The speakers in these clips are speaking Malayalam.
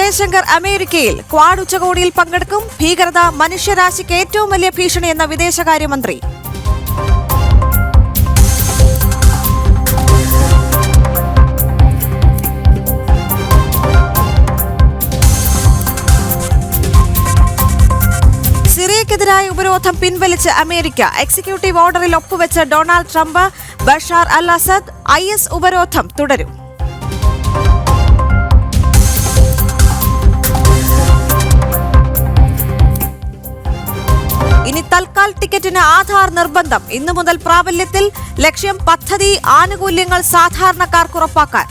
ജയശങ്കർ അമേരിക്കയിൽ ക്വാഡ് ഉച്ചകോടിയിൽ പങ്കെടുക്കും. ഭീകരത മനുഷ്യരാശിക്ക് ഏറ്റവും വലിയ ഭീഷണിയെന്ന വിദേശകാര്യമന്ത്രി. സിറിയക്കെതിരായ ഉപരോധം പിൻവലിച്ച് അമേരിക്ക. എക്സിക്യൂട്ടീവ് ഓർഡറിൽ ഒപ്പുവെച്ച് Donald Trump. Bashar al Assad. IS ഉപരോധം തുടരും. ഇനി തൽക്കാൽ ടിക്കറ്റിന് ആധാർ നിർബന്ധം. ഇന്നു മുതൽ പ്രാബല്യത്തിൽ. ലക്ഷ്യം പദ്ധതി ആനുകൂല്യങ്ങൾ സാധാരണക്കാർക്ക് ഉറപ്പാക്കാൻ.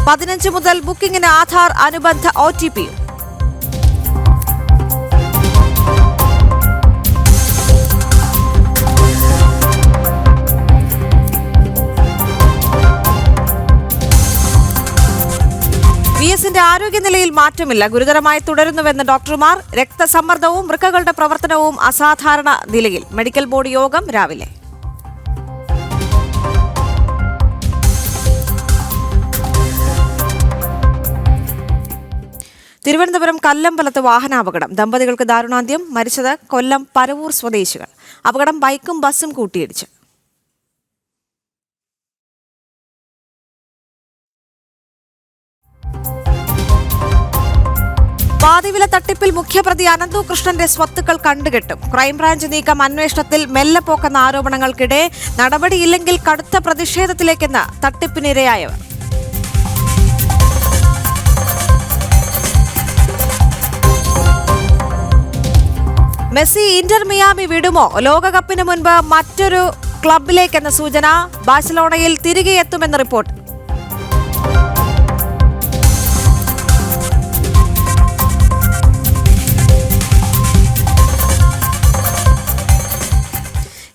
15 മുതൽ ബുക്കിംഗിന് ആധാർ അനുബന്ധ OTP. VSന്റെ ആരോഗ്യനിലയിൽ മാറ്റമില്ല. ഗുരുതരമായി തുടരുന്നുവെന്ന് ഡോക്ടർമാർ. രക്തസമ്മർദ്ദവും വൃക്കകളുടെ പ്രവർത്തനവും അസാധാരണ നിലയിൽ. മെഡിക്കൽ ബോർഡ് യോഗം രാവിലെ. തിരുവനന്തപുരം കല്ലമ്പലത്ത് വാഹനാപകടം. ദമ്പതികൾക്ക് ദാരുണാന്ത്യം. മരിച്ചത് കൊല്ലം പരവൂർ സ്വദേശികൾ. അപകടം ബൈക്കും ബസ്സും കൂട്ടിയിടിച്ചു. പാതിവില തട്ടിപ്പിൽ മുഖ്യപ്രതി അനന്തു കൃഷ്ണന്റെ സ്വത്തുക്കൾ കണ്ടുകെട്ടും. ക്രൈംബ്രാഞ്ച് നീക്കം അന്വേഷണത്തിൽ മെല്ലെപ്പോക്കെന്ന ആരോപണങ്ങൾക്കിടെ നടപടിയില്ലെങ്കിൽ കടുത്ത പ്രതിഷേധത്തിലേക്കെന്ന് തട്ടിപ്പിനിരയായവർ. മെസ്സി ഇന്റർ മിയാമി വിടുമോ? ലോകകപ്പിന് മുൻപ് മറ്റൊരു ക്ലബിലേക്കെന്ന സൂചന. ബാഴ്സലോണയിൽ തിരികെ എത്തുമെന്ന് റിപ്പോർട്ട്.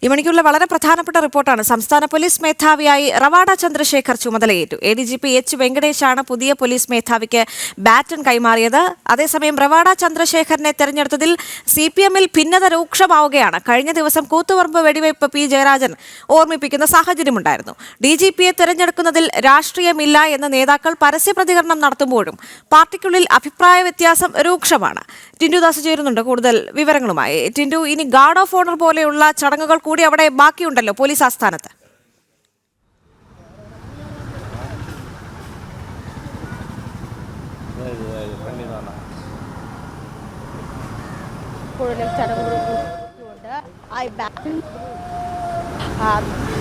ഈ മണിക്കൂറിലെ വളരെ പ്രധാനപ്പെട്ട റിപ്പോർട്ടാണ്. സംസ്ഥാന പോലീസ് മേധാവിയായി റവാഡ ചന്ദ്രശേഖർ ചുമതലയേറ്റു. ADGP H വെങ്കടേഷാണ് പുതിയ പോലീസ് മേധാവിക്ക് ബാറ്റൺ കൈമാറിയത്. അതേസമയം റവാഡ ചന്ദ്രശേഖരനെ തെരഞ്ഞെടുത്തതിൽ CPMൽ ഭിന്നത രൂക്ഷമാവുകയാണ്. കഴിഞ്ഞ ദിവസം കൂത്തുപറമ്പ് വെടിവയ്പ് P ജയരാജൻ ഓർമ്മിപ്പിക്കുന്ന സാഹചര്യമുണ്ടായിരുന്നു. DGPയെ തെരഞ്ഞെടുക്കുന്നതിൽ രാഷ്ട്രീയമില്ല എന്ന നേതാക്കൾ പരസ്യ പ്രതികരണം നടത്തുമ്പോഴും പാർട്ടിക്കുള്ളിൽ അഭിപ്രായ വ്യത്യാസം രൂക്ഷമാണ്. ടിൻഡു ദാസ് ചേരുന്നുണ്ട് കൂടുതൽ വിവരങ്ങളുമായി. ടിൻഡു, ഇനി ഗാർഡ് ഓഫ് ഓണർ പോലെയുള്ള ചടങ്ങുകൾ കൂടി അവിടെ ബാക്കിയുണ്ടല്ലോ പോലീസ് ആസ്ഥാനത്ത്.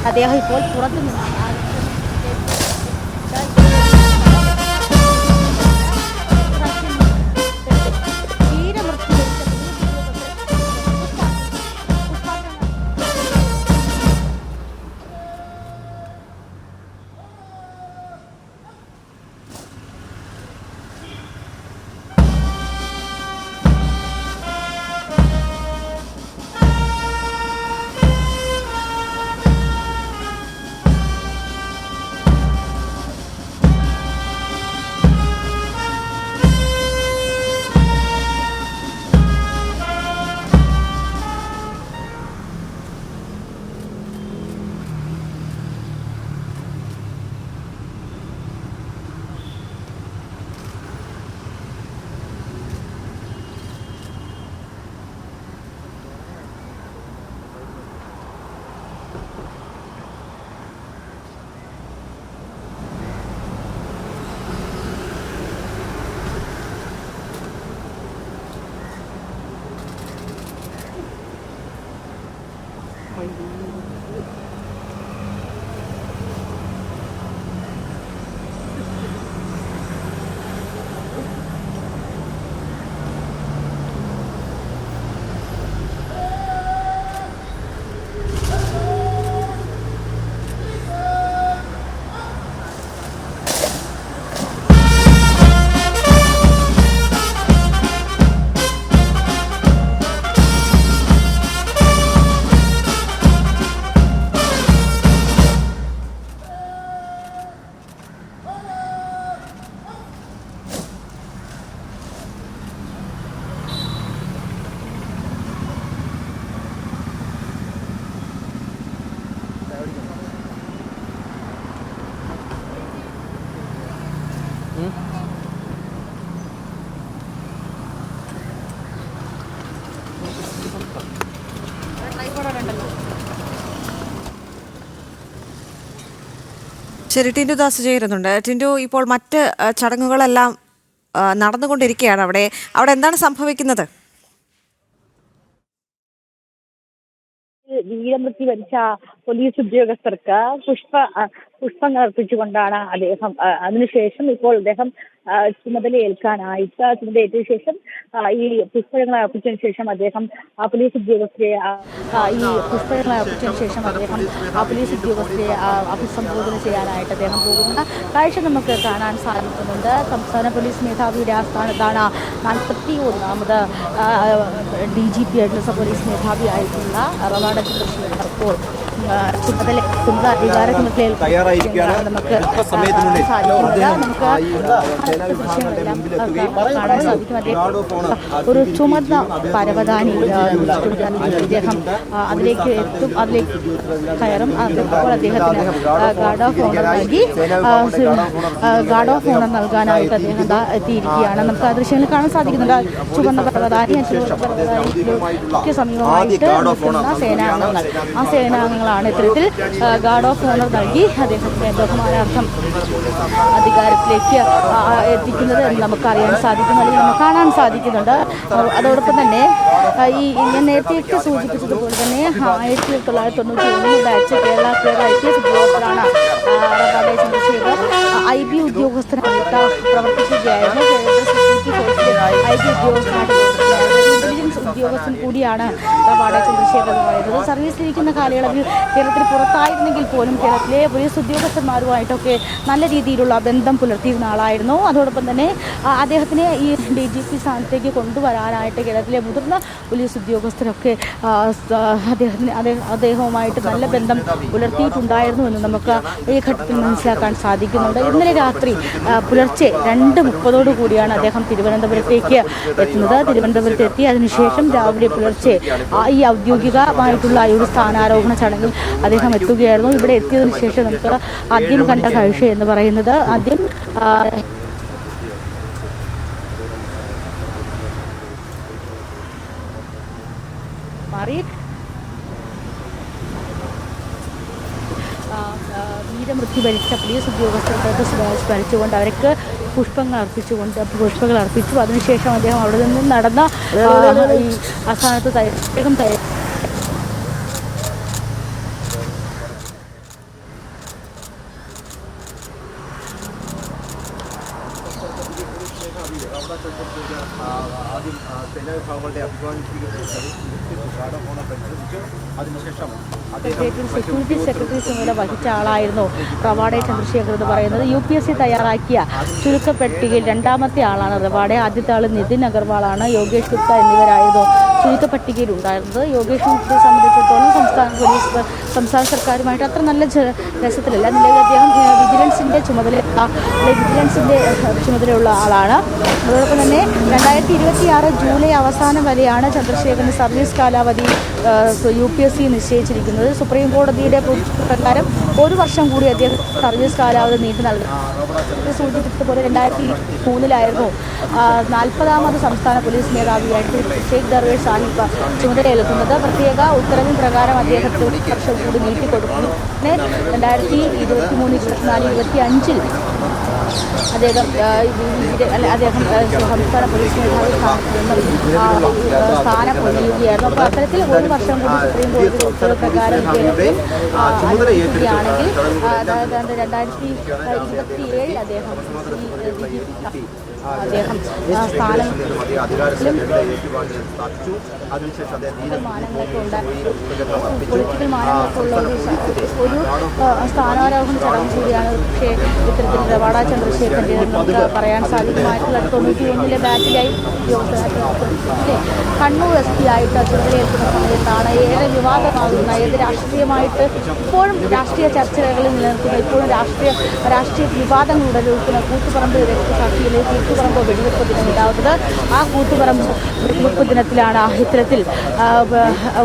അദ്ദേഹം ഇപ്പോൾ പുറത്തു ശരി, ടിൻഡു ദാസ് ചേരുന്നുണ്ട്. ടിൻഡു, ഇപ്പോൾ മറ്റ് ചടങ്ങുകളെല്ലാം നടന്നുകൊണ്ടിരിക്കുകയാണ്. അവിടെ എന്താണ് സംഭവിക്കുന്നത്? വീരമൃത്യു വരിച്ച പോലീസ് ഉദ്യോഗസ്ഥർക്ക് പുഷ്പങ്ങൾ അർപ്പിച്ചുകൊണ്ടാണ് അദ്ദേഹം അതിനുശേഷം ഇപ്പോൾ അദ്ദേഹം ചുമതലയേറ്റ ശേഷം ഈ പുഷ്പങ്ങൾ അർപ്പിച്ചതിന് ശേഷം അദ്ദേഹം പോലീസ് ഉദ്യോഗസ്ഥരെ അഭിസംബോധന ചെയ്യാനായിട്ട് അദ്ദേഹം പോകുന്ന കാഴ്ച നമുക്ക് കാണാൻ സാധിക്കുന്നുണ്ട്. സംസ്ഥാന പോലീസ് മേധാവിയുടെ ആസ്ഥാനത്താണ് 41ാമത് DGP ആയിട്ടുള്ള പോലീസ് മേധാവിയായിട്ടുള്ള റവാഡ ചന്ദ്രശേഖർ ഇപ്പോൾ ചുമതല അധികാര ചുമതലയിൽ നമുക്ക് കാണാൻ സാധിക്കും. ഒരു ചുമന്ന പരവതാനി അദ്ദേഹം അതിലേക്ക് എത്തും, അതിലേക്ക് കയറും. അപ്പോൾ അദ്ദേഹത്തിന് ഗാർഡ് ഓഫ് ഓണർ നൽകി ഗാർഡ് ഓഫ് ഓണർ നൽകാനായിട്ട് അദ്ദേഹം എത്തിയിരിക്കുകയാണ്. നമുക്ക് ആ ദൃശ്യങ്ങൾ കാണാൻ സാധിക്കുന്നുണ്ട്. ചുവന്ന പരവതാനി സമീപമായിട്ട് നിൽക്കുന്ന സേനാംഗങ്ങൾ, ആ സേനാംഗങ്ങളാണ് ഇത്തരത്തിൽ ഗാർഡ് ഓഫ് ഓണർ നൽകി അദ്ദേഹത്തിന്റെ ബഹുമാനാർത്ഥം അധികാരത്തിലേക്ക് എത്തിക്കുന്നത് എന്ന് നമുക്കറിയാൻ സാധിക്കും, അല്ലെങ്കിൽ നമുക്ക് കാണാൻ സാധിക്കുന്നുണ്ട്. അതോടൊപ്പം തന്നെ ഞാൻ നേരത്തെ സൂചിപ്പിച്ചതുപോലെ തന്നെ 1991 ബാച്ച് കേരള IPS ഉദ്യോഗസ്ഥരാണ് റവാഡ ചന്ദ്രശേഖർ. IB ഉദ്യോഗസ്ഥനായിട്ട് പ്രവർത്തിക്കുകയായിരുന്നു. IB ഉദ്യോഗസ്ഥൻ കൂടിയാണ് റവാഡ ചന്ദ്രശേഖർ എന്ന് പറയുന്നത്. സർവീസിലിരിക്കുന്ന കാലയളവിൽ കേരളത്തിന് പുറത്തായിരുന്നെങ്കിൽ പോലും കേരളത്തിലെ പോലീസ് ഉദ്യോഗസ്ഥന്മാരുമായിട്ടൊക്കെ നല്ല രീതിയിലുള്ള ബന്ധം പുലർത്തിയിരുന്ന ആളായിരുന്നു. അതോടൊപ്പം തന്നെ അദ്ദേഹത്തിനെ ഈ DGP സ്ഥാനത്തേക്ക് കൊണ്ടുവരാനായിട്ട് കേരളത്തിലെ മുതിർന്ന പോലീസ് ഉദ്യോഗസ്ഥരൊക്കെ അദ്ദേഹവുമായിട്ട് നല്ല ബന്ധം പുലർത്തിയിട്ടുണ്ടായിരുന്നു എന്ന് നമുക്ക് ഈ ഘട്ടത്തിൽ മനസ്സിലാക്കാൻ സാധിക്കുന്നുണ്ട്. ഇന്നലെ രാത്രി പുലർച്ചെ 2:30 കൂടിയാണ് അദ്ദേഹം തിരുവനന്തപുരത്തേക്ക് എത്തുന്നത്. തിരുവനന്തപുരത്ത് എത്തി അതിനുശേഷം രാവിലെ പുലർച്ചെ ഈ ഔദ്യോഗികമായിട്ടുള്ള ഒരു സ്ഥാനാരോഹണ ചടങ്ങിൽ അദ്ദേഹം എത്തുകയായിരുന്നു. ഇവിടെ എത്തിയതിനു ശേഷം നമുക്ക് ആദ്യം കണ്ട കാഴ്ച എന്ന് പറയുന്നത് ആദ്യം മാറി വീരമൃത്യു വരിച്ച പോലീസ് ഉദ്യോഗസ്ഥർക്ക് സ്മരിച്ചുകൊണ്ട് അവർക്ക് പുഷ്പങ്ങൾ അർപ്പിച്ചു. അതിനുശേഷം അദ്ദേഹം അവിടെ നിന്നും നടന്ന ഈ ആസ്ഥാനത്ത് അദ്ദേഹം ആദ്യം സേനാവിഭാഗങ്ങളുടെ അതിനുശേഷം സെക്യൂരിറ്റി സെക്രട്ടറി ചുമതല വഹിച്ച ആളായിരുന്നു റവാഡ ചന്ദ്രശേഖർ എന്ന് പറയുന്നത്. UPSC തയ്യാറാക്കിയ ചുരുക്കപ്പട്ടികയിൽ രണ്ടാമത്തെ ആളാണ് റവാഡ. ആദ്യത്തെ ആൾ നിതിൻ അഗർവാളാണ്. യോഗേഷ് ഗുപ്ത എന്നിവരായിരുന്നു ചുരുക്കപ്പട്ടികയിൽ ഉണ്ടായിരുന്നത്. യോഗേഷ് ഗുപ്തയെ സംബന്ധിച്ചിടത്തോളം സംസ്ഥാന സർക്കാരുമായിട്ട് അത്ര നല്ല രസത്തിലല്ല. നിലവിൽ അദ്ദേഹം വിജിലൻസിൻ്റെ ചുമതലയുള്ള ആളാണ്. അതോടൊപ്പം തന്നെ 2026 ജൂലൈ അവസാനം വരെയാണ് ചന്ദ്രശേഖരന് സർവീസ് കാലാവധി UPSC നിശ്ചയിച്ചിരിക്കുന്നത്. സുപ്രീം കോടതിയുടെ പ്രകാരം 1 വർഷം കൂടി അദ്ദേഹം സർവീസ് കാലാവധി നീട്ടി നൽകും. സൂചിപ്പിച്ചതുപോലെ 2003 40ാമത് സംസ്ഥാന പോലീസ് മേധാവിയായിട്ട് ഷെയ്ഖ് ദർവേഷ് സാഹിബ് ചുമതലയേൽക്കുന്നത്. പ്രത്യേക ഉത്തരവിൻ പ്രകാരം അദ്ദേഹത്തിന് 1 വർഷം കൂടി നീട്ടിക്കൊടുക്കുന്നു. 2023, 24, 25 അദ്ദേഹം സംസ്ഥാന പോലീസ് മേധാവി സ്ഥാനം ഒഴിയുകയായിരുന്നു. അപ്പോൾ അത്തരത്തിൽ 1 വർഷം കൂടി സുപ്രീം കോടതി ഉത്തരവ് പ്രകാരം അനുവദിക്കുകയാണെങ്കിൽ 2027 അദ്ദേഹം സ്ഥാനം പൊളിറ്റിക്കൽ മാനങ്ങളൊക്കെ ഉള്ള ഒരു സ്ഥാനാരോഹണ ചടങ്ങ് കൂടിയാണ്. പക്ഷേ ഇത്തരത്തിൽ റവാഡ ചന്ദ്രശേഖരൻ്റെ നമുക്ക് പറയാൻ സാധിക്കും. 1991 ബാച്ചിലായി കണ്ണൂർ SP ആയിട്ട് ചുമതലയേൽക്കുന്ന സമയത്താണ് ഏറെ വിവാദമാകുന്ന, ഏത് രാഷ്ട്രീയമായിട്ട് ഇപ്പോഴും രാഷ്ട്രീയ ചർച്ചകളിൽ നിലനിൽക്കുന്ന, ഇപ്പോഴും രാഷ്ട്രീയ വിവാദങ്ങൾ ഉടലെടുക്കുന്ന കൂത്തുപറമ്പ് രക്തസാക്ഷിയിലെ കൂത്തുപറമ്പ് വെടിവെപ്പ് ദിനം ഉണ്ടാകുന്നത്. ആ കൂത്തുപറമ്പ് വെടിവെപ്പ് ദിനത്തിലാണ് ഇത്തരത്തിൽ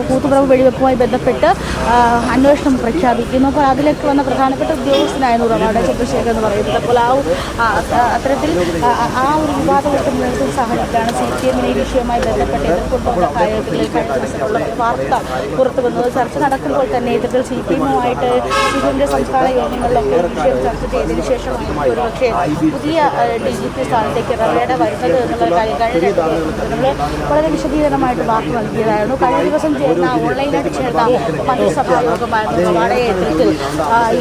കൂത്തുപറമ്പ് വെടിവെപ്പുമായി ബന്ധപ്പെട്ട് അന്വേഷണം പ്രഖ്യാപിക്കുന്നു. അപ്പോൾ അതിലേക്ക് വന്ന പ്രധാനപ്പെട്ട ഉദ്യോഗസ്ഥനായിരുന്നു റവാഡ ചന്ദ്രശേഖർ എന്ന് പറയുന്നത്. ചെയ്തപ്പോൾ അത്തരത്തിൽ ആ ഒരു വിവാദമൊക്കെ നിലനിൽക്കുന്ന സാഹചര്യത്തിലാണ് CPM ഈ വിഷയവുമായി ബന്ധപ്പെട്ട് എതിർപ്പുള്ള കാര്യങ്ങളിൽ കഴിഞ്ഞ ദിവസമുള്ള വാർത്ത പുറത്തു വന്നത്. ചർച്ച നടക്കുമ്പോൾ തന്നെ ഇത്തരത്തിൽ CPM-ഉമായിട്ട് CPM-ന്റെ സംസ്ഥാന യോഗങ്ങളിലൊക്കെ വിഷയം ചർച്ച ചെയ്തതിനു ശേഷമായിരിക്കും ഒരുപക്ഷെ പുതിയ DGP സ്ഥാനത്തേക്ക് റവേഡ വരുന്നത് എന്നുള്ള കാര്യം കഴിഞ്ഞ നമ്മൾ വളരെ വിശദീകരണമായിട്ട് വാക്ക് നൽകിയതായിരുന്നു. കഴിഞ്ഞ ദിവസം ചേർന്ന ഓൺലൈനായിട്ട് ചേർന്ന മന്ത്രിസഭാ യോഗമായിരുന്നു റവാഡയെ ഇത്തരത്തിൽ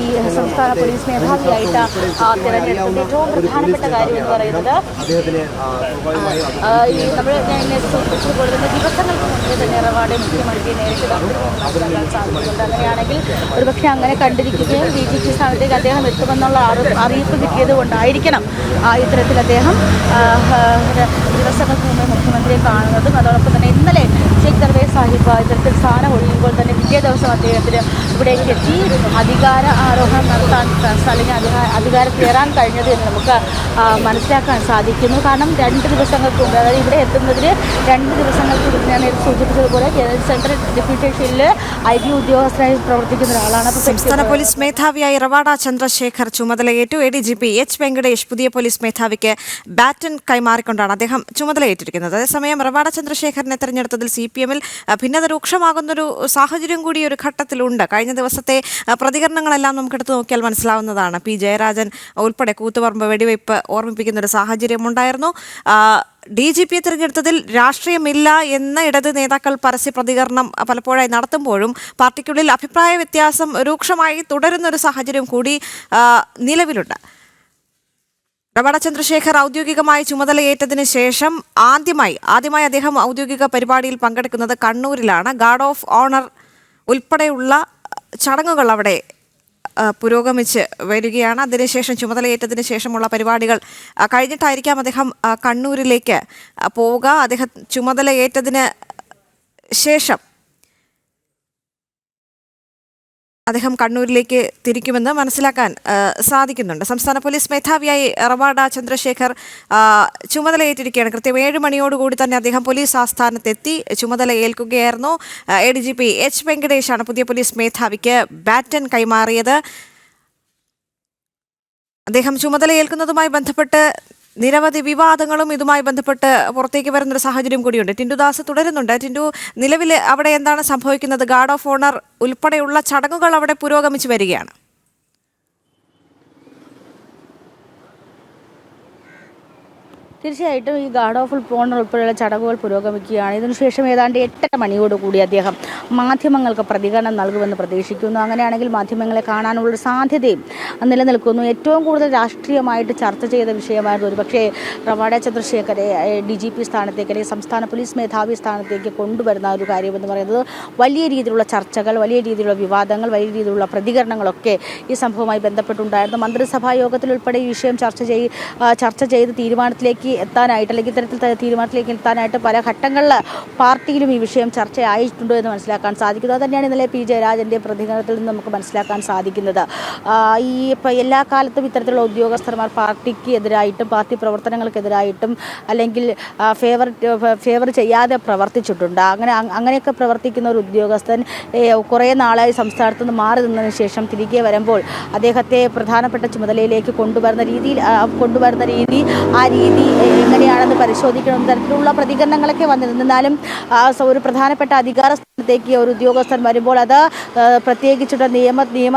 ഈ സംസ്ഥാന പോലീസ് മേധാവിയായിട്ട് തിരഞ്ഞെടുത്തത്. ഏറ്റവും പ്രധാനപ്പെട്ട കാര്യം എന്ന് പറയുന്നത് ഈ നമ്മൾ സൂചിപ്പിച്ചതുപോലെ തന്നെ ദിവസങ്ങൾക്ക് മുന്നേ തന്നെ റവാഡെ മുഖ്യമന്ത്രിയെ നേരിട്ട് മനസ്സിലാക്കാൻ സാധിക്കുന്നുണ്ട്. അങ്ങനെയാണെങ്കിൽ ഒരുപക്ഷെ അങ്ങനെ കണ്ടിരിക്കുകയും DGP സ്ഥാനത്തേക്ക് അദ്ദേഹം എത്തുമെന്നുള്ള അറിയിപ്പ് കിട്ടിയത് കൊണ്ടായിരിക്കണം ഇത്തരത്തിൽ അദ്ദേഹം ദിവസങ്ങൾക്ക് മുമ്പ് മുഖ്യമന്ത്രിയെ കാണുന്നതും. അതോടൊപ്പം തന്നെ ഇന്നലെ ഷെയ്ഖ് ദർവേസ് സാഹിബ് ഇത്തരത്തിൽ സ്ഥാനം ഒഴിയുമ്പോൾ തന്നെ പിറ്റേ ദിവസം അദ്ദേഹത്തിന് ഇവിടേക്ക് എത്തി അധികാര ആരോഹണം നടത്താൻ അല്ലെങ്കിൽ അധികാരത്തിലേറാൻ കഴിഞ്ഞത് എന്ന് നമുക്ക് മനസ്സിലാക്കാൻ സാധിക്കുന്നു. കാരണം 2 ദിവസങ്ങൾക്ക് മുമ്പ്, അതായത് ഇവിടെ എത്തുന്നതിന് 2 ദിവസങ്ങൾക്ക് മുമ്പ് ഞാൻ സൂചിപ്പിച്ചതുപോലെ സെൻട്രൽ ഡെപ്യൂട്ടി സ്റ്റേഷനിൽ IB ഉദ്യോഗസ്ഥരായി പ്രവർത്തിക്കുന്ന ഒരാളാണ്. സംസ്ഥാന പോലീസ് മേധാവിയായി റവാഡ ചന്ദ്രശേഖർ ചുമതലയേറ്റു. ADGP H വെങ്കടേഷ് പുതിയ പോലീസ് മേധാവിക്ക് ബാറ്റൺ കൈമാറിക്കൊണ്ടാണ് അദ്ദേഹം ചുമതലയേറ്റിരിക്കുന്നത്. അതേസമയം റവാഡ ചന്ദ്രശേഖരനെ തെരഞ്ഞെടുത്തതിൽ CPM-ൽ ഭിന്നത രൂക്ഷമാകുന്നൊരു സാഹചര്യം കൂടി ഒരു ഘട്ടത്തിലുണ്ട്. കഴിഞ്ഞ ദിവസത്തെ പ്രതികരണങ്ങളെല്ലാം നമുക്കെടുത്ത് നോക്കിയാൽ മനസ്സിലാവുന്നതാണ്. P ജയരാജൻ ഉൾപ്പെടെ കൂത്തുപറമ്പ് വെടിവയ്പ് ഓർമ്മിപ്പിക്കുന്ന ഒരു സാഹചര്യമുണ്ടായിരുന്നു. DGP-യെ തിരഞ്ഞെടുത്തതിൽ രാഷ്ട്രീയമില്ല എന്ന ഇടത് നേതാക്കൾ പരസ്യ പ്രതികരണം പലപ്പോഴായി നടത്തുമ്പോഴും പാർട്ടിക്കുള്ളിൽ അഭിപ്രായ വ്യത്യാസം രൂക്ഷമായി തുടരുന്നൊരു സാഹചര്യം കൂടി നിലവിലുണ്ട്. റവാഡ ചന്ദ്രശേഖർ ഔദ്യോഗികമായി ചുമതലയേറ്റതിന് ശേഷം ആദ്യമായി അദ്ദേഹം ഔദ്യോഗിക പരിപാടിയിൽ പങ്കെടുക്കുന്നത് കണ്ണൂരിലാണ്. ഗാർഡ് ഓഫ് ഓണർ ഉൾപ്പെടെയുള്ള ചടങ്ങുകൾ അവിടെ പുരോഗമിച്ച് വരികയാണ്. അതിനുശേഷം ചുമതലയേറ്റതിന് ശേഷമുള്ള പരിപാടികൾ കഴിഞ്ഞിട്ടായിരിക്കാം അദ്ദേഹം കണ്ണൂരിലേക്ക് പോവുക. അദ്ദേഹം ചുമതലയേറ്റതിന് ശേഷം അദ്ദേഹം കണ്ണൂരിലേക്ക് തിരിക്കുമെന്ന് മനസ്സിലാക്കാൻ സാധിക്കുന്നുണ്ട്. സംസ്ഥാന പോലീസ് മേധാവിയായി റവാഡ ചന്ദ്രശേഖർ ചുമതലയേറ്റിരിക്കുകയാണ്. കൃത്യം 7 മണിയോടുകൂടി തന്നെ അദ്ദേഹം പോലീസ് ആസ്ഥാനത്തെത്തി ചുമതല ഏൽക്കുകയായിരുന്നു. ADGP H വെങ്കടേഷാണ് പുതിയ പോലീസ് മേധാവിക്ക് ബാറ്റൺ കൈമാറിയത്. അദ്ദേഹം ചുമതലയേൽക്കുന്നതുമായി ബന്ധപ്പെട്ട് നിരവധി വിവാദങ്ങളും ഇതുമായി ബന്ധപ്പെട്ട് പുറത്തേക്ക് വരുന്നൊരു സാഹചര്യം കൂടിയുണ്ട്. ടിൻഡു ദാസ് തുടരുന്നുണ്ട്. ടിൻഡു, നിലവിൽ അവിടെ എന്താണ് സംഭവിക്കുന്നത്? ഗാർഡ് ഓഫ് ഓണർ ഉൾപ്പെടെയുള്ള ചടങ്ങുകൾ അവിടെ പുരോഗമിച്ച് വരികയാണ്. തീർച്ചയായിട്ടും ഈ ഗാർഡ് ഓഫ് ഓണർ ഉൾപ്പെടെയുള്ള ചടങ്ങുകൾ പുരോഗമിക്കുകയാണ്. ഇതിനുശേഷം ഏതാണ്ട് 8:30 മണിയോടുകൂടി അദ്ദേഹം മാധ്യമങ്ങൾക്ക് പ്രതികരണം നൽകുമെന്ന് പ്രതീക്ഷിക്കുന്നു. അങ്ങനെയാണെങ്കിൽ മാധ്യമങ്ങളെ കാണാനുള്ളൊരു സാധ്യതയും നിലനിൽക്കുന്നു. ഏറ്റവും കൂടുതൽ രാഷ്ട്രീയമായിട്ട് ചർച്ച ചെയ്ത വിഷയമായിരുന്നു ഒരുപക്ഷേ റവാഡ ചന്ദ്രശേഖരെ DGP സ്ഥാനത്തേക്ക് അല്ലെങ്കിൽ സംസ്ഥാന പോലീസ് മേധാവി സ്ഥാനത്തേക്ക് കൊണ്ടുവരുന്ന ഒരു കാര്യമെന്ന് പറയുന്നത്. വലിയ രീതിയിലുള്ള ചർച്ചകൾ, വലിയ രീതിയിലുള്ള വിവാദങ്ങൾ, വലിയ രീതിയിലുള്ള പ്രതികരണങ്ങളൊക്കെ ഈ സംഭവവുമായി ബന്ധപ്പെട്ടുണ്ടായിരുന്നു. മന്ത്രിസഭാ യോഗത്തിൽ ഉൾപ്പെടെ ഈ വിഷയം ചർച്ച ചെയ്ത് തീരുമാനത്തിലേക്ക് എത്താനായിട്ട് അല്ലെങ്കിൽ ഇത്തരത്തിൽ തീരുമാനത്തിലേക്ക് എത്താനായിട്ട് പല ഘട്ടങ്ങളിൽ പാർട്ടിയിലും ഈ വിഷയം ചർച്ചയായിട്ടുണ്ടോ എന്ന് മനസ്സിലാക്കാൻ സാധിക്കുന്നത്. അത് തന്നെയാണ് ഇന്നലെ P ജയരാജൻ്റെ പ്രതികരണത്തിൽ നിന്ന് നമുക്ക് മനസ്സിലാക്കാൻ സാധിക്കുന്നത്. എല്ലാ കാലത്തും ഇത്തരത്തിലുള്ള ഉദ്യോഗസ്ഥന്മാർ പാർട്ടിക്ക് എതിരായിട്ടും പാർട്ടി പ്രവർത്തനങ്ങൾക്കെതിരായിട്ടും അല്ലെങ്കിൽ ഫേവർ ചെയ്യാതെ പ്രവർത്തിച്ചിട്ടുണ്ട്. അങ്ങനെയൊക്കെ പ്രവർത്തിക്കുന്ന ഒരു ഉദ്യോഗസ്ഥൻ കുറേ നാളായി സംസ്ഥാനത്ത് നിന്ന് മാറി നിന്നതിന് ശേഷം തിരികെ വരുമ്പോൾ അദ്ദേഹത്തെ പ്രധാനപ്പെട്ട ചുമതലയിലേക്ക് കൊണ്ടുവരുന്ന രീതി ആ രീതി എങ്ങനെയാണെന്ന് പരിശോധിക്കണം തരത്തിലുള്ള പ്രതികരണങ്ങളൊക്കെ വന്നിരുന്നാലും ഒരു പ്രധാനപ്പെട്ട അധികാര സ്ഥാനത്തേക്ക് ഒരു ഉദ്യോഗസ്ഥൻ വരുമ്പോൾ അത് പ്രത്യേകിച്ചിട്ട് നിയമം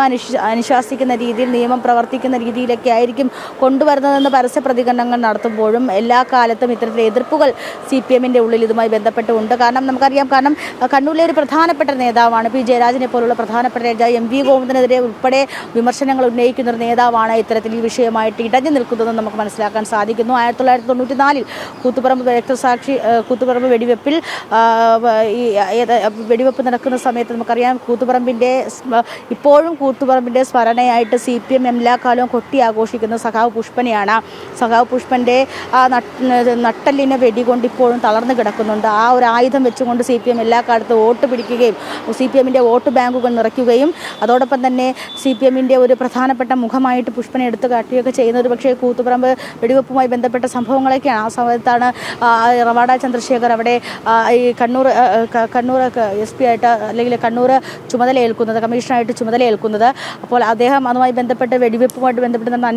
അനുശാസിക്കുന്ന രീതിയിൽ നിയമം പ്രവർത്തിക്കുന്ന രീതിയിലൊക്കെ ആയിരിക്കും കൊണ്ടുവരുന്നതെന്ന് പരസ്യ പ്രതികരണങ്ങൾ നടത്തുമ്പോഴും എല്ലാ കാലത്തും ഇത്തരത്തിലെ എതിർപ്പുകൾ CPM-ന്റെ ഉള്ളിൽ ഇതുമായി ബന്ധപ്പെട്ടുണ്ട്. കാരണം നമുക്കറിയാം, കണ്ണൂരിലെ ഒരു പ്രധാനപ്പെട്ട നേതാവാണ് P ജയരാജനെ പോലുള്ള പ്രധാനപ്പെട്ട നേതാവ്. MV ഗോവിന്ദനെതിരെ ഉൾപ്പെടെ വിമർശനങ്ങൾ ഉന്നയിക്കുന്ന ഒരു നേതാവാണ് ഇത്തരത്തിൽ ഈ വിഷയമായിട്ട് ഇടഞ്ഞു നിൽക്കുന്നതെന്ന് നമുക്ക് മനസ്സിലാക്കാൻ സാധിക്കുന്നു. 1994 കൂത്തുപറമ്പ് വെടിവെപ്പ് നടക്കുന്ന സമയത്ത് നമുക്കറിയാം ഇപ്പോഴും കൂത്തുപറമ്പിൻ്റെ സ്മരണയായിട്ട് CPM എല്ലാ കാലവും കൊട്ടി ആഘോഷിക്കുന്ന സഖാവ് പുഷ്പനെയാണ്. സഖാവ് പുഷ്പൻ്റെ ആ നട്ടലിനെ വെടികൊണ്ട് ഇപ്പോഴും തളർന്നു കിടക്കുന്നുണ്ട്. ആ ഒരു ആയുധം വെച്ചുകൊണ്ട് CPM എല്ലാ കാലത്തും വോട്ട് പിടിക്കുകയും CPM-ന്റെ വോട്ട് ബാങ്കുകൾ നിറയ്ക്കുകയും അതോടൊപ്പം തന്നെ CPM-ന്റെ ഒരു പ്രധാനപ്പെട്ട മുഖമായിട്ട് പുഷ്പനെ എടുത്തു കാട്ടുകയൊക്കെ ചെയ്യുന്നത്. പക്ഷേ കൂത്തുപറമ്പ് വെടിവെപ്പുമായി ബന്ധപ്പെട്ട സംഭവങ്ങൾ സംഭവങ്ങളൊക്കെയാണ്. ആ സമയത്താണ് റവാഡ ചന്ദ്രശേഖർ അവിടെ ഈ കണ്ണൂർ SP ആയിട്ട് അല്ലെങ്കിൽ കണ്ണൂർ ചുമതലയേൽക്കുന്നത്, കമ്മീഷണറായിട്ട് ചുമതലയേൽക്കുന്നത്. അപ്പോൾ അദ്ദേഹം അതുമായി ബന്ധപ്പെട്ട് വെടിവെപ്പുമായിട്ട് ബന്ധപ്പെട്ട് നമ്മൾ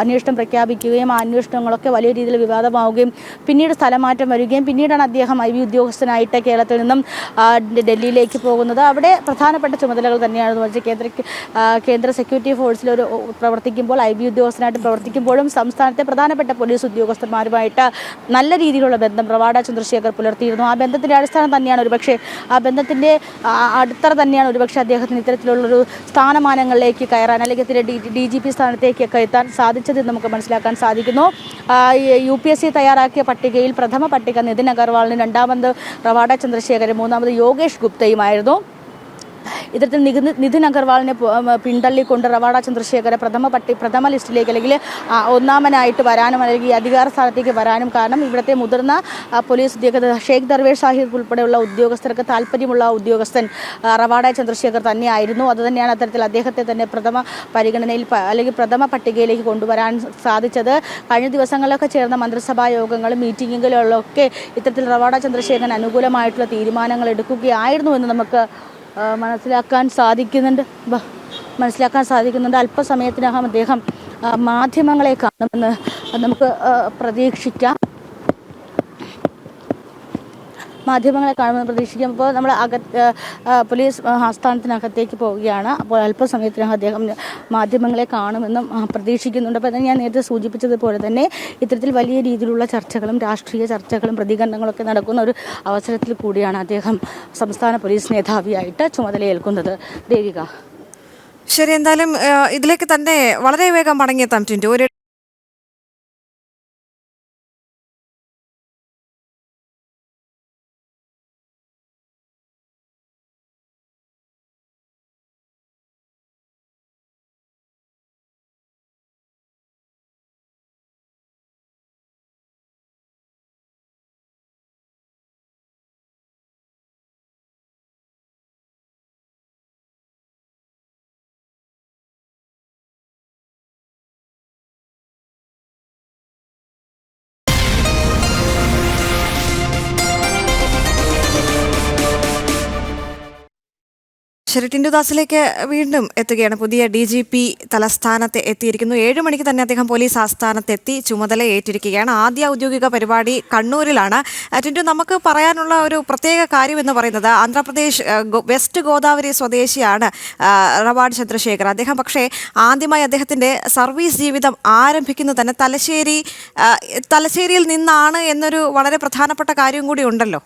അന്വേഷണം പ്രഖ്യാപിക്കുകയും ആ അന്വേഷണങ്ങളൊക്കെ വലിയ രീതിയിൽ വിവാദമാവുകയും പിന്നീട് സ്ഥലമാറ്റം വരികയും പിന്നീടാണ് അദ്ദേഹം IB ഉദ്യോഗസ്ഥനായിട്ട് കേരളത്തിൽ നിന്നും ഡൽഹിയിലേക്ക് പോകുന്നത്. അവിടെ പ്രധാനപ്പെട്ട ചുമതലകൾ തന്നെയാണെന്ന് വെച്ചാൽ കേന്ദ്ര സെക്യൂരിറ്റി ഫോഴ്സിൽ പ്രവർത്തിക്കുമ്പോൾ IB ഉദ്യോഗസ്ഥനായിട്ട് പ്രവർത്തിക്കുമ്പോഴും സംസ്ഥാനത്തെ പ്രധാനപ്പെട്ട പോലീസ് ഉദ്യോഗസ്ഥന്മാരുമായിട്ട് നല്ല രീതിയിലുള്ള ബന്ധം റവാഡ ചന്ദ്രശേഖർ പുലർത്തിയിരുന്നു. ആ ബന്ധത്തിൻ്റെ അടിസ്ഥാനം തന്നെയാണ് ഒരുപക്ഷെ, ആ ബന്ധത്തിൻ്റെ അടിത്തറ തന്നെയാണ് ഒരുപക്ഷെ അദ്ദേഹത്തിന് ഇത്തരത്തിലുള്ളൊരു സ്ഥാനമാനങ്ങളിലേക്ക് കയറാൻ അല്ലെങ്കിൽ DGP സ്ഥാനത്തേക്കൊക്കെ എത്താൻ സാധിച്ചതെന്ന് നമുക്ക് മനസ്സിലാക്കാൻ സാധിക്കുന്നു. UPSC തയ്യാറാക്കിയ പട്ടികയിൽ പ്രഥമ പട്ടിക നിതിൻ അഗർവാളിന്, രണ്ടാമത് റവാഡ ചന്ദ്രശേഖരൻ, മൂന്നാമത് യോഗേഷ് ഗുപ്തയുമായിരുന്നു. ഇത്തരത്തിൽ നിതിൻ അഗർവാളിനെ പിന്തള്ളിക്കൊണ്ട് റവാഡ ചന്ദ്രശേഖരെ പ്രഥമ ലിസ്റ്റിലേക്ക് അല്ലെങ്കിൽ ഒന്നാമനായിട്ട് വരാനും അല്ലെങ്കിൽ അധികാര സ്ഥാനത്തേക്ക് വരാനും കാരണം ഇവിടുത്തെ മുതിർന്ന പോലീസ് ഉദ്യോഗസ്ഥർ ഷെയ്ഖ് ദർവേഷ് സാഹിബ് ഉൾപ്പെടെയുള്ള ഉദ്യോഗസ്ഥർക്ക് താല്പര്യമുള്ള ഉദ്യോഗസ്ഥൻ റവാഡ ചന്ദ്രശേഖർ തന്നെയായിരുന്നു. അതുതന്നെയാണ് അത്തരത്തിൽ അദ്ദേഹത്തെ തന്നെ പ്രഥമ പരിഗണനയിൽ അല്ലെങ്കിൽ പ്രഥമ പട്ടികയിലേക്ക് കൊണ്ടുവരാൻ സാധിച്ചത്. കഴിഞ്ഞ ദിവസങ്ങളിലൊക്കെ ചേർന്ന മന്ത്രിസഭാ യോഗങ്ങളും മീറ്റിങ്ങുകളിലൊക്കെ ഇത്തരത്തിൽ റവാഡ ചന്ദ്രശേഖരൻ അനുകൂലമായിട്ടുള്ള തീരുമാനങ്ങൾ എടുക്കുകയായിരുന്നു എന്ന് നമുക്ക് മനസ്സിലാക്കാൻ സാധിക്കുന്നുണ്ട്. അല്പസമയത്തിനകം അദ്ദേഹം മാധ്യമങ്ങളെ കാണുമെന്ന് നമുക്ക് പ്രതീക്ഷിക്കാം. അപ്പോൾ നമ്മൾ പോലീസ് ആസ്ഥാനത്തിനകത്തേക്ക് പോവുകയാണ്. അപ്പോൾ അല്പസമയത്തിനകം അദ്ദേഹം മാധ്യമങ്ങളെ കാണുമെന്നും പ്രതീക്ഷിക്കുന്നുണ്ട്. അപ്പോൾ ഞാൻ നേരത്തെ സൂചിപ്പിച്ചതുപോലെ തന്നെ ഇത്തരത്തിൽ വലിയ രീതിയിലുള്ള ചർച്ചകളും രാഷ്ട്രീയ ചർച്ചകളും പ്രതികരണങ്ങളൊക്കെ നടക്കുന്ന ഒരു അവസരത്തിൽ കൂടിയാണ് അദ്ദേഹം സംസ്ഥാന പോലീസ് മേധാവിയായിട്ട് ചുമതലയേൽക്കുന്നത്. ദേവിക, ശരി, എന്തായാലും ഇതിലേക്ക് തന്നെ വളരെ വേഗം മടങ്ങിയെത്താം ടിൻറ്റു. ശരി, ടിൻഡുദാസിലേക്ക് വീണ്ടും എത്തുകയാണ്. പുതിയ DGP തലസ്ഥാനത്ത് എത്തിയിരിക്കുന്നു. 7 മണിക്ക് തന്നെ അദ്ദേഹം പോലീസ് ആസ്ഥാനത്തെത്തി ചുമതല ഏറ്റിരിക്കുകയാണ്. ആദ്യ ഔദ്യോഗിക പരിപാടി കണ്ണൂരിലാണ്. ടിൻഡു, നമുക്ക് പറയാനുള്ള ഒരു പ്രത്യേക കാര്യം എന്ന് പറയുന്നത് ആന്ധ്രാപ്രദേശ് വെസ്റ്റ് ഗോദാവരി സ്വദേശിയാണ് റവാഡ ചന്ദ്രശേഖർ. അദ്ദേഹം പക്ഷേ ആദ്യമായി അദ്ദേഹത്തിൻ്റെ സർവീസ് ജീവിതം ആരംഭിക്കുന്നത് തന്നെ തലശ്ശേരിയിൽ നിന്നാണ് എന്നൊരു വളരെ പ്രധാനപ്പെട്ട കാര്യം കൂടി ഉണ്ടല്ലോ.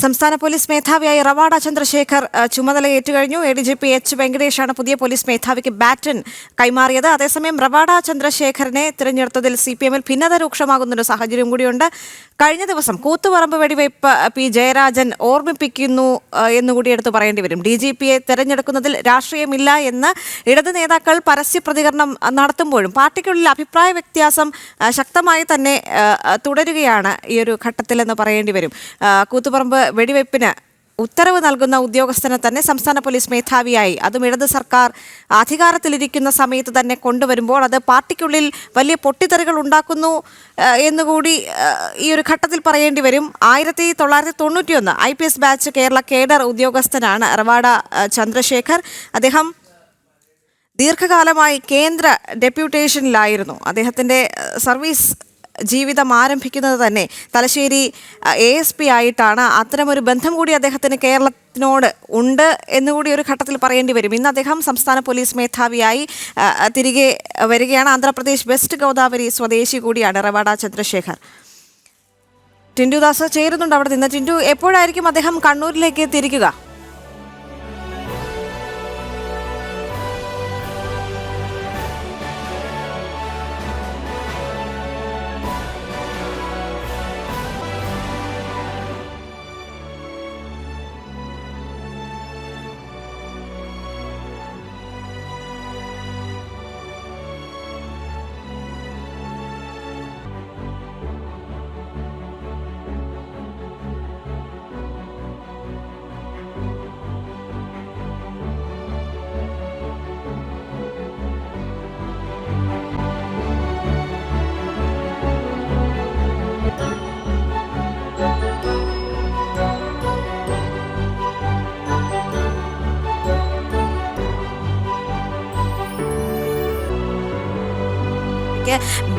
സംസ്ഥാന പോലീസ് മേധാവിയായി റവാഡ ചന്ദ്രശേഖർ ചുമതലയേറ്റു കഴിഞ്ഞു. ADGP H വെങ്കടേഷാണ് പുതിയ പോലീസ് മേധാവിക്ക് ബാറ്റൺ കൈമാറിയത്. അതേസമയം റവാഡ ചന്ദ്രശേഖരനെ തിരഞ്ഞെടുത്തതിൽ CPM-ൽ ഭിന്നത രൂക്ഷമാകുന്നൊരു സാഹചര്യം കൂടിയുണ്ട്. കഴിഞ്ഞ ദിവസം കൂത്തുപറമ്പ് വെടിവയ്പ് P ജയരാജൻ ഓർമ്മിപ്പിക്കുന്നു എന്നുകൂടി എടുത്തു പറയേണ്ടി വരും. DGP-യെ തിരഞ്ഞെടുക്കുന്നതിൽ രാഷ്ട്രീയമില്ല എന്ന് ഇടത് നേതാക്കൾ പരസ്യ പ്രതികരണം നടത്തുമ്പോഴും പാർട്ടിക്കുള്ളിൽ അഭിപ്രായ വ്യത്യാസം ശക്തമായി തന്നെ തുടരുകയാണ് ഈ ഒരു ഘട്ടത്തിലെന്ന് പറയേണ്ടി വരും. കൂത്തുപറമ്പ് വെടിവയ്പ്പിന് ഉത്തരവ് നൽകുന്ന ഉദ്യോഗസ്ഥനെ തന്നെ സംസ്ഥാന പോലീസ് മേധാവിയായി, അതും ഇടത് സർക്കാർ അധികാരത്തിലിരിക്കുന്ന സമയത്ത് തന്നെ കൊണ്ടുവരുമ്പോൾ അത് പാർട്ടിക്കുള്ളിൽ വലിയ പൊട്ടിത്തെറികൾ ഉണ്ടാക്കുന്നു എന്നുകൂടി ഈ ഒരു ഘട്ടത്തിൽ പറയേണ്ടി വരും. 1991 IPS ബാച്ച് കേരള കേഡർ ഉദ്യോഗസ്ഥനാണ് റവാഡ ചന്ദ്രശേഖർ. അദ്ദേഹം ദീർഘകാലമായി കേന്ദ്ര ഡെപ്യൂട്ടേഷനിലായിരുന്നു. അദ്ദേഹത്തിൻ്റെ സർവീസ് ജീവിതം ആരംഭിക്കുന്നത് തന്നെ തലശ്ശേരി ASP ആയിട്ടാണ്. അത്തരമൊരു ബന്ധം കൂടി അദ്ദേഹത്തിന് കേരളത്തിനോട് ഉണ്ട് എന്നുകൂടി ഒരു ഘട്ടത്തിൽ പറയേണ്ടി വരും. ഇന്ന് അദ്ദേഹം സംസ്ഥാന പോലീസ് മേധാവിയായി തിരികെ വരികയാണ്. ആന്ധ്രാപ്രദേശ് വെസ്റ്റ് ഗോദാവരി സ്വദേശി കൂടിയാണ് റവാഡ ചന്ദ്രശേഖർ. ടിൻഡുദാസ് ചേരുന്നുണ്ട് അവിടെ നിന്ന്. ടിൻഡു, എപ്പോഴായിരിക്കും അദ്ദേഹം കണ്ണൂരിലേക്ക് തിരിക്കുക?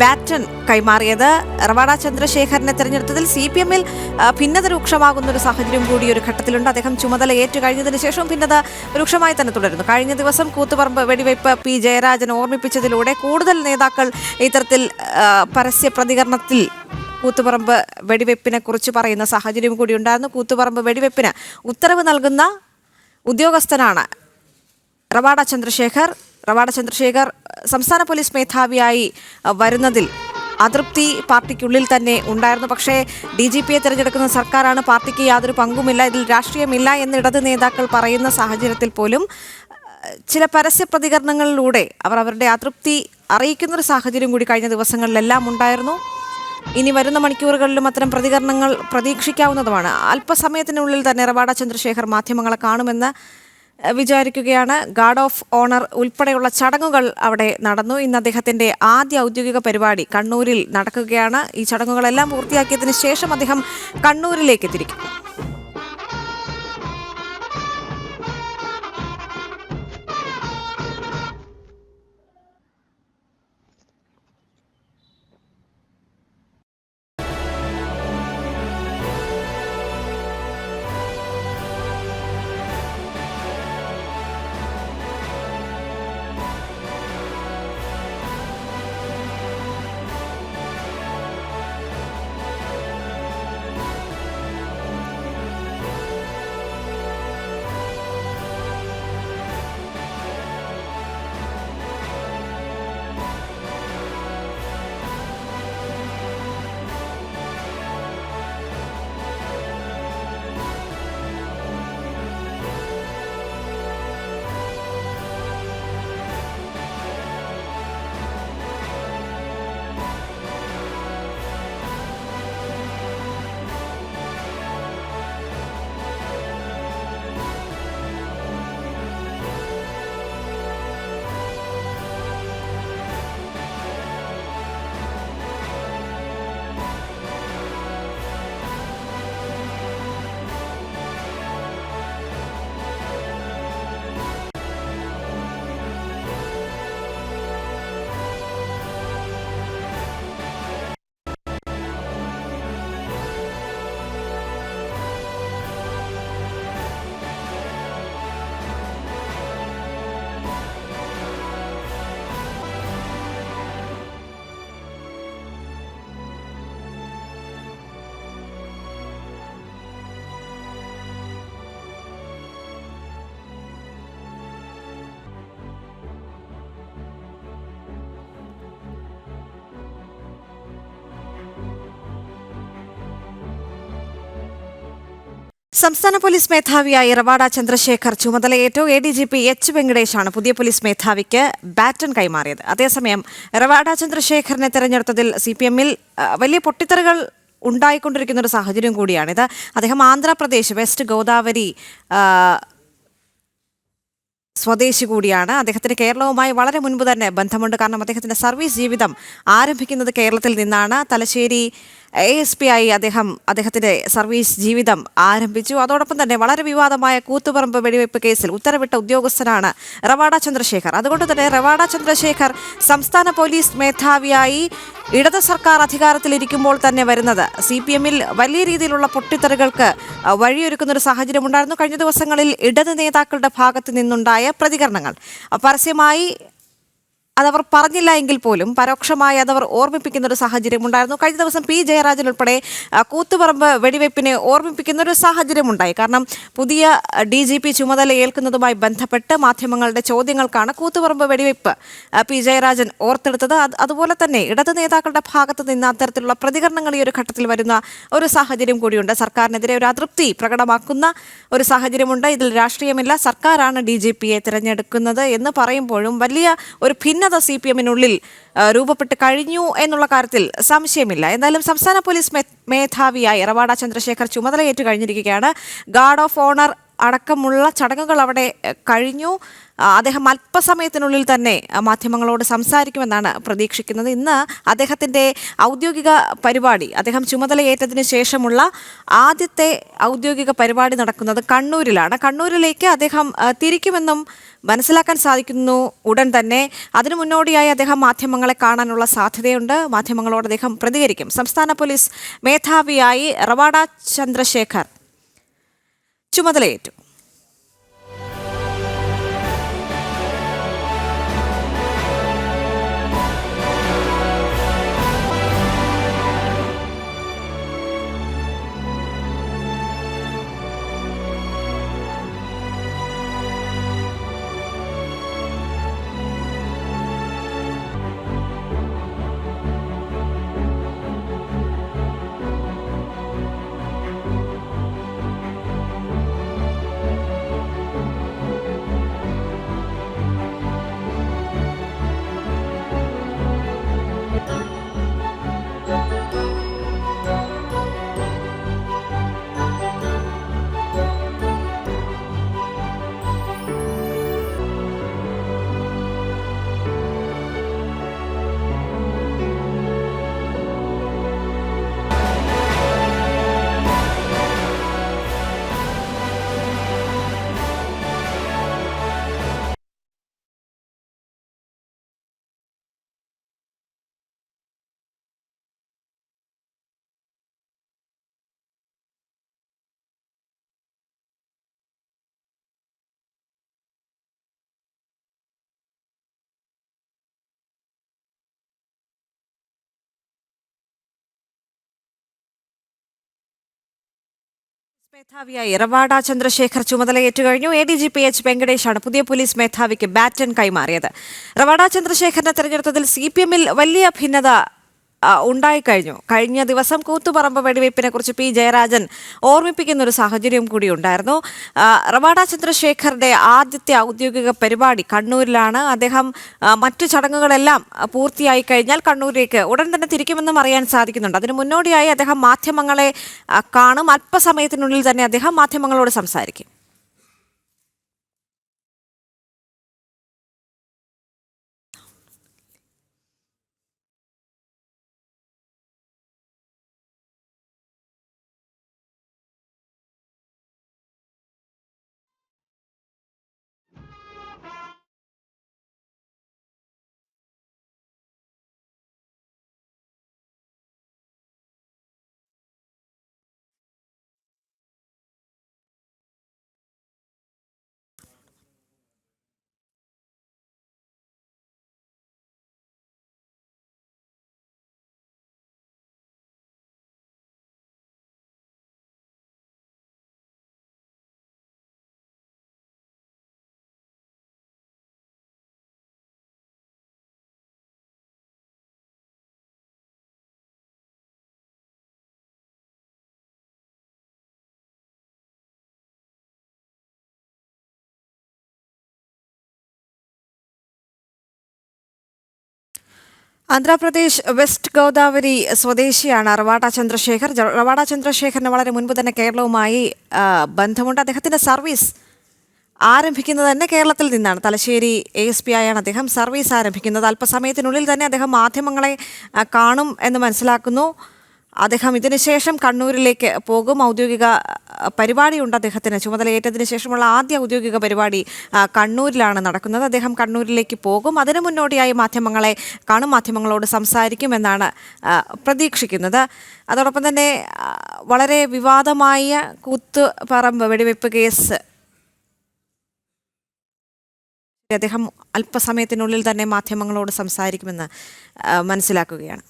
ബാറ്റൺ കൈമാറിയത്. റവാഡ ചന്ദ്രശേഖരനെ തെരഞ്ഞെടുത്തതിൽ CPM-ൽ ഭിന്നത രൂക്ഷമാകുന്ന ഒരു സാഹചര്യം കൂടി ഒരു ഘട്ടത്തിലുണ്ട്. അദ്ദേഹം ചുമതല ഏറ്റുകഴിഞ്ഞതിന് ശേഷവും ഭിന്നത രൂക്ഷമായി തന്നെ തുടരുന്നു. കഴിഞ്ഞ ദിവസം കൂത്തുപറമ്പ് വെടിവയ്പ് P. ജയരാജൻ ഓർമ്മിപ്പിച്ചതിലൂടെ കൂടുതൽ നേതാക്കൾ ഇത്തരത്തിൽ പരസ്യ പ്രതികരണത്തിൽ കൂത്തുപറമ്പ് വെടിവെപ്പിനെ കുറിച്ച് പറയുന്ന സാഹചര്യം കൂടി ഉണ്ടായിരുന്നു. കൂത്തുപറമ്പ് വെടിവെപ്പിന് ഉത്തരവ് നൽകുന്ന ഉദ്യോഗസ്ഥനാണ് റവാഡ ചന്ദ്രശേഖർ. സംസ്ഥാന പോലീസ് മേധാവിയായി വരുന്നതിൽ അതൃപ്തി പാർട്ടിക്കുള്ളിൽ തന്നെ ഉണ്ടായിരുന്നു. പക്ഷേ DGP-യെ തിരഞ്ഞെടുക്കുന്ന സർക്കാരാണ്, പാർട്ടിക്ക് യാതൊരു പങ്കുമില്ല, ഇതിൽ രാഷ്ട്രീയമില്ല എന്ന് ഇടത് നേതാക്കൾ പറയുന്ന സാഹചര്യത്തിൽ പോലും ചില പരസ്യ പ്രതികരണങ്ങളിലൂടെ അവർ അവരുടെ അതൃപ്തി അറിയിക്കുന്നൊരു സാഹചര്യം കൂടി കഴിഞ്ഞ ദിവസങ്ങളിലെല്ലാം ഉണ്ടായിരുന്നു. ഇനി വരുന്ന മണിക്കൂറുകളിലും അത്തരം പ്രതികരണങ്ങൾ പ്രതീക്ഷിക്കാവുന്നതുമാണ്. അല്പസമയത്തിനുള്ളിൽ തന്നെ റവാഡ ചന്ദ്രശേഖർ മാധ്യമങ്ങളെ കാണുമെന്ന് വിചാരിക്കുകയാണ്. ഗാർഡ് ഓഫ് ഓണർ ഉൾപ്പെടെയുള്ള ചടങ്ങുകൾ അവിടെ നടന്നു. ഇന്ന് അദ്ദേഹത്തിൻ്റെ ആദ്യ ഔദ്യോഗിക പരിപാടി കണ്ണൂരിൽ നടക്കുകയാണ്. ഈ ചടങ്ങുകളെല്ലാം പൂർത്തിയാക്കിയതിന് ശേഷം അദ്ദേഹം കണ്ണൂരിലേക്ക് തിരിക്കും. സംസ്ഥാന പോലീസ് മേധാവിയായി റവാഡ ചന്ദ്രശേഖർ ചുമതലയേറ്റു. ADGP H. വെങ്കടേഷാണ് പുതിയ പോലീസ് മേധാവിക്ക് ബാറ്റൺ കൈമാറിയത്. അതേസമയം റവാഡ ചന്ദ്രശേഖരനെ തെരഞ്ഞെടുത്തതിൽ CPM-ൽ വലിയ പൊട്ടിത്തെറികൾ ഉണ്ടായിക്കൊണ്ടിരിക്കുന്ന ഒരു സാഹചര്യം കൂടിയാണിത്. അദ്ദേഹം ആന്ധ്രാപ്രദേശ് വെസ്റ്റ് ഗോദാവരി സ്വദേശി കൂടിയാണ്. അദ്ദേഹത്തിന് കേരളവുമായി വളരെ മുൻപ് തന്നെ ബന്ധമുണ്ട്. കാരണം അദ്ദേഹത്തിൻ്റെ സർവീസ് ജീവിതം ആരംഭിക്കുന്നത് കേരളത്തിൽ നിന്നാണ്. തലശ്ശേരി ASP ആയി അദ്ദേഹത്തിൻ്റെ സർവീസ് ജീവിതം ആരംഭിച്ചു. അതോടൊപ്പം തന്നെ വളരെ വിവാദമായ കൂത്തുപറമ്പ് വെടിവയ്പ് കേസിൽ ഉത്തരവിട്ട ഉദ്യോഗസ്ഥനാണ് റവാഡ ചന്ദ്രശേഖർ. അതുകൊണ്ട് തന്നെ റവാഡ ചന്ദ്രശേഖർ സംസ്ഥാന പോലീസ് മേധാവിയായി ഇടത് സർക്കാർ അധികാരത്തിലിരിക്കുമ്പോൾ തന്നെ വരുന്നത് CPM-ൽ വലിയ രീതിയിലുള്ള പൊട്ടിത്തെറികൾക്ക് വഴിയൊരുക്കുന്നൊരു സാഹചര്യം ഉണ്ടായിരുന്നു. കഴിഞ്ഞ ദിവസങ്ങളിൽ ഇടത് നേതാക്കളുടെ ഭാഗത്ത് നിന്നുണ്ടായ പ്രതികരണങ്ങൾ പരസ്യമായി അതവർ പറഞ്ഞില്ല എങ്കിൽ പോലും പരോക്ഷമായി അതവർ ഓർമ്മിപ്പിക്കുന്ന ഒരു സാഹചര്യം ഉണ്ടായിരുന്നു. കഴിഞ്ഞ ദിവസം P. ജയരാജൻ ഉൾപ്പെടെ കൂത്തുപറമ്പ് വെടിവെപ്പിനെ ഓർമ്മിപ്പിക്കുന്ന ഒരു സാഹചര്യം ഉണ്ടായി. കാരണം പുതിയ DGP ചുമതല ഏൽക്കുന്നതുമായി ബന്ധപ്പെട്ട് മാധ്യമങ്ങളുടെ ചോദ്യങ്ങൾക്കാണ് കൂത്തുപറമ്പ് വെടിവെപ്പ് P. ജയരാജൻ ഓർത്തെടുത്തത്. അതുപോലെ തന്നെ ഇടത് നേതാക്കളുടെ ഭാഗത്ത് നിന്ന് അത്തരത്തിലുള്ള പ്രതികരണങ്ങൾ ഈ ഒരു ഘട്ടത്തിൽ വരുന്ന ഒരു സാഹചര്യം കൂടിയുണ്ട്. സർക്കാരിനെതിരെ ഒരു അതൃപ്തി പ്രകടമാക്കുന്ന ഒരു സാഹചര്യമുണ്ട്. ഇതിൽ രാഷ്ട്രീയമില്ല, സർക്കാരാണ് DGP-യെ തിരഞ്ഞെടുക്കുന്നത് എന്ന് പറയുമ്പോഴും വലിയ ഒരു ഭിന്നത CPM-നുള്ളിൽ രൂപപ്പെട്ട് കഴിഞ്ഞു എന്നുള്ള കാര്യത്തിൽ സംശയമില്ല. എന്നാലും സംസ്ഥാന പോലീസ് മേധാവിയായി റവാഡ ചന്ദ്രശേഖർ ചുമതലയേറ്റു കഴിഞ്ഞിരിക്കുകയാണ്. ഗാർഡ് ഓഫ് ഓണർ അടക്കമുള്ള ചടങ്ങുകൾ അവിടെ കഴിഞ്ഞു. അദ്ദേഹം അല്പസമയത്തിനുള്ളിൽ തന്നെ മാധ്യമങ്ങളോട് സംസാരിക്കുമെന്നാണ് പ്രതീക്ഷിക്കുന്നത്. ഇന്ന് അദ്ദേഹത്തിൻ്റെ ഔദ്യോഗിക പരിപാടി, അദ്ദേഹം ചുമതലയേറ്റതിന് ശേഷമുള്ള ആദ്യത്തെ ഔദ്യോഗിക പരിപാടി നടക്കുന്നത് കണ്ണൂരിലാണ്. കണ്ണൂരിലേക്ക് അദ്ദേഹം തിരിക്കുമെന്നും മനസ്സിലാക്കാൻ സാധിക്കുന്നു ഉടൻ തന്നെ. അതിനു മുന്നോടിയായി അദ്ദേഹം മാധ്യമങ്ങളെ കാണാനുള്ള സാധ്യതയുണ്ട്. മാധ്യമങ്ങളോട് അദ്ദേഹം പ്രതികരിക്കും. സംസ്ഥാന പോലീസ് മേധാവിയായി റവാഡ ചന്ദ്രശേഖർ ചുമതലയേറ്റു. മേധാവിയായി റവാഡ ചന്ദ്രശേഖർ ചുമതലയേറ്റു കഴിഞ്ഞു. ADGP H വെങ്കടേഷാണ് പുതിയ പോലീസ് മേധാവിക്ക് ബാറ്റൺ കൈമാറിയത്. റവാഡ ചന്ദ്രശേഖരനെ തെരഞ്ഞെടുത്തതിൽ CPM-ൽ വലിയ ഭിന്നത ഉണ്ടായിക്കഴിഞ്ഞു. കഴിഞ്ഞ ദിവസം കൂത്തുപറമ്പ് വെടിവയ്പ്പിനെ കുറിച്ച് P. ജയരാജൻ ഓർമ്മിപ്പിക്കുന്ന ഒരു സാഹചര്യം കൂടി ഉണ്ടായിരുന്നു. റവാഡ ചന്ദ്രശേഖറുടെ ആദ്യത്തെ ഔദ്യോഗിക പരിപാടി കണ്ണൂരിലാണ്. അദ്ദേഹം മറ്റു ചടങ്ങുകളെല്ലാം പൂർത്തിയായി കഴിഞ്ഞാൽ കണ്ണൂരിലേക്ക് ഉടൻ തന്നെ തിരിക്കുമെന്നും അറിയാൻ സാധിക്കുന്നുണ്ട്. അതിന് മുന്നോടിയായി അദ്ദേഹം മാധ്യമങ്ങളെ കാണും. അല്പസമയത്തിനുള്ളിൽ തന്നെ അദ്ദേഹം മാധ്യമങ്ങളോട് സംസാരിക്കും. ആന്ധ്രാപ്രദേശ് വെസ്റ്റ് ഗോദാവരി സ്വദേശിയാണ് റവാഡ ചന്ദ്രശേഖർ. റവാഡ ചന്ദ്രശേഖറിന് വളരെ മുൻപ് തന്നെ കേരളവുമായി ബന്ധമുണ്ട്. അദ്ദേഹത്തിൻ്റെ സർവീസ് ആരംഭിക്കുന്നത് തന്നെ കേരളത്തിൽ നിന്നാണ്. തലശ്ശേരി ASP ആയാണ് അദ്ദേഹം സർവീസ് ആരംഭിക്കുന്നത്. അല്പസമയത്തിനുള്ളിൽ തന്നെ അദ്ദേഹം മാധ്യമങ്ങളെ കാണും എന്ന് മനസ്സിലാക്കുന്നു. അദ്ദേഹം ഇതിനുശേഷം കണ്ണൂരിലേക്ക് പോകും. ഔദ്യോഗിക പരിപാടിയുണ്ട് അദ്ദേഹത്തിന്. ചുമതലയേറ്റതിന് ശേഷമുള്ള ആദ്യ ഔദ്യോഗിക പരിപാടി കണ്ണൂരിലാണ് നടക്കുന്നത്. അദ്ദേഹം കണ്ണൂരിലേക്ക് പോകും. അതിനു മുന്നോടിയായി മാധ്യമങ്ങളെ കാണും, മാധ്യമങ്ങളോട് സംസാരിക്കുമെന്നാണ് പ്രതീക്ഷിക്കുന്നത്. അതോടൊപ്പം തന്നെ വളരെ വിവാദമായ കൂത്തുപറമ്പ് വെടിവെപ്പ് കേസ് അദ്ദേഹം അല്പസമയത്തിനുള്ളിൽ തന്നെ മാധ്യമങ്ങളോട് സംസാരിക്കുമെന്ന് മനസ്സിലാക്കുകയാണ്.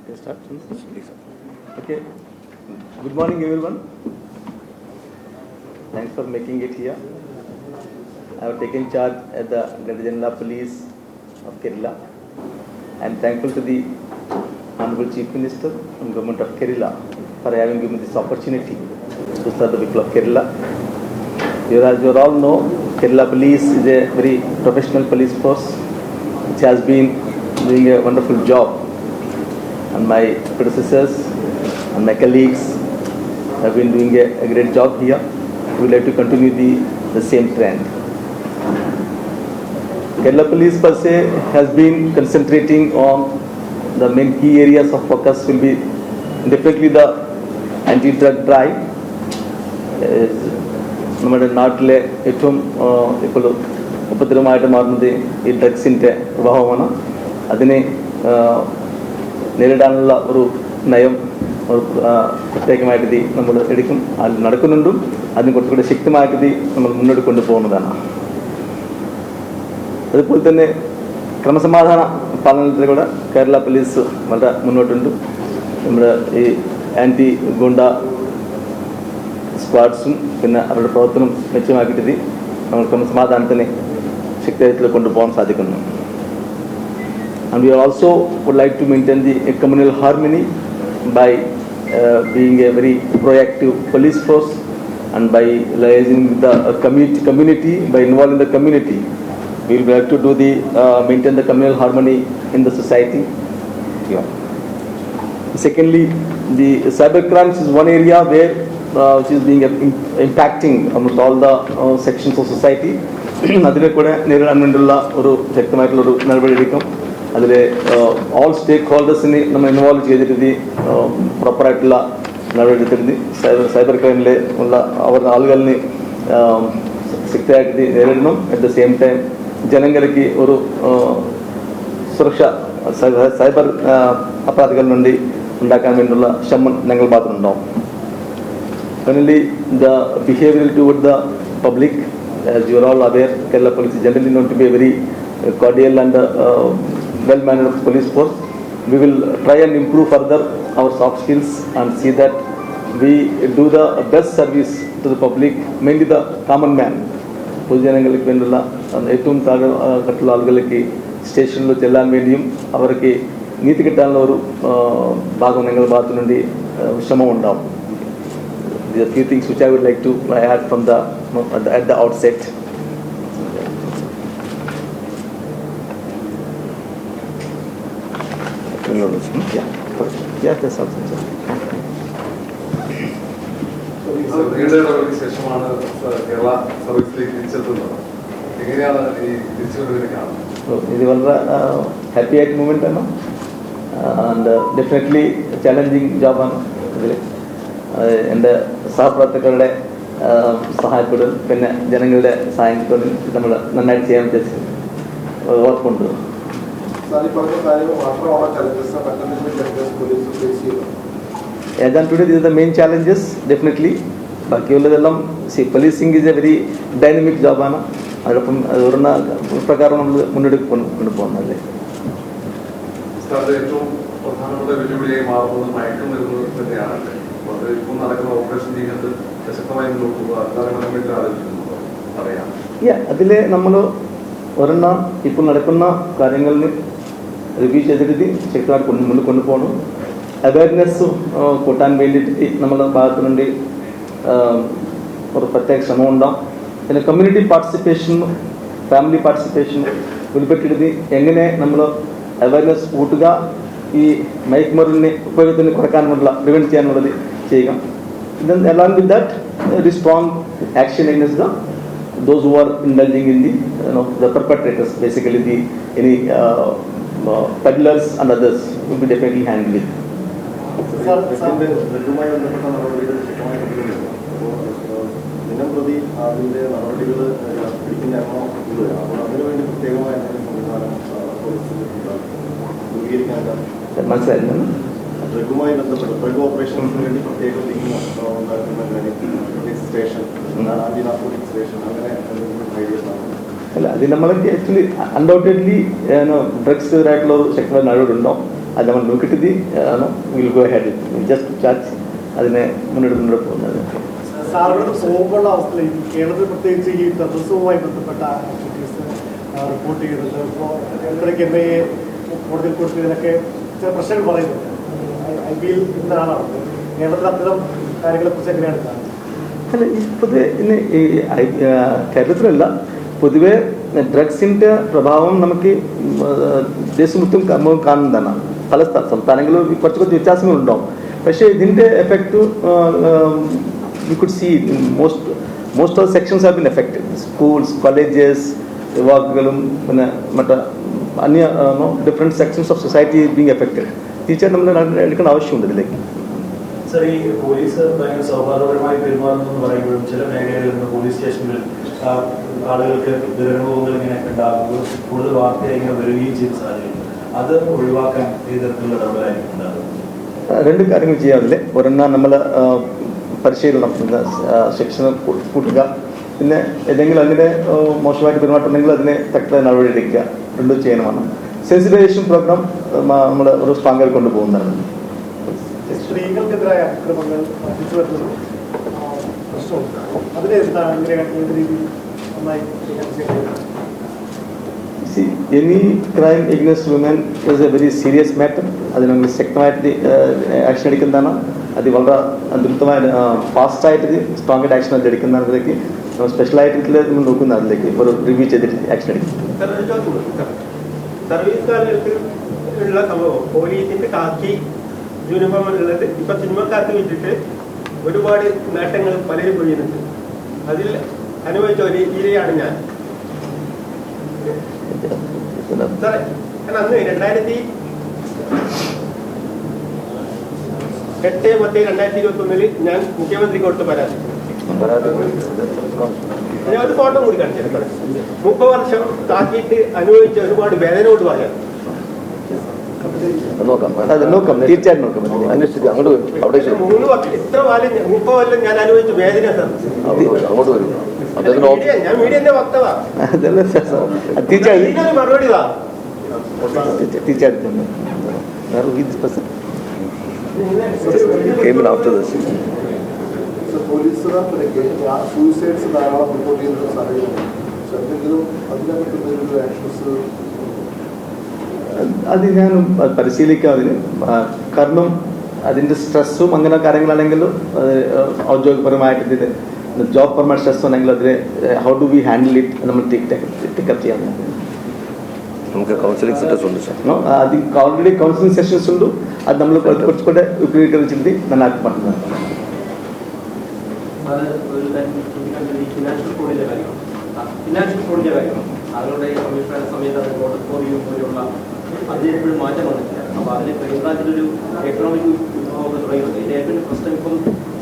Okay, start. Okay. Good morning, everyone. Thanks for making it here. I have taken charge at the General Police of Kerala. I am thankful to the Honorable Chief Minister and Government of Kerala for having given me this opportunity to serve the people of Kerala. As you all know, Kerala Police is a very professional police force which has been doing a wonderful job. And my predecessors and my colleagues have been doing a great job here. We would like to continue the same trend. Kerala Police per se has been concentrating on the main key areas of focus will be definitely the anti-drug drive. നമ്മുടെ നാട്ടിലെ ഏറ്റവും ഇപ്പോൾ ഉപദ്രവമായിട്ട് മാറുന്നത് ഈ ഡ്രഗ്സിൻ്റെ പ്രഭാവമാണ്. അതിനെ നേരിടാനുള്ള ഒരു നയം പ്രത്യേകമായിട്ട് നമ്മൾ എടുക്കും, അത് നടക്കുന്നുണ്ടും അതിന് കുറച്ചുകൂടി ശക്തമായിട്ട് നമ്മൾ മുന്നോട്ട് കൊണ്ടുപോകുന്നതാണ്. അതുപോലെ തന്നെ ക്രമസമാധാന പാലനത്തിൽ കൂടെ കേരള പോലീസ് വളരെ മുന്നോട്ടുണ്ട്. നമ്മുടെ ഈ ആൻറ്റി ഗുണ്ട സ്ക്വാഡ്സും പിന്നെ അവരുടെ പ്രവർത്തനം മെച്ചമാക്കിയിട്ട് നമ്മൾ ക്രമസമാധാനത്തിനെ ശക്തിയായിട്ട് കൊണ്ടുപോകാൻ സാധിക്കുന്നു. And we also would like to maintain the communal harmony by being a very proactive police force and by liaising with the community, by involving the community. We will have to do the maintain the communal harmony in the society. Yeah. Secondly, the cyber crimes is one area where which is being impacting almost all the sections of society. അതിനെ കൂടെ നേരിടാൻ വേണ്ടിയുള്ള ഒരു ശക്തമായിട്ടുള്ളൊരു നടപടി എടുക്കും. അതിൽ ഓൾ സ്റ്റേക്ക് ഹോൾഡേഴ്സിനെ നമ്മൾ ഇൻവോൾവ് ചെയ്തിട്ട് പ്രോപ്പറായിട്ടുള്ള നടപടി എടുത്തിരുന്നു. സൈബർ ക്രൈമിൽ ഉള്ള അവരുടെ ആളുകളിനെ ശക്തിയായിട്ട് നേരിടണം. അറ്റ് ദ സെയിം ടൈം ജനങ്ങൾക്ക് ഒരു സുരക്ഷ സൈബർ അപരാധികളിൽ നിന്ന് ഉണ്ടാക്കാൻ വേണ്ടിയുള്ള ശ്രമം ഞങ്ങൾ ഭാഗത്തുനിന്നുണ്ടാവും. Finally, the behavioral toward the public, as you are all aware, Kerala Police is generally known to be a very cordial and well-mannered police force. We will try and improve further our soft skills and see that we do the best service to the public, mainly the common man. പൊതുജനങ്ങൾക്ക് വേണ്ടിയുള്ള ഏറ്റവും താഴെക്കെട്ടുള്ള ആളുകൾക്ക് സ്റ്റേഷനിൽ ചെല്ലാൻ വേണ്ടിയും അവർക്ക് നീതി കിട്ടാനുള്ള ഒരു ഭാഗം ഞങ്ങളുടെ ഭാഗത്തു വേണ്ടി ശ്രമം ഉണ്ടാവും. There are a few things which I would like to add from at the outset. Yeah, that's also. ശേഷമാണ് കേരള സർവീസിലേക്ക് തിരിച്ചെത്തുന്നത്. എങ്ങനെയാണ് ഈ തിരിച്ചുകൊണ്ടിരിക്കുന്നത് കാണുന്നത്? ഇത് വളരെ ഹാപ്പി ആയിട്ട് മൂവ്മെന്റ് ആണ്. ആൻഡ് ഡെഫിനറ്റ്ലി ചാലഞ്ചിങ് ജോബാണ്. ഇതിൽ എൻ്റെ സഹപ്രവർത്തകരുടെ സഹായത്തോടും പിന്നെ ജനങ്ങളുടെ സഹായത്തോടും നമ്മൾ നന്നായിട്ട് ചെയ്യാൻ വിചാരിച്ചു ഉറപ്പുണ്ട്. As on today, these are the main challenges, definitely. ബാക്കിയുള്ളതെല്ലാം policing is a very dynamic ജോബാണ്. അതോടൊപ്പം ഒരു പ്രകാരം നമ്മൾ മുന്നോട്ട് കൊണ്ടുപോകുന്നതല്ലേ. ഏറ്റവും പ്രധാനപ്പെട്ട വെല്ലുവിളിയായി മാറുന്നത് മയക്കുമരുന്ന് തന്നെയാണ്. ഇപ്പോൾ നടക്കുന്ന ഓപ്പറേഷൻ ചെയ്യുന്നത് ശക്തമായി മുന്നോട്ട് പറയാം. അതിൽ നമ്മൾ ഒരെണ്ണം ഇപ്പോൾ നടക്കുന്ന കാര്യങ്ങളിൽ റിവ്യൂ ചെയ്തിട്ട് ശക്തമായിട്ട് മുന്നിൽ കൊണ്ടുപോകണം. അവയർനെസ് കൂട്ടാൻ വേണ്ടിയിട്ട് നമ്മുടെ ഭാഗത്തു നിന്ന് ഒരു പ്രത്യേക ശ്രമം ഉണ്ടാവും. പിന്നെ കമ്മ്യൂണിറ്റി പാർട്ടിസിപ്പേഷനും ഫാമിലി പാർട്ടിസിപ്പേഷനും ഉൾപ്പെട്ടിട്ട് എങ്ങനെ നമ്മൾ അവയർനെസ് കൂട്ടുക, ഈ മയക്കുമരുന്നിനെ ഉപയോഗത്തിന് കുറയ്ക്കാനുള്ള പ്രിവെൻറ്റ് ചെയ്യാനുള്ളത് ചെയ്യുക. Then along with that, very strong action against those who are indulging in the perpetrators, basically any peddlers and others will be definitely handled. മനസ്സിലായിരുന്നു. ഡ്രഗുമായി ബന്ധപ്പെട്ട് ഡ്രഗ് ഓപ്പറേഷൻസിന് വേണ്ടി പ്രത്യേക ടീം ഉണ്ടാക്കുന്ന സ്റ്റേഷൻ, ആന്റി നാർക്കോട്ടിക് സ്റ്റേഷൻ, അങ്ങനെ ഐഡിയസ് ആണ്. അല്ല, അത് നമ്മൾ ആക്ച്വലി അൺഡൗട്ടഡ്ലി ഡ്രഗ്സ് എതിരായിട്ടുള്ള ഒരു ശക്തമായ നടപടിയുണ്ടോ. അത് നമ്മൾ നോക്കിയിട്ട് will go head just charge അതിനെ മുന്നോട്ട് പോകുന്നത്. സാറിനോട് പോകുമ്പോഴുള്ള അവസ്ഥയിൽ കേരളത്തിൽ പ്രത്യേകിച്ച് ഈ ടെററിസവുമായി ബന്ധപ്പെട്ട ആക്ടിവിറ്റീസ് റിപ്പോർട്ട് ചെയ്തിട്ട് ഇപ്പോൾ ഇടയ്ക്ക് MIA കോടതിയിൽ കൊടുത്തതിനൊക്കെ ചില പ്രശ്നങ്ങൾ പറയുന്നുണ്ട്. IBയിൽ ഇന്ന ആളാണ് കേരളത്തിൽ അത്തരം കാര്യങ്ങളെ കുറിച്ച് എങ്ങനെയാണ് കാണുന്നത്? അല്ല, ഈ പൊതുവെ ഇന്ന് ഈ കേരളത്തിലല്ല, പൊതുവെ ഡ്രഗ്സിൻ്റെ പ്രഭാവം നമുക്ക് ദേശം മൊത്തം കാണുന്നതാണ്. പല സംസ്ഥാനങ്ങളിലും കുറച്ച് വ്യത്യാസങ്ങളുണ്ടാവും. പക്ഷേ ഇതിൻ്റെ effect we could see in most of the sections have been affected. Schools, colleges, യുവാക്കളും പിന്നെ മറ്റേ അന്യ different sections of society being affected. തീർച്ചയായിട്ടും നമ്മൾ എടുക്കേണ്ട ആവശ്യമുണ്ട് ഇതിലേക്ക്. സർ, ഈ പോലീസ് ഭയങ്കര സൗഹാർദ്ദപരമായി പെരുമാറുന്നു എന്ന് പറയുമ്പോഴും ചില മേഖലകളിൽ നിന്ന് പോലീസ് സ്റ്റേഷനിൽ ആളുകൾക്ക് ദുരനുഭവങ്ങൾ ഇങ്ങനെ ഉണ്ടാകുമ്പോൾ കൂടുതൽ വാർത്തയായി ഇങ്ങനെ വരികയും ചെയ്ത സാഹചര്യം, അത് ഒഴിവാക്കാൻ ഏത് തരത്തിലുള്ള ഇടപെടലായിരിക്കും ഉണ്ടാകുന്നത്? രണ്ട് കാര്യങ്ങൾ ചെയ്യാറില്ലേ. ഒരെണ്ണം നമ്മൾ പരിശീലനം, ശിക്ഷണം കൂട്ടുക, പിന്നെ ഏതെങ്കിലും അങ്ങനെ മോശമായിട്ട് പെരുമാറ്റമുണ്ടെങ്കിൽ അതിനെ തക്ക നടപടിയെടുക്കുക, രണ്ടും ചെയ്യണമെന്ന്. സെൻസിറ്റൈസേഷൻ പ്രോഗ്രാം നമ്മൾ ഒരു സ്ട്രോങ്ങായി കൊണ്ടുപോകുന്നതാണ്. സ്ത്രീകൾക്കെതിരായ അക്രമങ്ങൾ വർദ്ധിച്ചു വരുന്നത് പ്രശ്നമുണ്ട്. അതിനെ ഏത് രീതിയിൽ നന്നായി any crime against women is a very serious matter. അതിന് നമ്മൾ ശക്തമായിട്ട് ആക്ഷൻ എടുക്കുന്നതാണ്. അത് വളരെ ദ്രുതമായി ഫാസ്റ്റായിട്ട് സ്ട്രോങ് ആയിട്ട് ആക്ഷൻ അത് എടുക്കുന്നതിലേക്ക് നമ്മൾ സ്പെഷ്യലായിട്ട് നമ്മൾ നോക്കുന്ന അതിലേക്ക് ഒരു റിവ്യൂ ചെയ്തിട്ട് ആക്ഷൻ എടുക്കും. സർവീസ് കാലങ്ങൾക്ക് ഉള്ള സംഭവം പോലീസിന്റെ കാക്കി യൂണിഫോം ഉള്ളത് ഇപ്പൊ സിനിമക്കാർക്ക് വിട്ടിട്ട് ഒരുപാട് നേട്ടങ്ങൾ പലരും ചെയ്യുന്നുണ്ട്. അതിൽ അനുഭവിച്ച ഒരു ഇരയാണ് ഞാൻ. സാറേ, അന്ന് 2008-10-2021 ഞാൻ മുഖ്യമന്ത്രി കൊടുത്ത പരാതി ഞാൻ ഒരു ഫോട്ടോ കൂടി കാണിച്ചു. 30 വർഷം താക്കിയിട്ട് അനുഭവിച്ച ഒരുപാട് വേദനയോട് പറയാം. നോക്കാം, തീർച്ചയായിട്ടും നോക്കാം. അന്വേഷിക്കുക, അങ്ങോട്ട് വരും. അവിടെ 3 വർഷം ഇത്ര കാലം 30 കൊല്ലം ഞാൻ അനുഭവിച്ച വേദന സാർ. അങ്ങോട്ട് വരും. ഞാൻ മീഡിയന്റെ വക്തവാ. തീർച്ചയായിട്ടും മറുപടി വാ. തീർച്ചയായിട്ടും came in after this. പോലീസുകാർക്ക് സൂയിസൈഡ്സ് ധാരാളം റിപ്പോർട്ട് ചെയ്യുന്ന സാഹചര്യമാണ്. എന്തെങ്കിലും അതിനെ പറ്റുന്ന ആക്ഷൻസ് അത് ഞാൻ പരിശീലിക്കാം. അതിന് കാരണം അതിൻ്റെ സ്ട്രെസ്സും അങ്ങനെ കാര്യങ്ങളാണെങ്കിലും ഔദ്യോഗികപരമായിട്ട് ഇതിന് ജോബ് പരമായ സ്ട്രെസ് ആണെങ്കിലും അതിന് how do we handle it നമ്മൾ ടേക്കപ്പ് ചെയ്യാം. നമുക്ക് കൗൺസിലിംഗ് സെന്റേഴ്സ് ഉണ്ട് സാർ. അത് ഓൾറെഡി കൗൺസിലിംഗ് സെഷൻസ് ഉണ്ട്. അത് നമ്മൾ കുറച്ചുകൂടെ ഉപയോഗിച്ചിട്ട് നന്നാക്കി പറ്റുന്നത്. ഫിനാൻഷ്യൽ കോഡിന്റെ കാര്യം അവരുടെ കമ്മീഷണർ സമയത്ത് അത് പോലെയുള്ള അതിന് എപ്പോഴും മാറ്റം വന്നിട്ടില്ല. അപ്പോൾ അതിന് ക്രൈംബ്രാഞ്ചിലൊരു എക്കണോമിക് വിഭാഗമൊക്കെ തുടങ്ങിയിട്ടുണ്ട്. ഇതിൻ്റെ ഏറ്റവും പ്രശ്നം ഇപ്പം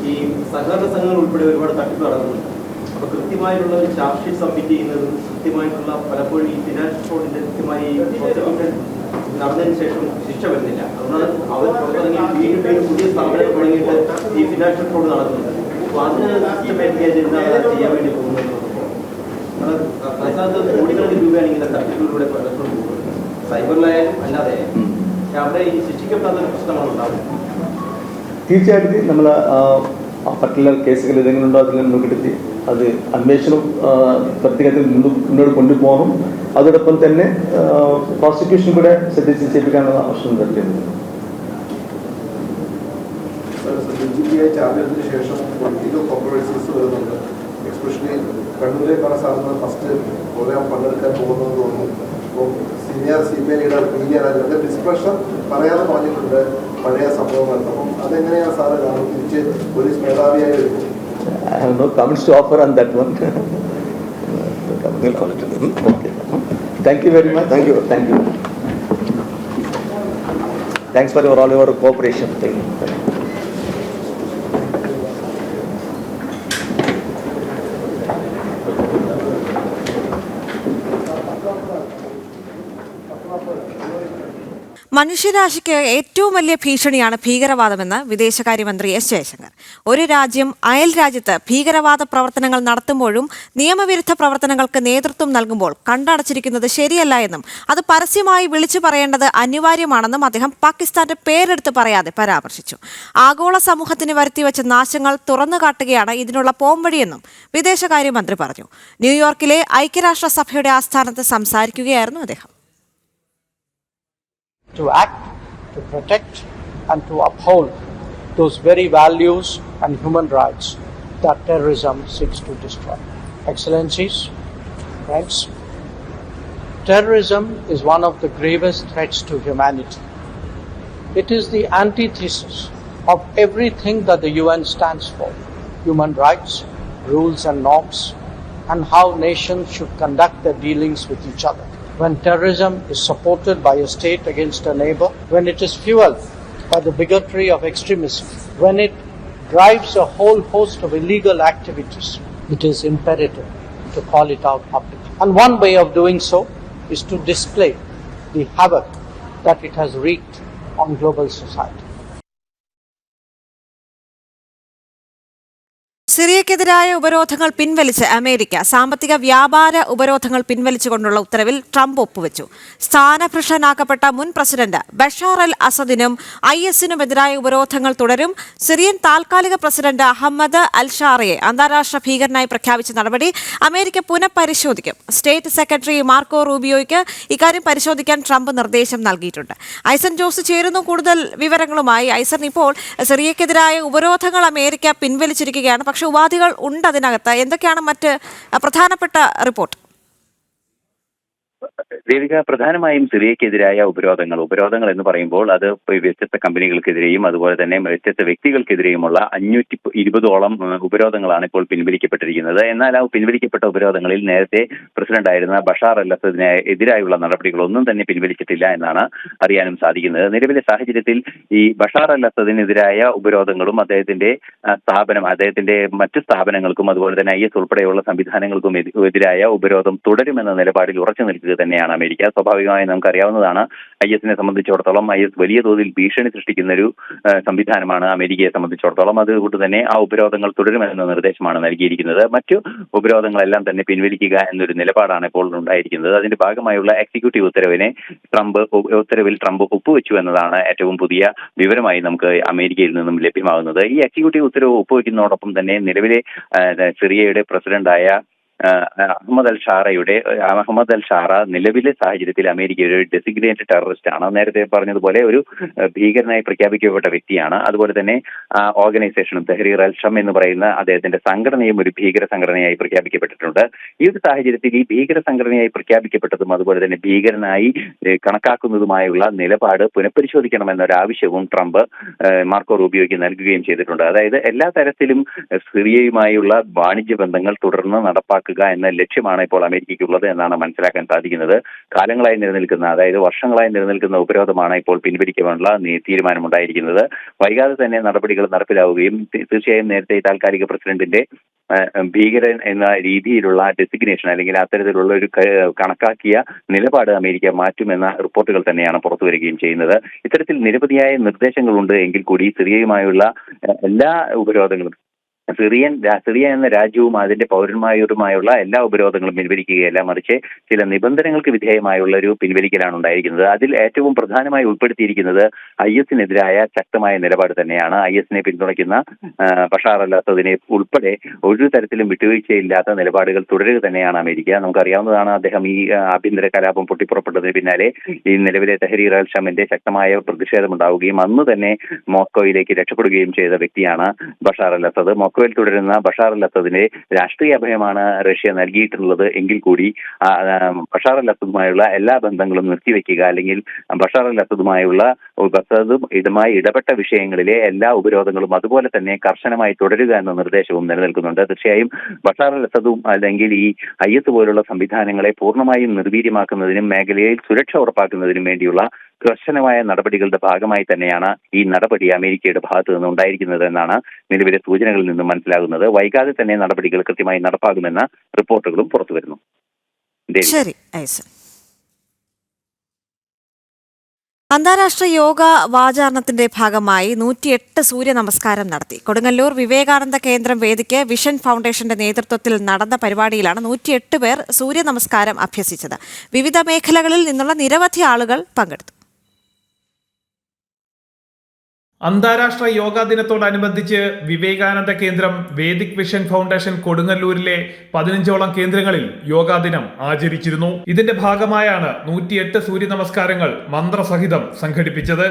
ഈ സഹകരണ സംഘങ്ങൾ ഉൾപ്പെടെ ഒരുപാട് തട്ടിപ്പ് നടക്കുന്നുണ്ട്. അപ്പോൾ കൃത്യമായിട്ടുള്ള ഒരു ചാർജ് ഷീറ്റ് സബ്മിറ്റ് ചെയ്യുന്നതും കൃത്യമായിട്ടുള്ള പലപ്പോഴും ഈ ഫിനാൻഷ്യൽ കോഡിൻ്റെ കൃത്യമായി പ്രോസിക്യൂഷൻ നടന്നതിന് ശേഷം ശിക്ഷ വരുന്നില്ല. അതുകൊണ്ടാണ് അവർ പുറത്തിറങ്ങി വീണ്ടും പുതിയ സ്ഥാപനങ്ങൾ തുടങ്ങിയിട്ട് ഈ ഫിനാൻഷ്യൽ കോഡ് നടക്കുന്നുണ്ട്. അപ്പോൾ അതിന് സിസ്റ്റമാറ്റിക്കായിട്ട് എന്താണ് ചെയ്യാൻ വേണ്ടി പോകുന്നത്? സംസ്ഥാനത്ത് കോടിക്കണക്കിന് രൂപയാണ് ഇങ്ങനെ തട്ടിപ്പിലൂടെ പലപ്പോഴും പോകുന്നത്, സൈബറിലായാലും അല്ലാതെ. പക്ഷെ അവിടെ ഈ ശിക്ഷിക്കപ്പെടാത്ത പ്രശ്നമാണ് ഉണ്ടാകുന്നത്. തീർച്ചയായിട്ടും നമ്മൾ പർട്ടിക്കുലർ കേസുകൾ ഏതെങ്കിലും ഉണ്ടോ അതിൽ നോക്കിയിട്ട് അത് അന്വേഷണം പ്രത്യേകത്തിൽ മുന്നോട്ട് കൊണ്ടുപോകണം. അതോടൊപ്പം തന്നെ പ്രോസിക്യൂഷൻ കൂടെ ശ്രദ്ധിച്ച് ചെയ്യിപ്പിക്കാനുള്ള ആവശ്യം തന്നെയുണ്ട്. ചാർജ് ചെയ്തതിനു ശേഷം പൊളിറ്റിക്കൽ കോംപ്രമൈസസ് വരുന്നുണ്ട്. എക്സ്പെഷ്യലി കണ്ണൂരെ പല സാധനങ്ങൾ ഫസ്റ്റ് പ്രോഗ്രാം പങ്കെടുക്കാൻ പോകുന്നത് തോന്നുന്നു. അപ്പോൾ സീനിയർ CBI ലീഡർ PV രാജന്റെ ഡിസ്പ്രഷൻ പറയാതെ പറഞ്ഞിട്ടുണ്ട് പഴയ സംഭവങ്ങൾ. അപ്പം അതെങ്ങനെയാണ് സാറ് കാണുന്നത്? തിരിച്ച് പോലീസ് മേധാവിയായി വരുമ്പോൾ I have no comments to offer on that one. Okay. Thank you very much. Thank you. Thanks for all your cooperation. Thank you. മനുഷ്യരാശിക്ക് ഏറ്റവും വലിയ ഭീഷണിയാണ് ഭീകരവാദമെന്ന് വിദേശകാര്യമന്ത്രി എസ് ജയശങ്കർ. ഒരു രാജ്യം അയൽ രാജ്യത്ത് ഭീകരവാദ പ്രവർത്തനങ്ങൾ നടത്തുമ്പോഴും നിയമവിരുദ്ധ പ്രവർത്തനങ്ങൾക്ക് നേതൃത്വം നൽകുമ്പോൾ കണ്ടടച്ചിരിക്കുന്നത് ശരിയല്ല എന്നും അത് പരസ്യമായി വിളിച്ചു പറയേണ്ടത് അനിവാര്യമാണെന്നും അദ്ദേഹം പാകിസ്ഥാന്റെ പേരെടുത്ത് പറയാതെ പരാമർശിച്ചു. ആഗോള സമൂഹത്തിന് വരുത്തിവെച്ച നാശങ്ങൾ തുറന്നുകാട്ടുകയാണ് ഇതിനുള്ള പോംവഴിയെന്നും വിദേശകാര്യമന്ത്രി പറഞ്ഞു. ന്യൂയോർക്കിലെ ഐക്യരാഷ്ട്രസഭയുടെ ആസ്ഥാനത്ത് സംസാരിക്കുകയായിരുന്നു അദ്ദേഹം. To act, to protect and to uphold those very values and human rights that terrorism seeks to destroy. Excellencies, friends, terrorism is one of the gravest threats to humanity. It is the antithesis of everything that the UN stands for: human rights, rules and norms, and how nations should conduct their dealings with each other. When terrorism is supported by a state against a neighbor, when it is fueled by the bigotry of extremism, when it drives a whole host of illegal activities, it is imperative to call it out publicly. And one way of doing so is to display the havoc that it has wreaked on global society. സിറിയക്കെതിരായ ഉപരോധങ്ങൾ പിൻവലിച്ച് അമേരിക്ക സാമ്പത്തിക വ്യാപാര ഉപരോധങ്ങൾ പിൻവലിച്ചുകൊണ്ടുള്ള ഉത്തരവിൽ ട്രംപ് ഒപ്പുവെച്ചു. സ്ഥാനഭ്രഷ്ടനാക്കപ്പെട്ട മുൻ പ്രസിഡന്റ് ബഷാർ അൽ അസദിനും IS-നുമെതിരായ ഉപരോധങ്ങൾ തുടരും. സിറിയൻ താൽക്കാലിക പ്രസിഡന്റ് അഹമ്മദ് അൽ ഷാറയെ അന്താരാഷ്ട്ര ഭീകരനായി പ്രഖ്യാപിച്ച നടപടി അമേരിക്ക പുനഃപരിശോധിക്കും. സ്റ്റേറ്റ് സെക്രട്ടറി മാർക്കോ റൂബിയോയ്ക്ക് ഇക്കാര്യം പരിശോധിക്കാൻ ട്രംപ് നിർദ്ദേശം നൽകിയിട്ടുണ്ട്. ഐസൻ ജോസ് ചേരുന്നു കൂടുതൽ വിവരങ്ങളുമായി. ഐസൻ, ഇപ്പോൾ സിറിയക്കെതിരായ ഉപരോധങ്ങൾ അമേരിക്ക പിൻവലിച്ചിരിക്കുകയാണ്. പക്ഷേ ഉപാധികൾ ഉണ്ട് അതിനകത്ത്. എന്തൊക്കെയാണ് മറ്റ് പ്രധാനപ്പെട്ട റിപ്പോർട്ട്? ദേവിക, പ്രധാനമായും സിറിയക്കെതിരായ ഉപരോധങ്ങൾ എന്ന് പറയുമ്പോൾ അത് വ്യത്യസ്ത കമ്പനികൾക്കെതിരെയും അതുപോലെ തന്നെ വ്യത്യസ്ത വ്യക്തികൾക്കെതിരെയുമുള്ള 520ഓളം ഉപരോധങ്ങളാണ് ഇപ്പോൾ പിൻവലിക്കപ്പെട്ടിരിക്കുന്നത്. എന്നാൽ ആ പിൻവലിക്കപ്പെട്ട ഉപരോധങ്ങളിൽ നേരത്തെ പ്രസിഡന്റായിരുന്ന ബഷാർ അൽ അസദിന് എതിരായുള്ള നടപടികളൊന്നും തന്നെ പിൻവലിച്ചിട്ടില്ല എന്നാണ് അറിയാനും സാധിക്കുന്നത്. നിലവിലെ സാഹചര്യത്തിൽ ഈ ബഷാർ അൽ അസദിനെതിരായ ഉപരോധങ്ങളും അദ്ദേഹത്തിന്റെ മറ്റു സ്ഥാപനങ്ങൾക്കും അതുപോലെ തന്നെ IS ഉൾപ്പെടെയുള്ള സംവിധാനങ്ങൾക്കും എതിരായ ഉപരോധം തുടരുമെന്ന നിലപാടിൽ ഉറച്ചു നിൽക്കുക തന്നെയാണ് അമേരിക്ക. സ്വാഭാവികമായി നമുക്കറിയാവുന്നതാണ്, IS-നെ സംബന്ധിച്ചിടത്തോളം IS വലിയ തോതിൽ ഭീഷണി സൃഷ്ടിക്കുന്ന ഒരു സംവിധാനമാണ് അമേരിക്കയെ സംബന്ധിച്ചിടത്തോളം. അതുകൊണ്ട് തന്നെ ആ ഉപരോധങ്ങൾ തുടരുമെന്ന നിർദ്ദേശമാണ് നൽകിയിരിക്കുന്നത്. മറ്റു ഉപരോധങ്ങളെല്ലാം തന്നെ പിൻവലിക്കുക എന്നൊരു നിലപാടാണ് ഇപ്പോൾ ഉണ്ടായിരിക്കുന്നത്. അതിന്റെ ഭാഗമായുള്ള എക്സിക്യൂട്ടീവ് ഉത്തരവിൽ ട്രംപ് ഒപ്പുവെച്ചു എന്നതാണ് ഏറ്റവും പുതിയ വിവരമായി നമുക്ക് അമേരിക്കയിൽ നിന്നും ലഭ്യമാകുന്നത്. ഈ എക്സിക്യൂട്ടീവ് ഉത്തരവ് ഒപ്പുവെക്കുന്നതോടൊപ്പം തന്നെ നിലവിലെ സിറിയയുടെ പ്രസിഡന്റായ അഹമ്മദ് അൽ ഷാറ നിലവിലെ സാഹചര്യത്തിൽ അമേരിക്കയുടെ ഒരു ഡെസിഗ്നേറ്റഡ് ടെററിസ്റ്റ് ആണ്. നേരത്തെ പറഞ്ഞതുപോലെ ഒരു ഭീകരനായി പ്രഖ്യാപിക്കപ്പെട്ട വ്യക്തിയാണ്. അതുപോലെ തന്നെ ഓർഗനൈസേഷനും തെഹ്രീർ അൽ ഷം എന്ന് പറയുന്ന അദ്ദേഹത്തിന്റെ സംഘടനയും ഒരു ഭീകര സംഘടനയായി പ്രഖ്യാപിക്കപ്പെട്ടിട്ടുണ്ട്. ഈ ഒരു സാഹചര്യത്തിൽ ഈ ഭീകര സംഘടനയായി പ്രഖ്യാപിക്കപ്പെട്ടതും അതുപോലെ തന്നെ ഭീകരനായി കണക്കാക്കുന്നതുമായുള്ള നിലപാട് പുനഃപരിശോധിക്കണമെന്നൊരാവശ്യവും ട്രംപ് മാർക്കോ റൂബിയോയ്ക്ക് നൽകുകയും ചെയ്തിട്ടുണ്ട്. അതായത് എല്ലാ തരത്തിലും സിറിയയുമായുള്ള വാണിജ്യ ബന്ധങ്ങൾ തുടർന്ന് നടപ്പാക്കുക എന്ന ലക്ഷ്യമാണ് ഇപ്പോൾ അമേരിക്കയ്ക്കുള്ളത് എന്നാണ് മനസ്സിലാക്കാൻ സാധിക്കുന്നത്. കാലങ്ങളായി നിലനിൽക്കുന്ന, അതായത് വർഷങ്ങളായി നിലനിൽക്കുന്ന ഉപരോധമാണ് ഇപ്പോൾ പിൻവലിക്കാനുള്ള തീരുമാനമുണ്ടായിരിക്കുന്നത്. വൈകാതെ തന്നെ നടപടികൾ നടപ്പിലാവുകയും തീർച്ചയായും നേരത്തെ താൽക്കാലിക പ്രസിഡന്റിന്റെ ഭീകരൻ എന്ന രീതിയിലുള്ള ഡെസിഗ്നേഷൻ അല്ലെങ്കിൽ അത്തരത്തിലുള്ള ഒരു കണക്കാക്കിയ നിലപാട് അമേരിക്ക മാറ്റുമെന്ന റിപ്പോർട്ടുകൾ തന്നെയാണ് പുറത്തു വരികയും ചെയ്യുന്നത്. ഇത്തരത്തിൽ നിരവധിയായ നിർദ്ദേശങ്ങളുണ്ട് എങ്കിൽ കൂടി സിറിയയുമായുള്ള എല്ലാ ഉപരോധങ്ങളും സിറിയ എന്ന രാജ്യവും അതിന്റെ പൗരന്മാരുമായുള്ള എല്ലാ ഉപരോധങ്ങളും പിൻവലിക്കുകയല്ല, മറിച്ച് ചില നിബന്ധനകൾക്ക് വിധേയമായുള്ള ഒരു പിൻവലിക്കലാണ് ഉണ്ടായിരിക്കുന്നത്. അതിൽ ഏറ്റവും പ്രധാനമായി ഉൾപ്പെടുത്തിയിരിക്കുന്നത് IS-നെതിരായ ശക്തമായ നിലപാട് തന്നെയാണ്. IS-നെ പിന്തുണയ്ക്കുന്ന ബഷാർ അൽ അസദിനെ ഉൾപ്പെടെ ഒരു തരത്തിലും വിട്ടുവീഴ്ചയില്ലാത്ത നിലപാടുകൾ തുടരുക തന്നെയാണ് അമേരിക്ക. നമുക്കറിയാവുന്നതാണ്, അദ്ദേഹം ഈ ആഭ്യന്തര കലാപം പൊട്ടിപ്പുറപ്പെട്ടതിന് പിന്നാലെ ഈ നിലവിലെ തെഹ്രീർ അൽ ഷമിന്റെ ശക്തമായ പ്രതിഷേധമുണ്ടാവുകയും അന്ന് തന്നെ മോസ്കോയിലേക്ക് രക്ഷപ്പെടുകയും ചെയ്ത വ്യക്തിയാണ് ബഷാർ അൽ അസദ്. മോസ്കോയിൽ തുടരുന്ന ബഷാർ അൽ അസദിനെ രാഷ്ട്രീയ അഭയമാണ് റഷ്യ നൽകിയിട്ടുള്ളത് എങ്കിൽ കൂടി ബഷാർ അൽ അസദുമായുള്ള എല്ലാ ബന്ധങ്ങളും നിർത്തിവെക്കുക അല്ലെങ്കിൽ ബഷാർ അൽ അസദുമായുള്ള ഇതുമായി ഇടപെട്ട വിഷയങ്ങളിലെ എല്ലാ ഉപരോധങ്ങളും അതുപോലെ തന്നെ കർശനമായി തുടരുക എന്ന നിർദ്ദേശവും നിലനിൽക്കുന്നുണ്ട്. തീർച്ചയായും ബഷാർ അൽ അസദും അല്ലെങ്കിൽ ഈ IS പോലുള്ള സംവിധാനങ്ങളെ പൂർണ്ണമായും നിർവീര്യമാക്കുന്നതിനും മേഖലയിൽ സുരക്ഷ ഉറപ്പാക്കുന്നതിനും വേണ്ടിയുള്ള കർശനമായ നടപടികളുടെ ഭാഗമായി തന്നെയാണ് ഈ നടപടി അമേരിക്കയുടെ ഭാഗത്തു നിന്ന് ഉണ്ടായിരിക്കുന്നത് എന്നാണ് നിലവിലെ സൂചനകളിൽ നിന്നും മനസ്സിലാകുന്നത്. വൈകാതെ തന്നെ നടപടികൾ കൃത്യമായി നടപ്പാകുമെന്ന റിപ്പോർട്ടുകളും പുറത്തുവരുന്നു. ശരി. അന്താരാഷ്ട്ര യോഗ വാചാരണത്തിന്റെ ഭാഗമായി 108 സൂര്യ നമസ്കാരം നടത്തി. കൊടുങ്ങല്ലൂർ വിവേകാനന്ദ കേന്ദ്രം വേദിക്ക് വിഷൻ ഫൗണ്ടേഷന്റെ നേതൃത്വത്തിൽ നടന്ന പരിപാടിയിലാണ് 108 പേർ സൂര്യ നമസ്കാരം അഭ്യസിച്ചത്. വിവിധ മേഖലകളിൽ നിന്നുള്ള നിരവധി ആളുകൾ പങ്കെടുത്തു. അന്താരാഷ്ട്ര യോഗാ ദിനത്തോടനുബന്ധിച്ച് വിവേകാനന്ദ കേന്ദ്രം വേദിക് വിഷൻ ഫൗണ്ടേഷൻ കൊടുങ്ങല്ലൂരിലെ 15ഓളം കേന്ദ്രങ്ങളിൽ യോഗാ ദിനം ആചരിച്ചിരുന്നു. ഇതിന്റെ ഭാഗമായാണ് 108 സൂര്യ നമസ്കാരങ്ങൾ മന്ത്രസഹിതം സംഘടിപ്പിച്ചത്.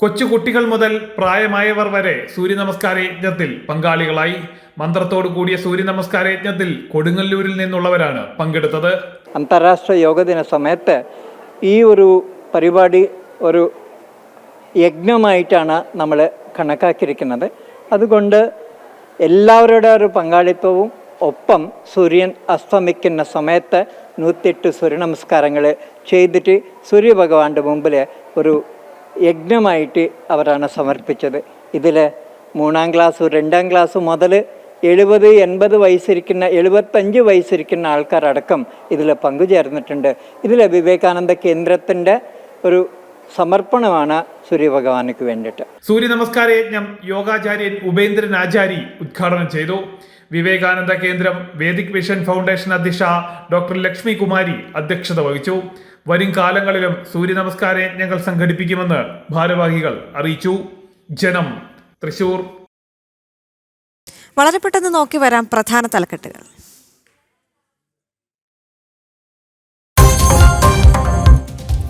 കൊച്ചുകുട്ടികൾ മുതൽ പ്രായമായവർ വരെ സൂര്യ നമസ്കാര യജ്ഞത്തിൽ പങ്കാളികളായി. മന്ത്രത്തോടു കൂടിയ സൂര്യ നമസ്കാര യജ്ഞത്തിൽ കൊടുങ്ങല്ലൂരിൽ നിന്നുള്ളവരാണ് പങ്കെടുത്തത്. അന്താരാഷ്ട്ര യോഗ ദിന സമയത്ത് ഈ ഒരു പരിപാടി ഒരു യജ്ഞമായിട്ടാണ് നമ്മൾ കണക്കാക്കിയിരിക്കുന്നത്. അതുകൊണ്ട് എല്ലാവരുടെ ഒരു പങ്കാളിത്തവും ഒപ്പം സൂര്യൻ അസ്തമിക്കുന്ന സമയത്ത് 108 സൂര്യ നമസ്കാരങ്ങൾ ചെയ്തിട്ട് സൂര്യഭഗവാന്റെ മുമ്പിൽ ഒരു യജ്ഞമായിട്ട് അവരാണ് സമർപ്പിച്ചത്. ഇതിൽ 3ാം ക്ലാസ് 2ാം ക്ലാസ് മുതൽ 70-80 വയസ്സിരിക്കുന്ന 75 വയസ്സിരിക്കുന്ന ആൾക്കാരടക്കം ഇതിൽ പങ്കുചേർന്നിട്ടുണ്ട്. ഇതിൽ വിവേകാനന്ദ കേന്ദ്രത്തിൻ്റെ ഒരു സമർപ്പണമാണ് സൂര്യഭഗവാനക്ക് വേണ്ടിയിട്ട്. സൂര്യ നമസ്കാര യജ്ഞം യോഗാചാര്യൻ ഉപേന്ദ്രൻ ആചാരി ഉദ്ഘാടനം ചെയ്തു. വിവേകാനന്ദ കേന്ദ്രം വേദിക് വിഷൻ ഫൗണ്ടേഷൻ അധ്യക്ഷ ഡോക്ടർ ലക്ഷ്മി കുമാരി അധ്യക്ഷത വഹിച്ചു. വരും കാലങ്ങളിലും സൂര്യ നമസ്കാര യജ്ഞങ്ങൾ സംഘടിപ്പിക്കുമെന്ന് ഭാരവാഹികൾ അറിയിച്ചു. ജനം, തൃശൂർ. വളരെ പെട്ടെന്ന് നോക്കി വരാം പ്രധാന തലക്കെട്ടുകൾ.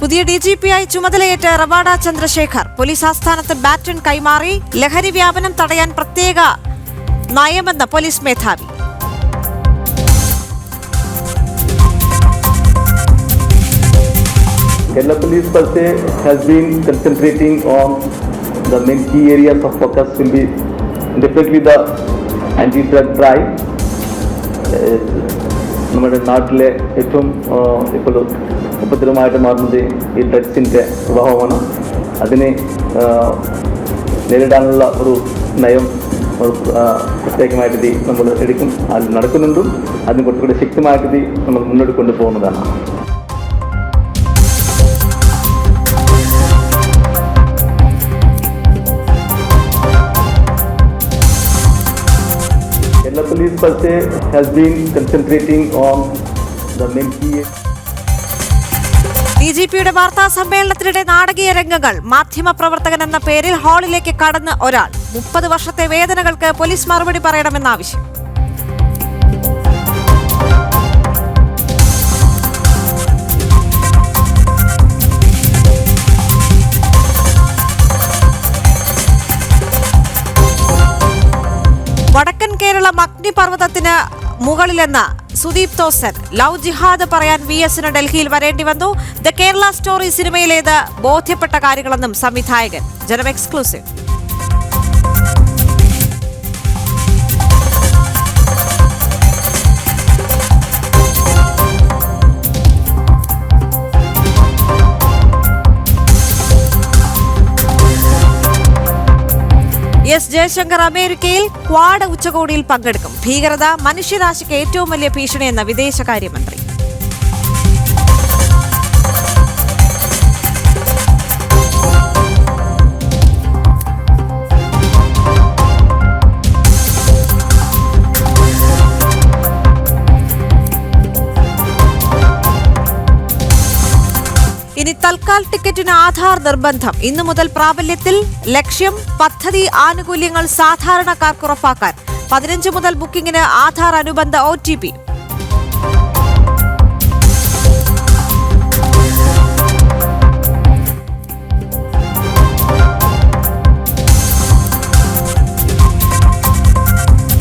പുതിയ DGPയായി ചുമതലയേറ്റ റവാഡ ചന്ദ്രശേഖർ പോലീസ് ആസ്ഥാനത്ത് ബാറ്റൺ കൈമാറി. ലഹരി വ്യാപനം തടയാൻ പ്രത്യേക നയമെന്ന് പോലീസ് മേധാവി. Kerala Police per se has been concentrating on the main key areas of focus will be definitely the anti-drug crime. നമ്മുടെ നാട്ടിലെ ഏറ്റവും ഇപ്പോൾ ഉപദ്രവമായിട്ട് മാറുന്നത് ഈ ഡ്രഗ്സിൻ്റെ പ്രഭാവമാണ്. അതിനെ നേരിടാനുള്ള ഒരു നയം പ്രത്യേകമായിട്ട് നമ്മൾ എടുക്കും. അത് നടക്കുന്നുണ്ടും അതിന് കുറച്ചുകൂടി ശക്തമായിട്ട് നമ്മൾ മുന്നോട്ട് കൊണ്ടുപോകുന്നതാണ്. Kerala Police per se has been concentrating on the main key. DGPയുടെ വാർത്താ സമ്മേളനത്തിനിടെ നാടകീയ രംഗങ്ങൾ. മാധ്യമപ്രവർത്തകൻ എന്ന പേരിൽ ഹാളിലേക്ക് കടന്ന് ഒരാൾ. 30 വർഷത്തെ വേദനകൾക്ക് പോലീസ് മറുപടി പറയണമെന്ന ആവശ്യം. വടക്കൻ കേരളം അഗ്നിപർവ്വതത്തിന് മുകളിലെന്ന സുദീപ് തോസൻ. ലവ് ജിഹാദ് പറയാൻ VSന് ഡൽഹിയിൽ വരേണ്ടി വന്നു. ദ കേരള സ്റ്റോറി സിനിമയിലേത് ബോധ്യപ്പെട്ട കാര്യങ്ങളെന്നും സംവിധായകൻ. ജനം എക്സ്ക്ലൂസീവ്. എസ് ജയശങ്കർ അമേരിക്കയിൽ ക്വാഡ് ഉച്ചകോടിയിൽ പങ്കെടുക്കും. ഭീകരത മനുഷ്യരാശിക്ക് ഏറ്റവും വലിയ ഭീഷണിയെന്ന വിദേശകാര്യമന്ത്രി. ഇനി തൽക്കാൽ ടിക്കറ്റിന് ആധാർ നിർബന്ധം. ഇന്നു മുതൽ പ്രാബല്യത്തിൽ. ലക്ഷ്യം പദ്ധതി ആനുകൂല്യങ്ങൾ സാധാരണക്കാർക്ക് ഉറപ്പാക്കാൻ. 15 മുതൽ ബുക്കിംഗിന് ആധാർ അനുബന്ധ OTP.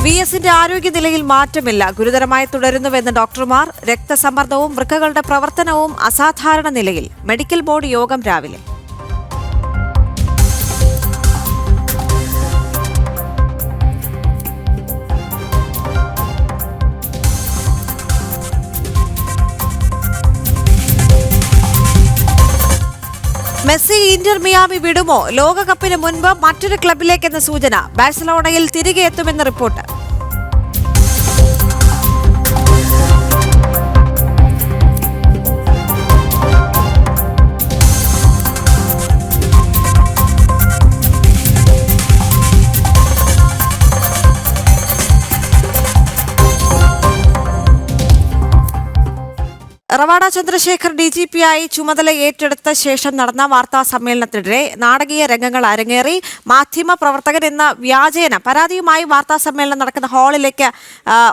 VSന്റെ ആരോഗ്യനിലയിൽ മാറ്റമില്ല. ഗുരുതരമായി തുടരുന്നുവെന്ന് ഡോക്ടർമാർ. രക്തസമ്മർദ്ദവും വൃക്കകളുടെ പ്രവർത്തനവും അസാധാരണ നിലയിൽ. മെഡിക്കൽ ബോർഡ് യോഗം രാവിലെ. മെസ്സി ഇന്റർ മിയാമി വിടുമോ? ലോകകപ്പിന് മുൻപ് മറ്റൊരു ക്ലബിലേക്കെന്ന സൂചന. ബാഴ്സലോണയിൽ തിരികെ എത്തുമെന്ന് റിപ്പോർട്ട്. റവാഡ ചന്ദ്രശേഖർ DGPയായി ചുമതല ഏറ്റെടുത്ത ശേഷം നടന്ന വാർത്താ സമ്മേളനത്തിനിടെ നാടകീയ രംഗങ്ങൾ അരങ്ങേറി. മാധ്യമ പ്രവർത്തകൻ എന്ന വ്യാജേന പരാതിയുമായി വാർത്താ സമ്മേളനം നടക്കുന്ന ഹാളിലേക്ക്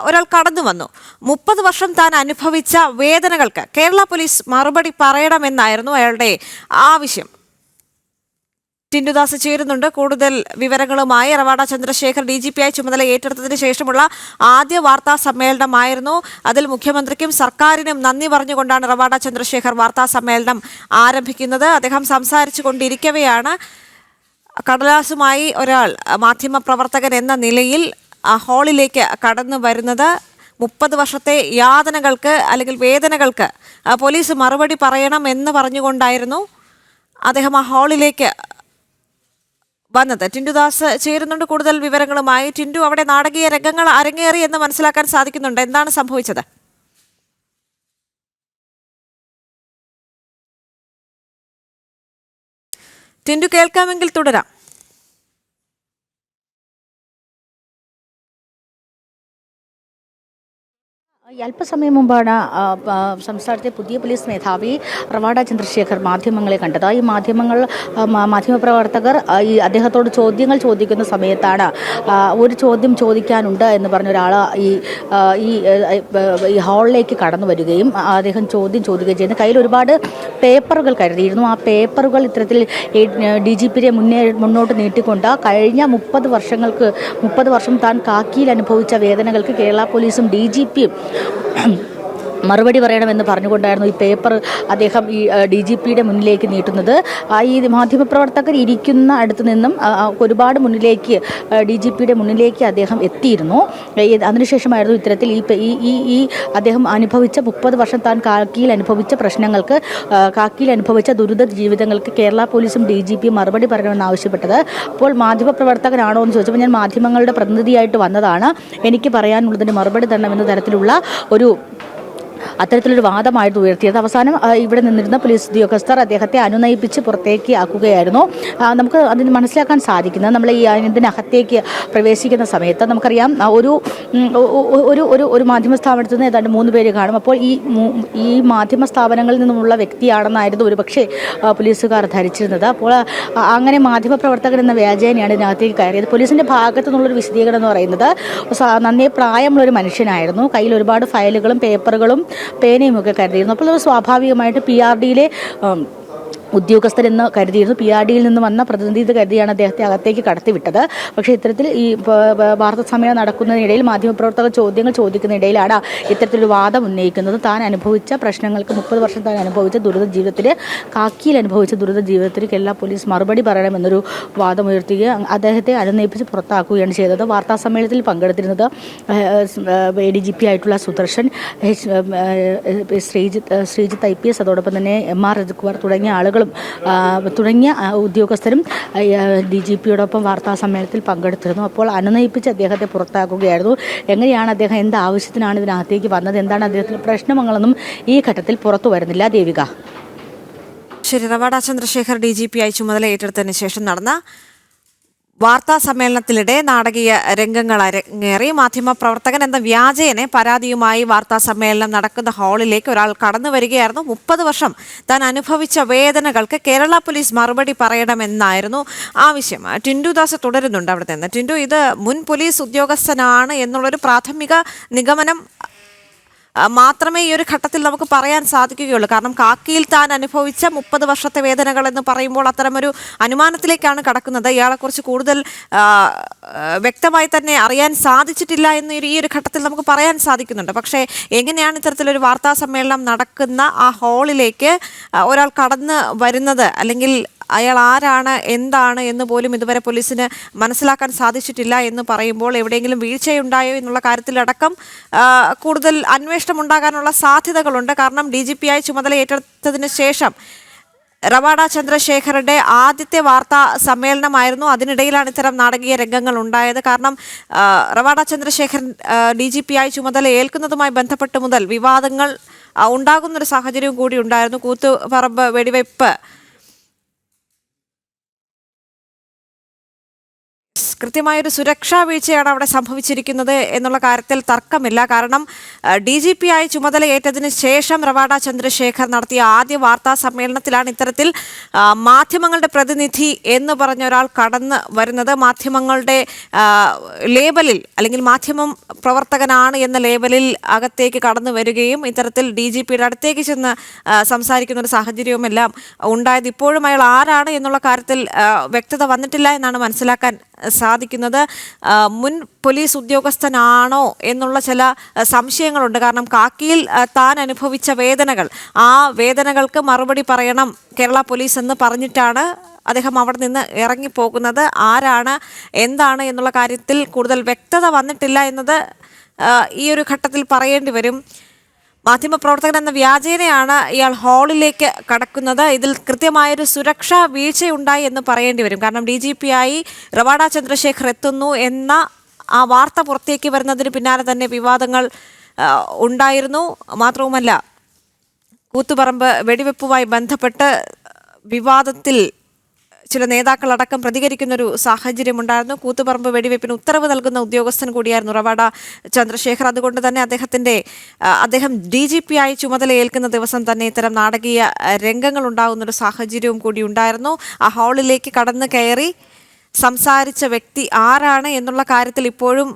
ഒരാൾ കടന്നു വന്നു. 30 വർഷം താൻ അനുഭവിച്ച വേദനകൾക്ക് കേരള പോലീസ് മറുപടി പറയണമെന്നായിരുന്നു അയാളുടെ ആവശ്യം. ടിൻഡുദാസ് ചേരുന്നുണ്ട് കൂടുതൽ വിവരങ്ങളുമായി. റവാഡ ചന്ദ്രശേഖർ DGPയായി ചുമതല ഏറ്റെടുത്തതിന് ശേഷമുള്ള ആദ്യ വാർത്താ സമ്മേളനമായിരുന്നു. അതിൽ മുഖ്യമന്ത്രിക്കും സർക്കാരിനും നന്ദി പറഞ്ഞുകൊണ്ടാണ് റവാഡ ചന്ദ്രശേഖർ വാർത്താ സമ്മേളനം ആരംഭിക്കുന്നത്. അദ്ദേഹം സംസാരിച്ചു കൊണ്ടിരിക്കവെയാണ് കടലാസുമായി ഒരാൾ മാധ്യമപ്രവർത്തകൻ എന്ന നിലയിൽ ഹാളിലേക്ക് കടന്നു വരുന്നത്. 30 വർഷത്തെ യാതനകൾക്ക് അല്ലെങ്കിൽ വേദനകൾക്ക് പോലീസ് മറുപടി പറയണം എന്ന് പറഞ്ഞുകൊണ്ടായിരുന്നു അദ്ദേഹം ആ ഹാളിലേക്ക് വന്നത്. ടിൻഡുദാസ് ചേരുന്നുണ്ട് കൂടുതൽ വിവരങ്ങളുമായി. ടിൻഡു, അവിടെ നാടകീയ രംഗങ്ങൾ അരങ്ങേറി എന്ന് മനസ്സിലാക്കാൻ സാധിക്കുന്നുണ്ട്. എന്താണ് സംഭവിച്ചത്? ടിൻഡു, കേൾക്കാമെങ്കിൽ തുടരാം. അല്പസമയം മുമ്പാണ് സംസ്ഥാനത്തെ പുതിയ പോലീസ് മേധാവി റവാഡ ചന്ദ്രശേഖർ മാധ്യമങ്ങളെ കണ്ടത്. ഈ മാധ്യമപ്രവർത്തകർ അദ്ദേഹത്തോട് ചോദ്യങ്ങൾ ചോദിക്കുന്ന സമയത്താണ് ഒരു ചോദ്യം ചോദിക്കാനുണ്ട് എന്ന് പറഞ്ഞ ഒരാൾ ഈ ഹാളിലേക്ക് കടന്നു വരികയും അദ്ദേഹം ചോദ്യം ചോദിക്കുകയും ചെയ്യുന്നു. കയ്യിൽ ഒരുപാട് പേപ്പറുകൾ കരുതിയിരുന്നു. ആ പേപ്പറുകൾ ഇത്തരത്തിൽ DGPയെ മുന്നോട്ട് നീട്ടിക്കൊണ്ട് കഴിഞ്ഞ 30 വർഷം താൻ കാക്കിയിൽ അനുഭവിച്ച വേദനകൾക്ക് കേരള പോലീസും DGPയും മറുപടി പറയണമെന്ന് പറഞ്ഞുകൊണ്ടായിരുന്നു ഈ പേപ്പർ അദ്ദേഹം ഈ DGPയുടെ മുന്നിലേക്ക് നീട്ടുന്നത്. ഈ മാധ്യമപ്രവർത്തകർ ഇരിക്കുന്ന അടുത്ത് നിന്നും ഒരുപാട് മുന്നിലേക്ക് DGPയുടെ മുന്നിലേക്ക് അദ്ദേഹം എത്തിയിരുന്നു. അതിനുശേഷമായിരുന്നു ഇത്തരത്തിൽ ഈ അദ്ദേഹം അനുഭവിച്ച 30 വർഷം താൻ കാക്കിയിൽ അനുഭവിച്ച പ്രശ്നങ്ങൾക്ക്, കാക്കിയിൽ അനുഭവിച്ച ദുരിത ജീവിതങ്ങൾക്ക് കേരള പോലീസും DGPയും മറുപടി പറയണമെന്ന് ആവശ്യപ്പെട്ടത്. അപ്പോൾ മാധ്യമപ്രവർത്തകനാണോ എന്ന് ചോദിച്ചപ്പോൾ ഞാൻ മാധ്യമങ്ങളുടെ പ്രതിനിധിയായിട്ട് വന്നതാണ്, എനിക്ക് പറയാനുള്ളതിന് മറുപടി തരണമെന്ന തരത്തിലുള്ള അത്തരത്തിലൊരു വാദമായിരുന്നു ഉയർത്തിയത്. അവസാനം ഇവിടെ നിന്നിരുന്ന പോലീസ് ഉദ്യോഗസ്ഥർ അദ്ദേഹത്തെ അനുനയിപ്പിച്ച് പുറത്തേക്ക് ആക്കുകയായിരുന്നു. നമുക്ക് അതിന് മനസ്സിലാക്കാൻ സാധിക്കുന്നത്, നമ്മൾ ഇതിനകത്തേക്ക് പ്രവേശിക്കുന്ന സമയത്ത് നമുക്കറിയാം ഒരു മാധ്യമ സ്ഥാപനത്തിൽ നിന്ന് ഏതാണ്ട് 3 പേര് കാണും. അപ്പോൾ ഈ മാധ്യമ സ്ഥാപനങ്ങളിൽ നിന്നുമുള്ള വ്യക്തിയാണെന്നായിരുന്നു ഒരുപക്ഷെ പോലീസുകാർ ധരിച്ചിരുന്നത്. അപ്പോൾ അങ്ങനെ മാധ്യമപ്രവർത്തകൻ എന്ന വ്യാജേനയാണ് ഇതിനകത്തേക്ക് കയറിയത്. പോലീസിൻ്റെ ഭാഗത്തു നിന്നുള്ളൊരു വിശദീകരണം എന്ന് പറയുന്നത് നന്നേ പ്രായമുള്ളൊരു മനുഷ്യനായിരുന്നു. കയ്യിൽ ഒരുപാട് ഫയലുകളും പേപ്പറുകളും പേനയും ഒക്കെ കരുതിയിരുന്നു. അപ്പോൾ സ്വാഭാവികമായിട്ട് PRDയിലെ ഉദ്യോഗസ്ഥരെന്ന് കരുതിയിരുന്നു. PRDയിൽ നിന്ന് വന്ന പ്രതിനിധി കരുതിയാണ് അദ്ദേഹത്തെ അകത്തേക്ക് കടത്തിവിട്ടത്. പക്ഷേ ഇത്തരത്തിൽ ഈ വാർത്താ സമ്മേളനം നടക്കുന്നതിനിടയിൽ മാധ്യമപ്രവർത്തകർ ചോദ്യങ്ങൾ ചോദിക്കുന്നതിനിടയിലാണ് ഇത്തരത്തിലൊരു വാദം ഉന്നയിക്കുന്നത്. താൻ അനുഭവിച്ച പ്രശ്നങ്ങൾക്ക് 30 വർഷം താൻ അനുഭവിച്ച ദുരിത ജീവിതത്തിന്, കാക്കിയിൽ അനുഭവിച്ച ദുരിത ജീവിതത്തിന് കേരള പോലീസ് മറുപടി പറയണമെന്നൊരു വാദം ഉയർത്തുകയും അദ്ദേഹത്തെ അനുനയിപ്പിച്ച് പുറത്താക്കുകയാണ് ചെയ്തത്. വാർത്താ സമ്മേളനത്തിൽ പങ്കെടുത്തിരുന്നത് ADGP ആയിട്ടുള്ള സുദർശൻ, ശ്രീജിത്ത് IPS, അതോടൊപ്പം തന്നെ MR രജികുമാർ തുടങ്ങിയ ഉദ്യോഗസ്ഥരും DGPയോടൊപ്പം വാർത്താ സമ്മേളനത്തിൽ പങ്കെടുത്തിരുന്നു. അപ്പോൾ അനുനയിപ്പിച്ച് അദ്ദേഹത്തെ പുറത്താക്കുകയായിരുന്നു. എങ്ങനെയാണ് അദ്ദേഹം, എന്ത് ആവശ്യത്തിനാണ് ഇതിനകത്തേക്ക് വന്നത്, എന്താണ് അദ്ദേഹത്തിന് പ്രശ്നങ്ങളൊന്നും ഈ ഘട്ടത്തിൽ പുറത്തു വരുന്നില്ല. ദേവിക. ശരി, റവാഡ ചന്ദ്രശേഖർ DGPയായി ചുമതല ഏറ്റെടുത്തതിന് ശേഷം നടന്ന വാർത്താ സമ്മേളനത്തിനിടെ നാടകീയ രംഗങ്ങൾ അരങ്ങേറി. മാധ്യമപ്രവർത്തകൻ എന്ന വ്യാജേനെ പരാതിയുമായി വാർത്താ സമ്മേളനം നടക്കുന്ന ഹാളിലേക്ക് ഒരാൾ കടന്നു വരികയായിരുന്നു. 30 വർഷം താൻ അനുഭവിച്ച വേദനകൾക്ക് കേരള പോലീസ് മറുപടി പറയണമെന്നായിരുന്നു ആവശ്യം. ടിൻഡുദാസ് തുടരുന്നുണ്ട് അവിടെ നിന്ന്. ടിൻഡു, ഇത് മുൻ പോലീസ് ഉദ്യോഗസ്ഥനാണ് എന്നുള്ളൊരു പ്രാഥമിക നിഗമനം മാത്രമേ ഈ ഒരു ഘട്ടത്തിൽ നമുക്ക് പറയാൻ സാധിക്കുകയുള്ളൂ. കാരണം കാക്കിയിൽ താൻ അനുഭവിച്ച 30 വർഷത്തെ വേദനകൾ എന്ന് പറയുമ്പോൾ അത്തരമൊരു അനുമാനത്തിലേക്കാണ് കടക്കുന്നത്. ഇയാളെക്കുറിച്ച് കൂടുതൽ വ്യക്തമായി തന്നെ അറിയാൻ സാധിച്ചിട്ടില്ല എന്ന് ഈ ഒരു ഘട്ടത്തിൽ നമുക്ക് പറയാൻ സാധിക്കുന്നുണ്ട്. പക്ഷേ എങ്ങനെയാണ് ഇത്തരത്തിലൊരു വാർത്താ സമ്മേളനം നടക്കുന്ന ആ ഹാളിലേക്ക് ഒരാൾ കടന്ന് വരുന്നത്, അല്ലെങ്കിൽ അയാൾ ആരാണ്, എന്താണ് എന്ന് പോലും ഇതുവരെ പോലീസിന് മനസ്സിലാക്കാൻ സാധിച്ചിട്ടില്ല എന്ന് പറയുമ്പോൾ എവിടെയെങ്കിലും വീഴ്ചയുണ്ടായോ എന്നുള്ള കാര്യത്തിലടക്കം കൂടുതൽ അന്വേഷണം ഉണ്ടാകാനുള്ള സാധ്യതകളുണ്ട്. കാരണം DGPയായി ചുമതല ഏറ്റെടുത്തതിന് ശേഷം റവാഡ ചന്ദ്രശേഖറുടെ ആദ്യത്തെ വാർത്താ സമ്മേളനമായിരുന്നു. അതിനിടയിലാണ് ഇത്തരം നാടകീയ രംഗങ്ങൾ ഉണ്ടായത്. കാരണം റവാഡ ചന്ദ്രശേഖരൻ DGP ആയി ചുമതല ഏൽക്കുന്നതുമായി ബന്ധപ്പെട്ട് മുതൽ വിവാദങ്ങൾ ഉണ്ടാകുന്നൊരു സാഹചര്യവും കൂടി ഉണ്ടായിരുന്നു. കൂത്തുപറമ്പ് വെടിവയ്പ് കൃത്യമായൊരു സുരക്ഷാ വീഴ്ചയാണ് അവിടെ സംഭവിച്ചിരിക്കുന്നത് എന്നുള്ള കാര്യത്തിൽ തർക്കമില്ല. കാരണം DGP ആയി ചുമതലയേറ്റതിന് ശേഷം റവാഡ ചന്ദ്രശേഖർ നടത്തിയ ആദ്യ വാർത്താ സമ്മേളനത്തിലാണ് ഇത്തരത്തിൽ മാധ്യമങ്ങളുടെ പ്രതിനിധി എന്ന് പറഞ്ഞ ഒരാൾ കടന്നു വരുന്നത്. മാധ്യമങ്ങളുടെ ലേബലിൽ അല്ലെങ്കിൽ മാധ്യമം പ്രവർത്തകനാണ് എന്ന ലേബലിൽ അകത്തേക്ക് കടന്നു വരികയും ഇത്തരത്തിൽ DGPയുടെ അടുത്തേക്ക് ചെന്ന് സംസാരിക്കുന്ന ഒരു സാഹചര്യവുമെല്ലാം ഉണ്ടായത്. ഇപ്പോഴും അയാൾ ആരാണ് എന്നുള്ള കാര്യത്തിൽ വ്യക്തത വന്നിട്ടില്ല എന്നാണ് മനസ്സിലാക്കാൻ സാധിക്കുന്നത്. മുൻ പോലീസ് ഉദ്യോഗസ്ഥനാണോ എന്നുള്ള ചില സംശയങ്ങളുണ്ട്. കാരണം കാക്കിയിൽ താൻ അനുഭവിച്ച വേദനകൾ, ആ വേദനകൾക്ക് മറുപടി പറയണം കേരള പോലീസ് എന്ന് പറഞ്ഞിട്ടാണ് അദ്ദേഹം അവിടെ നിന്ന് ഇറങ്ങിപ്പോകുന്നത്. ആരാണ് എന്താണ് എന്നുള്ള കാര്യത്തിൽ കൂടുതൽ വ്യക്തത വന്നിട്ടില്ല എന്നത് ഈ ഒരു ഘട്ടത്തിൽ പറയേണ്ടി വരും. മാധ്യമപ്രവർത്തകൻ എന്ന വ്യാജേനയാണ് ഇയാൾ ഹാളിലേക്ക് കടക്കുന്നത്. ഇതിൽ കൃത്യമായൊരു സുരക്ഷാ വീഴ്ചയുണ്ടായി എന്ന് പറയേണ്ടി വരും. കാരണം DGP ആയി റവാഡ ചന്ദ്രശേഖർ എത്തുന്നു എന്ന ആ വാർത്ത പുറത്തേക്ക് വരുന്നതിന് പിന്നാലെ തന്നെ വിവാദങ്ങൾ ഉണ്ടായിരുന്നു. മാത്രവുമല്ല, കൂത്തുപറമ്പ് വെടിവെപ്പുമായി ബന്ധപ്പെട്ട് വിവാദത്തിൽ ചില നേതാക്കളടക്കം പ്രതികരിക്കുന്നൊരു സാഹചര്യമുണ്ടായിരുന്നു. കൂത്തുപറമ്പ് വെടിവെപ്പിന് ഉത്തരവ് നൽകുന്ന ഉദ്യോഗസ്ഥൻ കൂടിയായിരുന്നു റവാഡ ചന്ദ്രശേഖർ. അതുകൊണ്ട് തന്നെ അദ്ദേഹം DGP ആയി ചുമതലയേൽക്കുന്ന ദിവസം തന്നെ ഇത്തരം നാടകീയ രംഗങ്ങൾ ഉണ്ടാകുന്നൊരു സാഹചര്യവും കൂടി ഉണ്ടായിരുന്നു. ആ ഹാളിലേക്ക് കടന്നു കയറി സംസാരിച്ച വ്യക്തി ആരാണ് എന്നുള്ള കാര്യത്തിൽ ഇപ്പോഴും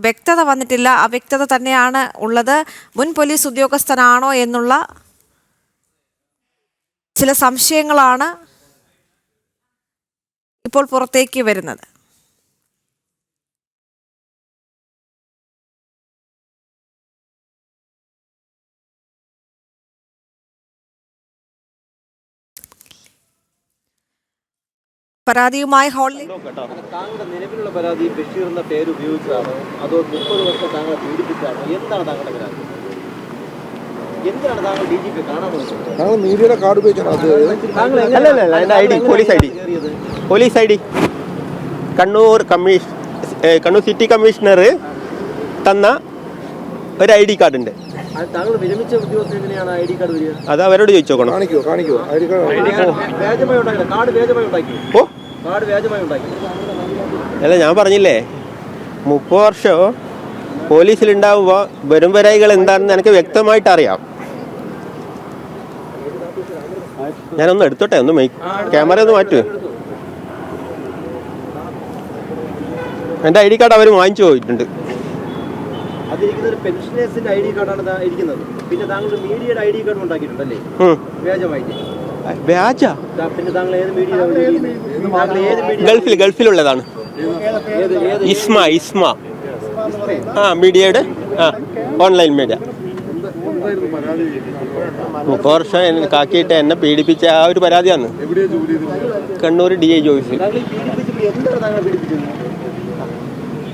വ്യക്തത വന്നിട്ടില്ല. അവ്യക്തത തന്നെയാണ് ഉള്ളത്. മുൻ പോലീസ് ഉദ്യോഗസ്ഥനാണോ എന്നുള്ള ചില സംശയങ്ങളാണ് ഇപ്പോൾ പുറത്തേക്ക് വരുന്നത്. പരാതിയുമായി ഹാളിൽ താങ്കളുടെ നിലവിലുള്ള പരാതി ബഷീർ എന്ന പേര് ഉപയോഗിച്ചതാണോ അതോ 30 വർഷം താങ്കളെ പീഡിപ്പിച്ചാണോ? എന്താണ് താങ്കളുടെ പരാതി? എന്തിനാണ് താങ്കൾ DGP കാണാൻ പോകുന്നത്? താങ്കൾ മീഡിയയുടെ കാർഡ് ഉപയോഗിച്ചാണ് അല്ല എൻ്റെ police I D Kannur city commissioner തന്ന ഒരു ID കാർഡ് ഉണ്ട്. താങ്കൾ വിരമിച്ച ഉദ്യോഗസ്ഥൻ എങ്ങനെയാണ് ID കാർഡ് വരിക? അത് അവരോട് ചോദിച്ചോക്കണം. കാണിക്കോ ID കാർഡ് വ്യാജമായി ഉണ്ടാക്കി കാർഡ് വ്യാജമായി ഉണ്ടാക്കി. അല്ല, ഞാൻ പറഞ്ഞില്ലേ 30 വർഷം പോലീസിലുണ്ടാവുമ്പോൾ വരുംവരായികൾ എന്താണെന്ന് എനിക്ക് വ്യക്തമായിട്ട് അറിയാം. ഞാനൊന്ന് എടുത്തോട്ടെ, ക്യാമറ ഒന്ന് മാറ്റൂ. എൻ്റെ ID കാർഡ് അവർ വാങ്ങിച്ചു പോയിട്ടുണ്ട്. അതിരിക്കുന്നത് പെൻഷനേഴ്സിന്റെ ID കാർഡാണ് ഇരിക്കുന്നത്. പിന്നെ താങ്കളുടെ മീഡിയയുടെ ID കാർഡ് ഉണ്ടാക്കിയിട്ടുണ്ടല്ലേ വ്യാജമായിട്ട്? വ്യാജ? പിന്നെ താങ്കൾ ഏത് മീഡിയ? ഗൾഫിലുള്ളതാണ്. ഇസ്മ മീഡിയയുടെ ഓൺലൈൻ മീഡിയ. 30 വർഷം കാക്കിയിട്ട് എന്നെ പീഡിപ്പിച്ച ആ ഒരു പരാതിയാണ്. കണ്ണൂർ DIG ഓഫീസിൽ.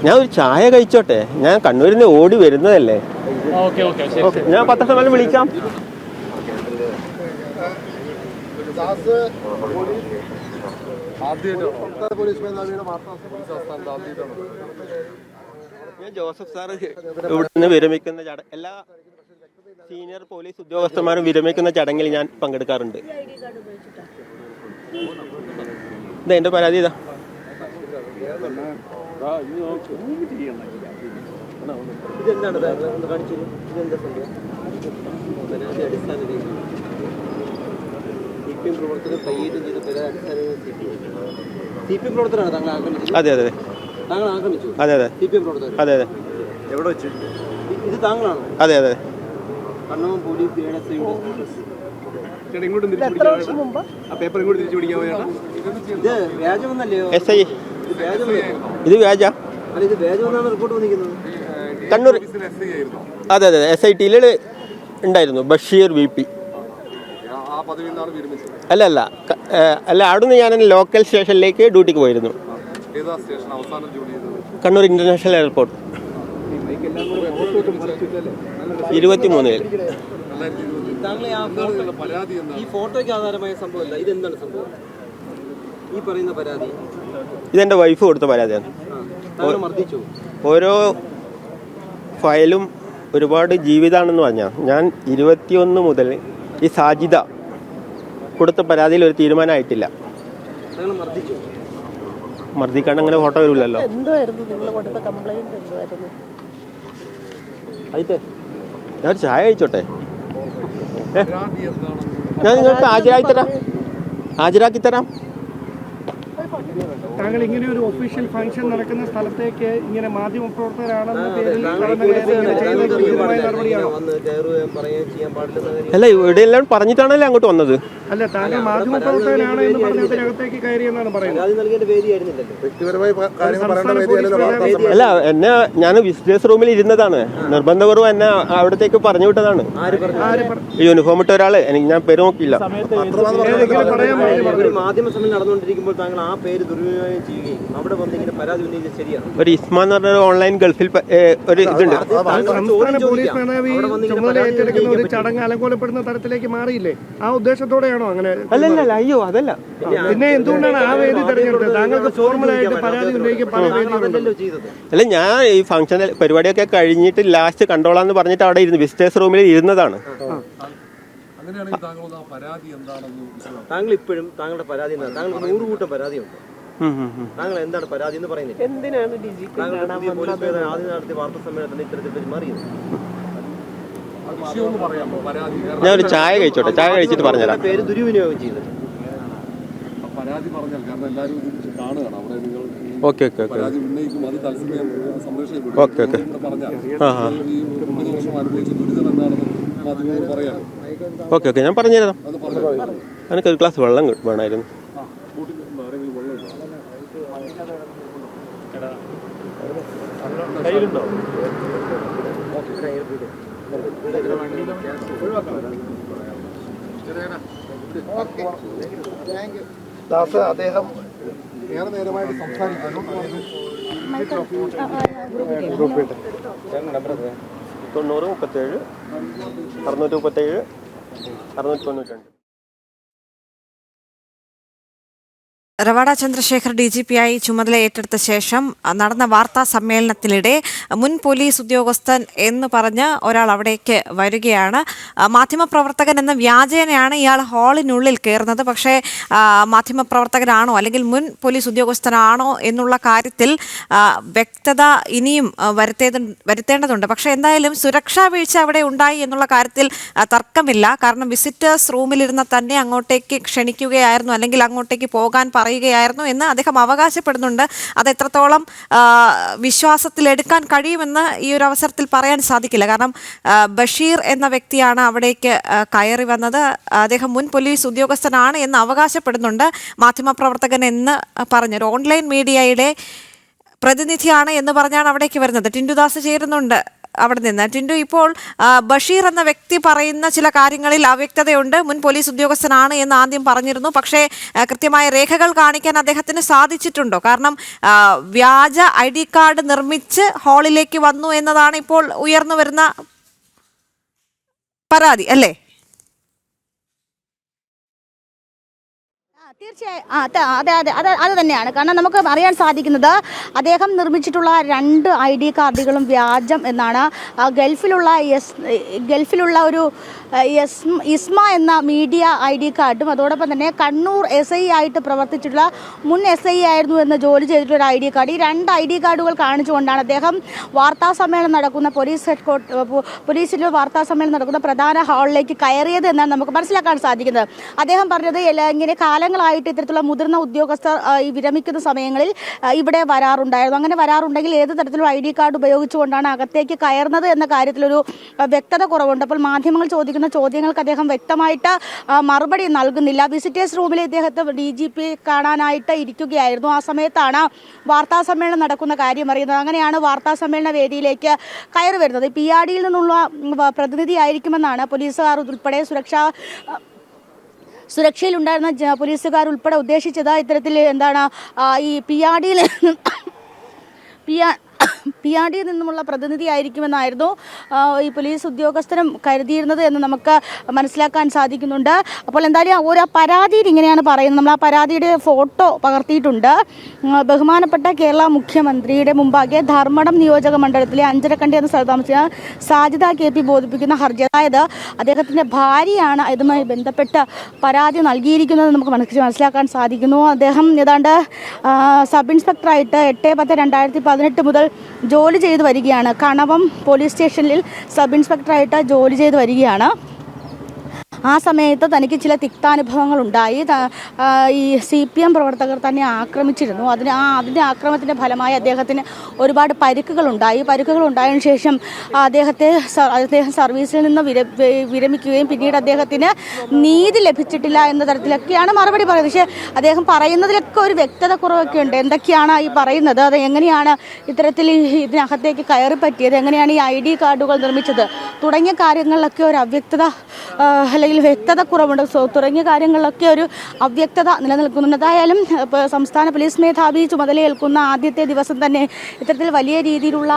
ഞാൻ ഒരു ചായ കഴിച്ചോട്ടെ, ഞാൻ കണ്ണൂരിൽ നിന്ന് ഓടി വരുന്നതല്ലേ. ഞാൻ 10 ദിവസം വിളിക്കാം. ജോസഫ് സാർ ഇവിടുന്ന് വിരമിക്കുന്ന എല്ലാ സീനിയർ പോലീസ് ഉദ്യോഗസ്ഥന്മാരും വിരമിക്കുന്ന ചടങ്ങിൽ ഞാൻ പങ്കെടുക്കാറുണ്ട്. ഇതാ എൻ്റെ പരാതി. ഇതാ ഇതെന്താണ് കാണിച്ചത്? ഇതെന്താ സംഭവം? പരാതി അടിസ്ഥാന CPM പ്രവർത്തകർ കൈയേറ്റം ചെയ്ത പരാതി CPM പ്രവർത്തകരാണ് താങ്കൾ ആക്രമിച്ചത്? അതെ. താങ്കൾ ആക്രമിച്ചു? അതെ. CPM പ്രവർത്തകർ? അതെ. എവിടെ വെച്ച്? ഇത് താങ്കളാണോ? അതെ. കണ്ണൂർ പോലീസ് ഇത് വ്യാജമെന്നല്ലയോ? SI ഇത് വ്യാജ? അല്ല, ഇത് വ്യാജമെന്നാണ് റിപ്പോർട്ട് വന്നിരിക്കുന്നത്. കണ്ണൂർ അതെ SIT ഉണ്ടായിരുന്നു ബഷീർ VP. അല്ല അവിടുന്ന് ഞാൻ ലോക്കൽ സ്റ്റേഷനിലേക്ക് ഡ്യൂട്ടിക്ക് പോയിരുന്നു. കണ്ണൂർ ഇന്റർനാഷണൽ എയർപോർട്ട് 23 താങ്കൾ ഈ ഫോട്ടോയ്ക്ക് ആധാരമായ സംഭവമല്ല, ഇതെന്താണ് സംഭവം? ഈ പറയുന്ന പരാതി ഇതെൻ്റെ വൈഫ് കൊടുത്ത പരാതിയാണ്. താങ്കൾ മർദ്ദിച്ചു? ഓരോ ഫയലും ഒരുപാട് ജീവിതമാണെന്ന് പറഞ്ഞാൽ ഞാൻ 21 മുതൽ ഈ സാജിദ കൊടുത്ത പരാതിയിൽ ഒരു തീരുമാനമായിട്ടില്ല. താങ്കൾ മർദ്ദിച്ചു? മർദ്ദിക്കാണ്ട് അങ്ങനെ ഫോട്ടോ വരില്ലല്ലോ. എന്തായിരുന്നു നിങ്ങൾ കൊടുത്ത കംപ്ലൈന്റ്? എന്തായിരുന്നു? ആയിട്ടെ ഞാൻ ചായ കഴിച്ചോട്ടെ. ഞാൻ നിങ്ങൾക്ക് ഹാജരാക്കി തരാം. താങ്കൾ ഇങ്ങനെ ഒരു ഒഫീഷ്യൽ ഫംഗ്ഷൻ നടക്കുന്ന സ്ഥലത്തേക്ക് ഇങ്ങനെ മാധ്യമപ്രവർത്തകരാണെന്ന പേരിൽ അല്ല, ഇവിടെയെല്ലാം പറഞ്ഞിട്ടാണല്ലോ അങ്ങോട്ട് വന്നത്. അല്ല, താങ്കൾ മാധ്യമപ്രവർത്തകനാണ് എന്ന് പറഞ്ഞതിനകത്തേക്ക് കയറിയെന്നാണ് പറയുന്നത്. അല്ല, എന്നെ ഞാൻ വിസിറ്റേഴ്സ് റൂമിൽ ഇരുന്നതാണ്. നിർബന്ധപൂർവ്വം എന്നെ അവിടത്തേക്ക് പറഞ്ഞു വിട്ടതാണ്. യൂണിഫോം ഇട്ട ഒരാള്. ഞാൻ പേര് നോക്കിയില്ല. മാധ്യമ സമ്മേളനം നടന്നുകൊണ്ടിരിക്കുമ്പോൾ താങ്കൾ ആ പേര് ദുരുപയോഗം ചെയ്യുകയും അവിടെ വന്ന് ഇങ്ങനെ പരാതി ഉന്നയിച്ചത് ശരിയാണ്? ഒരു ഇസ്മ എന്ന് പറഞ്ഞ ഓൺലൈൻ ഗൾഫിൽ ഒരു ഇതുണ്ട്. സംസ്ഥാന പോലീസ് മേധാവി ചുമതല ഏറ്റെടുക്കുന്ന ഒരു ചടങ്ങ് അലങ്കോലപ്പെടുന്ന തരത്തിലേക്ക് മാറിയില്ലേ? ആ ഉദ്ദേശത്തോടെയാണോ അങ്ങനെ? അല്ലല്ല, അയ്യോ അതല്ല. പിന്നെ എന്തുകൊണ്ടാണ് ആ വേദി തെരഞ്ഞെടുത്തത്? താങ്കൾക്ക് ഫോർമലായിട്ട് പരാതി ഉന്നയിക്കാൻ പല വേദികളല്ലോ ചെയ്തത്. അല്ല, ഞാൻ ഈ ഫംഗ്ഷൻ പരിപാടിയൊക്കെ കഴിഞ്ഞിട്ട് ലാസ്റ്റ് കണ്ടോളാന്ന് പറഞ്ഞിട്ട് അവിടെ ഇരുന്ന് വിസിറ്റേഴ്സ് റൂമിൽ ഇരുന്നതാണ്. താങ്കൾ ഇപ്പോഴും താങ്കളുടെ പരാതി എന്താണ്? താങ്കൾക്ക് 100 കൂട്ടം പരാതിയുണ്ട്. താങ്കൾ എന്താണ് പരാതി എന്ന് പറയുന്നത്? എന്തിനാണ് DGP പോലീസ് മേധാവി ആദ്യം നടത്തിയ വാർത്താ സമ്മേളനത്തിൽ ഇത്തരത്തിൽ പെരുമാറിയത്? ഞാൻ ഒരു ചായ കഴിച്ചോട്ടെ, ചായ കഴിച്ചിട്ട് പറഞ്ഞുതരാം. പേര് ദുരുപയോഗം ചെയ്തത്. Okay okay okay okay okay okay okay ഞാൻ പറഞ്ഞുതരാം. എനിക്കൊരു ഗ്ലാസ് വെള്ളം വേണമായിരുന്നു. ദാസ്, അദ്ദേഹം ഏറെ നേരമായിട്ട് സംസാരിക്കുന്നു. 90 37 637 692. റവാഡ ചന്ദ്രശേഖർ DGP-ആയി ചുമതല ഏറ്റെടുത്ത ശേഷം നടന്ന വാർത്താ സമ്മേളനത്തിനിടെ മുൻ പോലീസ് ഉദ്യോഗസ്ഥൻ എന്ന് പറഞ്ഞ് ഒരാൾ അവിടേക്ക് വരികയാണ്. മാധ്യമപ്രവർത്തകൻ എന്ന വ്യാജേനയാണ് ഇയാൾ ഹാളിനുള്ളിൽ കയറുന്നത്. പക്ഷേ മാധ്യമപ്രവർത്തകനാണോ അല്ലെങ്കിൽ മുൻ പോലീസ് ഉദ്യോഗസ്ഥനാണോ എന്നുള്ള കാര്യത്തിൽ വ്യക്തത ഇനിയും വരുത്തേണ്ടതുണ്ട്. പക്ഷേ എന്തായാലും സുരക്ഷാ വീഴ്ച അവിടെ ഉണ്ടായി എന്നുള്ള കാര്യത്തിൽ തർക്കമില്ല. കാരണം വിസിറ്റേഴ്സ് റൂമിലിരുന്ന തന്നെ അങ്ങോട്ടേക്ക് ക്ഷണിക്കുകയായിരുന്നു അല്ലെങ്കിൽ അങ്ങോട്ടേക്ക് പോകാൻ പറയുകയായിരുന്നു എന്ന് അദ്ദേഹം അവകാശപ്പെടുന്നുണ്ട്. അത് എത്രത്തോളം വിശ്വാസത്തിലെടുക്കാൻ കഴിയുമെന്ന് ഈ ഒരു അവസരത്തിൽ പറയാൻ സാധിക്കില്ല. കാരണം ബഷീർ എന്ന വ്യക്തിയാണ് അവിടേക്ക് കയറി വന്നത്. അദ്ദേഹം മുൻ പോലീസ് ഉദ്യോഗസ്ഥനാണ് എന്ന് അവകാശപ്പെടുന്നുണ്ട്. മാധ്യമപ്രവർത്തകൻ എന്ന് പറഞ്ഞൊരു ഓൺലൈൻ മീഡിയയുടെ പ്രതിനിധിയാണ് എന്ന് പറഞ്ഞാണ് അവിടേക്ക് വരുന്നത്. ടിൻഡുദാസ് ചേരുന്നുണ്ട് അവിടെ നിന്ന്. ടിൻഡു, ഇപ്പോൾ ബഷീർ എന്ന വ്യക്തി പറയുന്ന ചില കാര്യങ്ങളിൽ അവ്യക്തതയുണ്ട്. മുൻ പോലീസ് ഉദ്യോഗസ്ഥനാണ് എന്ന് ആദ്യം പറഞ്ഞിരുന്നു. പക്ഷേ കൃത്യമായ രേഖകൾ കാണിക്കാൻ അദ്ദേഹത്തിന് സാധിച്ചിട്ടുണ്ടോ? കാരണം വ്യാജ ID കാർഡ് നിർമ്മിച്ച് ഹാളിലേക്ക് വന്നു എന്നതാണ് ഇപ്പോൾ ഉയർന്നു വരുന്ന പരാതി, അല്ലേ? തീർച്ചയായും അത് തന്നെയാണ്. കാരണം നമുക്ക് അറിയാൻ സാധിക്കുന്നത് അദ്ദേഹം നിർമ്മിച്ചിട്ടുള്ള 2 ID കാർഡുകളും വ്യാജം എന്നാണ്. ഗൾഫിലുള്ള ഒരു ഇസ്മ എന്ന മീഡിയ ID കാർഡും അതോടൊപ്പം തന്നെ കണ്ണൂർ SI ആയിട്ട് പ്രവർത്തിച്ചിട്ടുള്ള മുൻ SI ആയിരുന്നു എന്ന് ജോലി ചെയ്തിട്ടുള്ള ഒരു ID കാർഡ്. ഈ 2 ID കാർഡുകൾ കാണിച്ചുകൊണ്ടാണ് അദ്ദേഹം വാർത്താ സമ്മേളനം നടക്കുന്ന പോലീസിൽ വാർത്താ സമ്മേളനം നടക്കുന്ന പ്രധാന ഹാളിലേക്ക് കയറിയത് എന്നാണ് നമുക്ക് മനസ്സിലാക്കാൻ സാധിക്കുന്നത്. അദ്ദേഹം പറഞ്ഞത് ഇങ്ങനെ കാലങ്ങളായിട്ട് ഇത്തരത്തിലുള്ള മുതിർന്ന ഉദ്യോഗസ്ഥർ ഈ വിരമിക്കുന്ന സമയങ്ങളിൽ ഇവിടെ വരാറുണ്ടായിരുന്നു. അങ്ങനെ വരാറുണ്ടെങ്കിൽ ഏത് തരത്തിലുള്ള ID കാർഡ് ഉപയോഗിച്ചുകൊണ്ടാണ് അകത്തേക്ക് കയറുന്നത് എന്ന കാര്യത്തിലൊരു വ്യക്തത കുറവുണ്ട്. അപ്പോൾ മാധ്യമങ്ങൾ ചോദിക്കുന്ന ചോദ്യങ്ങൾക്ക് അദ്ദേഹം വ്യക്തമായിട്ട് മറുപടി നൽകുന്നില്ല. വിസിറ്റേഴ്സ് റൂമിൽ ഇദ്ദേഹത്തെ DGP കാണാനായിട്ട് ഇരിക്കുകയായിരുന്നു. ആ സമയത്താണ് വാർത്താ സമ്മേളനം നടക്കുന്ന കാര്യം അറിയുന്നത്. അങ്ങനെയാണ് വാർത്താ സമ്മേളന വേദിയിലേക്ക് കയറി വരുന്നത്. PRDയിൽ നിന്നുള്ള പ്രതിനിധിയായിരിക്കുമെന്നാണ് പോലീസുകാർ ഉൾപ്പെടെ സുരക്ഷയിലുണ്ടായിരുന്ന പോലീസുകാർ ഉൾപ്പെടെ ഉദ്ദേശിച്ചത്. ഇത്തരത്തിൽ എന്താണ് ഈ PRDയിൽ PRD നിന്നുമുള്ള പ്രതിനിധിയായിരിക്കുമെന്നായിരുന്നു ഈ പോലീസ് ഉദ്യോഗസ്ഥരും കരുതിയിരുന്നത് എന്ന് നമുക്ക് മനസ്സിലാക്കാൻ സാധിക്കുന്നുണ്ട്. അപ്പോൾ എന്തായാലും ഒരു പരാതിയിൽ ഇങ്ങനെയാണ് പറയുന്നത്. നമ്മൾ ആ പരാതിയുടെ ഫോട്ടോ പകർത്തിയിട്ടുണ്ട്. ബഹുമാനപ്പെട്ട കേരള മുഖ്യമന്ത്രിയുടെ മുമ്പാകെ ധർമ്മടം നിയോജക മണ്ഡലത്തിലെ അഞ്ചരക്കണ്ടി എന്ന സ്ഥലത്ത് താമസിച്ച സാജിദ KP ബോധിപ്പിക്കുന്ന ഹർജി, അതായത് അദ്ദേഹത്തിൻ്റെ ഭാര്യയാണ് ഇതുമായി ബന്ധപ്പെട്ട് പരാതി നൽകിയിരിക്കുന്നത് നമുക്ക് മനസ്സിലാക്കാൻ സാധിക്കുന്നു. അദ്ദേഹം ഏതാണ്ട് സബ് ഇൻസ്പെക്ടറായിട്ട് 8/10/2018 മുതൽ ജോലി ചെയ്തു വരികയാണ്. കണവം പോലീസ് സ്റ്റേഷനിൽ സബ് ഇൻസ്പെക്ടറായിട്ട് ജോലി ചെയ്തു വരികയാണ്. ആ സമയത്ത് തനിക്ക് ചില തിക്താനുഭവങ്ങൾ ഉണ്ടായി. ഈ CPM പ്രവർത്തകർ തന്നെ ആക്രമിച്ചിരുന്നു. അതിൻ്റെ ആക്രമണത്തിൻ്റെ ഫലമായി അദ്ദേഹത്തിന് ഒരുപാട് പരിക്കുകൾ ഉണ്ടായതിനു ശേഷം അദ്ദേഹം സർവീസിൽ നിന്ന് വിരമിക്കുകയും പിന്നീട് അദ്ദേഹത്തിന് നീതി ലഭിച്ചിട്ടില്ല എന്ന തരത്തിലൊക്കെയാണ് മറുപടി പറയുന്നത്. പക്ഷേ അദ്ദേഹം പറയുന്നതിലൊക്കെ ഒരു വ്യക്തത കുറവൊക്കെ ഉണ്ട്. എന്തൊക്കെയാണ് ഈ പറയുന്നത്, അത് എങ്ങനെയാണ് ഇത്തരത്തിൽ ഇതിനകത്തേക്ക് കയറി പറ്റിയത്, എങ്ങനെയാണ് ഈ ID കാർഡുകൾ നിർമ്മിച്ചത് തുടങ്ങിയ കാര്യങ്ങളിലൊക്കെ ഒരു അവ്യക്തത അല്ലെങ്കിൽ വ്യക്തത കുറവുണ്ട്. തുടങ്ങിയ കാര്യങ്ങളിലൊക്കെ ഒരു അവ്യക്തത നിലനിൽക്കുന്നുണ്ട്. എന്തായാലും സംസ്ഥാന പോലീസ് മേധാവി ചുമതലയേൽക്കുന്ന ആദ്യത്തെ ദിവസം തന്നെ ഇത്തരത്തിൽ വലിയ രീതിയിലുള്ള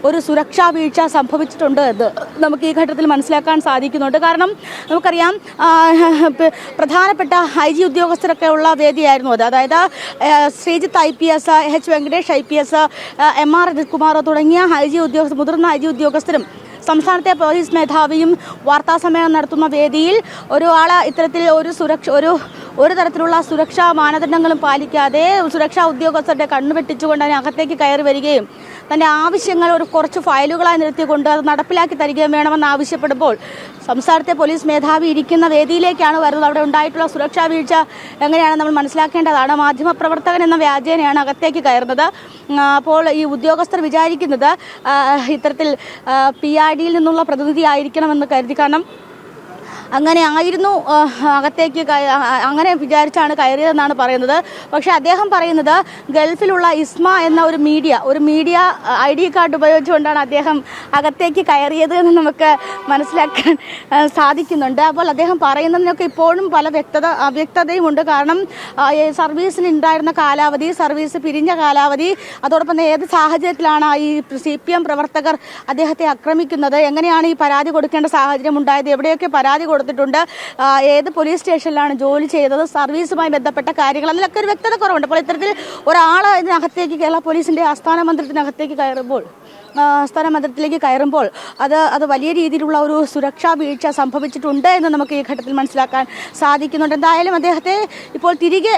ഒരു സുരക്ഷാ വീഴ്ച സംഭവിച്ചിട്ടുണ്ട് എന്ന് നമുക്ക് ഈ ഘട്ടത്തിൽ മനസ്സിലാക്കാൻ സാധിക്കുന്നുണ്ട്. കാരണം നമുക്കറിയാം പ്രധാനപ്പെട്ട IG ഉദ്യോഗസ്ഥരൊക്കെ ഉള്ള വേദിയായിരുന്നു അത്. അതായത് Sreejith IPS, H Venkatesh IPS, MR Kumar തുടങ്ങിയ മുതിർന്ന IG ഉദ്യോഗസ്ഥരും സംസ്ഥാനത്തെ പോലീസ് മേധാവിയും വാർത്താസമ്മേളനം നടത്തുന്ന വേദിയിൽ ഇത്തരത്തിൽ ഒരു തരത്തിലുള്ള സുരക്ഷാ മാനദണ്ഡങ്ങളും പാലിക്കാതെ സുരക്ഷാ ഉദ്യോഗസ്ഥരുടെ കണ്ണുവെട്ടിച്ചുകൊണ്ട് അതിനകത്തേക്ക് കയറി വരികയും തൻ്റെ ആവശ്യങ്ങൾ കുറച്ച് ഫയലുകളായി നിർത്തിക്കൊണ്ട് അത് നടപ്പിലാക്കി തരികയും വേണമെന്ന് ആവശ്യപ്പെടുമ്പോൾ സംസ്ഥാനത്തെ പോലീസ് മേധാവി ഇരിക്കുന്ന വേദിയിലേക്കാണ് വരുന്നത്. അവിടെ ഉണ്ടായിട്ടുള്ള സുരക്ഷാ വീഴ്ച എങ്ങനെയാണ് നമ്മൾ മനസ്സിലാക്കേണ്ടതാണ്. മാധ്യമപ്രവർത്തകൻ എന്ന വ്യാജേനയാണ് അകത്തേക്ക് കയറുന്നത്. അപ്പോൾ ഈ ഉദ്യോഗസ്ഥർ വിചാരിക്കുന്നത് ഇത്തരത്തിൽ PRDയിൽ നിന്നുള്ള പ്രതിനിധി ആയിരിക്കണമെന്ന് കരുതി. കാരണം അങ്ങനെ ആയിരുന്നു അങ്ങനെ വിചാരിച്ചാണ് കയറിയതെന്നാണ് പറയുന്നത്. പക്ഷേ അദ്ദേഹം പറയുന്നത് ഗൾഫിലുള്ള ഇസ്മ എന്ന ഒരു മീഡിയ ID കാർഡ് ഉപയോഗിച്ചുകൊണ്ടാണ് അദ്ദേഹം അകത്തേക്ക് കയറിയത് എന്ന് നമുക്ക് മനസ്സിലാക്കാൻ സാധിക്കുന്നുണ്ട്. അപ്പോൾ അദ്ദേഹം പറയുന്നതിനൊക്കെ ഇപ്പോഴും പല അവ്യക്തതയുമുണ്ട്. കാരണം സർവീസിൽ ഉണ്ടായിരുന്ന കാലാവധി, സർവീസ് പിരിഞ്ഞ കാലാവധി, അതോടൊപ്പം ഏത് സാഹചര്യത്തിലാണ് ഈ CPM പ്രവർത്തകർ അദ്ദേഹത്തെ ആക്രമിക്കുന്നത്, എങ്ങനെയാണ് ഈ പരാതി കൊടുക്കേണ്ട സാഹചര്യം ഉണ്ടായത്, എവിടെയൊക്കെ പരാതി കൊടുത്തിട്ടുണ്ട്, ഏത് പോലീസ് സ്റ്റേഷനിലാണ് ജോലി ചെയ്തത്, സർവീസുമായി ബന്ധപ്പെട്ട കാര്യങ്ങൾ, അതിലൊക്കെ ഒരു വ്യക്തത കുറവുണ്ട്. അപ്പോൾ ഇത്തരത്തിൽ ഒരാൾ ഇതിനകത്തേക്ക് കേരള പോലീസിൻ്റെ ആസ്ഥാന മന്ദിരത്തിലേക്ക് കയറുമ്പോൾ അത് വലിയ രീതിയിലുള്ള ഒരു സുരക്ഷാ വീഴ്ച സംഭവിച്ചിട്ടുണ്ട് എന്ന് നമുക്ക് ഈ ഘട്ടത്തിൽ മനസ്സിലാക്കാൻ സാധിക്കുന്നുണ്ട്. എന്തായാലും അദ്ദേഹത്തെ ഇപ്പോൾ തിരികെ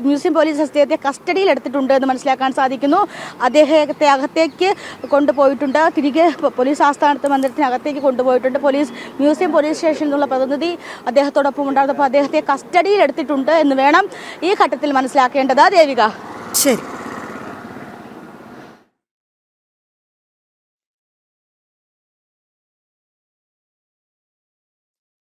മ്യൂസിയം പോലീസ് അദ്ദേഹത്തെ കസ്റ്റഡിയിൽ എടുത്തിട്ടുണ്ട് എന്ന് മനസ്സിലാക്കാൻ സാധിക്കുന്നു. അദ്ദേഹത്തെ അകത്തേക്ക് കൊണ്ടുപോയിട്ടുണ്ട്, തിരികെ പോലീസ് ആസ്ഥാനത്ത് മന്ദിരത്തിനകത്തേക്ക് കൊണ്ടുപോയിട്ടുണ്ട്. മ്യൂസിയം പോലീസ് സ്റ്റേഷനിൽ നിന്നുള്ള പ്രതിനിധി അദ്ദേഹത്തോടൊപ്പം ഉണ്ടായിരുന്നപ്പോൾ അദ്ദേഹത്തെ കസ്റ്റഡിയിൽ എടുത്തിട്ടുണ്ട് എന്ന് വേണം ഈ ഘട്ടത്തിൽ മനസ്സിലാക്കേണ്ടത്. ദേവിക. ശരി.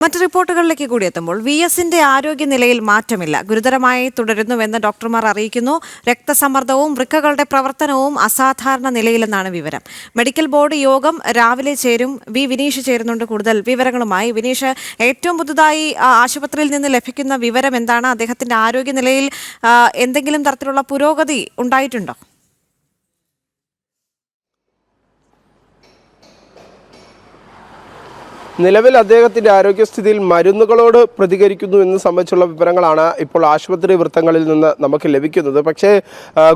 മറ്റ് റിപ്പോർട്ടുകളിലേക്ക് കൂടി എത്തുമ്പോൾ VSന്റെ ആരോഗ്യനിലയിൽ മാറ്റമില്ല, ഗുരുതരമായി തുടരുന്നുവെന്ന് ഡോക്ടർമാർ അറിയിക്കുന്നു. രക്തസമ്മർദ്ദവും വൃക്കകളുടെ പ്രവർത്തനവും അസാധാരണ നിലയിലെന്നാണ് വിവരം. മെഡിക്കൽ ബോർഡ് യോഗം രാവിലെ ചേരും. വിനീഷ് ചേരുന്നുണ്ട് കൂടുതൽ വിവരങ്ങളുമായി. വിനീഷ്, ഏറ്റവും പുതുതായി ആശുപത്രിയിൽ നിന്ന് ലഭിക്കുന്ന വിവരം എന്താണ്? അദ്ദേഹത്തിന്റെ ആരോഗ്യനിലയിൽ എന്തെങ്കിലും തരത്തിലുള്ള പുരോഗതി ഉണ്ടായിട്ടുണ്ടോ? നിലവിൽ അദ്ദേഹത്തിൻ്റെ ആരോഗ്യസ്ഥിതിയിൽ മരുന്നുകളോട് പ്രതികരിക്കുന്നു എന്ന് സംബന്ധിച്ചുള്ള വിവരങ്ങളാണ് ഇപ്പോൾ ആശുപത്രി വൃത്തങ്ങളിൽ നിന്ന് നമുക്ക് ലഭിക്കുന്നത്. പക്ഷേ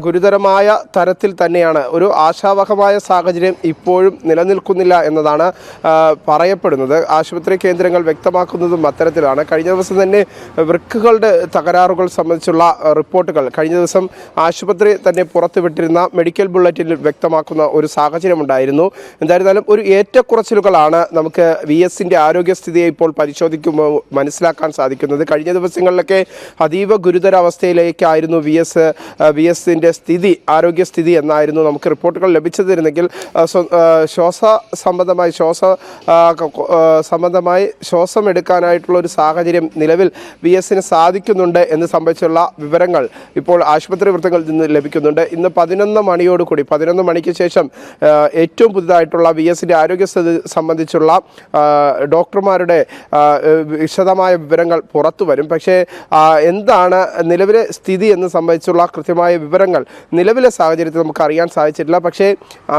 ഗുരുതരമായ തരത്തിൽ തന്നെയാണ്, ഒരു ആശാവഹമായ സാഹചര്യം ഇപ്പോഴും നിലനിൽക്കുന്നില്ല എന്നതാണ് പറയപ്പെടുന്നത്. ആശുപത്രി കേന്ദ്രങ്ങൾ വ്യക്തമാക്കുന്നതും അത്തരത്തിലാണ്. കഴിഞ്ഞ ദിവസം തന്നെ വൃക്കകളുടെ തകരാറുകൾ സംബന്ധിച്ചുള്ള റിപ്പോർട്ടുകൾ കഴിഞ്ഞ ദിവസം ആശുപത്രി തന്നെ പുറത്തുവിട്ടിരുന്ന മെഡിക്കൽ ബുള്ളറ്റിനിൽ വ്യക്തമാക്കുന്ന ഒരു സാഹചര്യമുണ്ടായിരുന്നു. എന്തായിരുന്നാലും ഒരു ഏറ്റക്കുറച്ചിലുകളാണ് നമുക്ക് VSന്റെ ആരോഗ്യസ്ഥിതിയെ ഇപ്പോൾ പരിശോധിക്കുമ്പോൾ മനസ്സിലാക്കാൻ സാധിക്കുന്നത്. കഴിഞ്ഞ ദിവസങ്ങളിലൊക്കെ അതീവ ഗുരുതരാവസ്ഥയിലേക്കായിരുന്നു VSന്റെ ആരോഗ്യസ്ഥിതി എന്നായിരുന്നു നമുക്ക് റിപ്പോർട്ടുകൾ ലഭിച്ചതിരുന്നെങ്കിൽ സംബന്ധമായി ശ്വാസം എടുക്കാനായിട്ടുള്ള ഒരു സാഹചര്യം നിലവിൽ VSന് സാധിക്കുന്നുണ്ട് എന്ന് സംബന്ധിച്ചുള്ള വിവരങ്ങൾ ഇപ്പോൾ ആശുപത്രി വൃത്തങ്ങളിൽ നിന്ന് ലഭിക്കുന്നുണ്ട്. ഇന്ന് 11 മണിക്ക് ശേഷം ഏറ്റവും പുതുതായിട്ടുള്ള VSന്റെ ആരോഗ്യസ്ഥിതി സംബന്ധിച്ചുള്ള ഡോക്ടർമാരുടെ വിശദമായ വിവരങ്ങൾ പുറത്തു വരും. പക്ഷേ എന്താണ് നിലവിലെ സ്ഥിതി എന്ന് സംബന്ധിച്ചുള്ള കൃത്യമായ വിവരങ്ങൾ നിലവിലെ സാഹചര്യത്തിൽ നമുക്ക് അറിയാൻ സാധിച്ചിട്ടില്ല. പക്ഷേ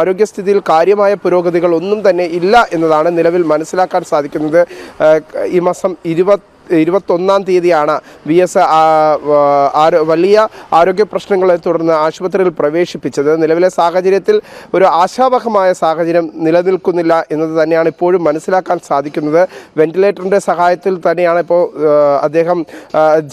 ആരോഗ്യസ്ഥിതിയിൽ കാര്യമായ പുരോഗതികൾ ഒന്നും തന്നെ ഇല്ല എന്നതാണ് നിലവിൽ മനസ്സിലാക്കാൻ സാധിക്കുന്നത്. ഈ മാസം 21-ാം തീയതിയാണ് VS വലിയ ആരോഗ്യ പ്രശ്നങ്ങളെ തുടർന്ന് ആശുപത്രിയിൽ പ്രവേശിപ്പിച്ചത്. നിലവിലെ സാഹചര്യത്തിൽ ഒരു ആശാവഹമായ സാഹചര്യം നിലനിൽക്കുന്നില്ല എന്നത് തന്നെയാണ് ഇപ്പോഴും മനസ്സിലാക്കാൻ സാധിക്കുന്നത്. വെന്റിലേറ്ററിൻ്റെ സഹായത്തിൽ തന്നെയാണ് ഇപ്പോൾ അദ്ദേഹം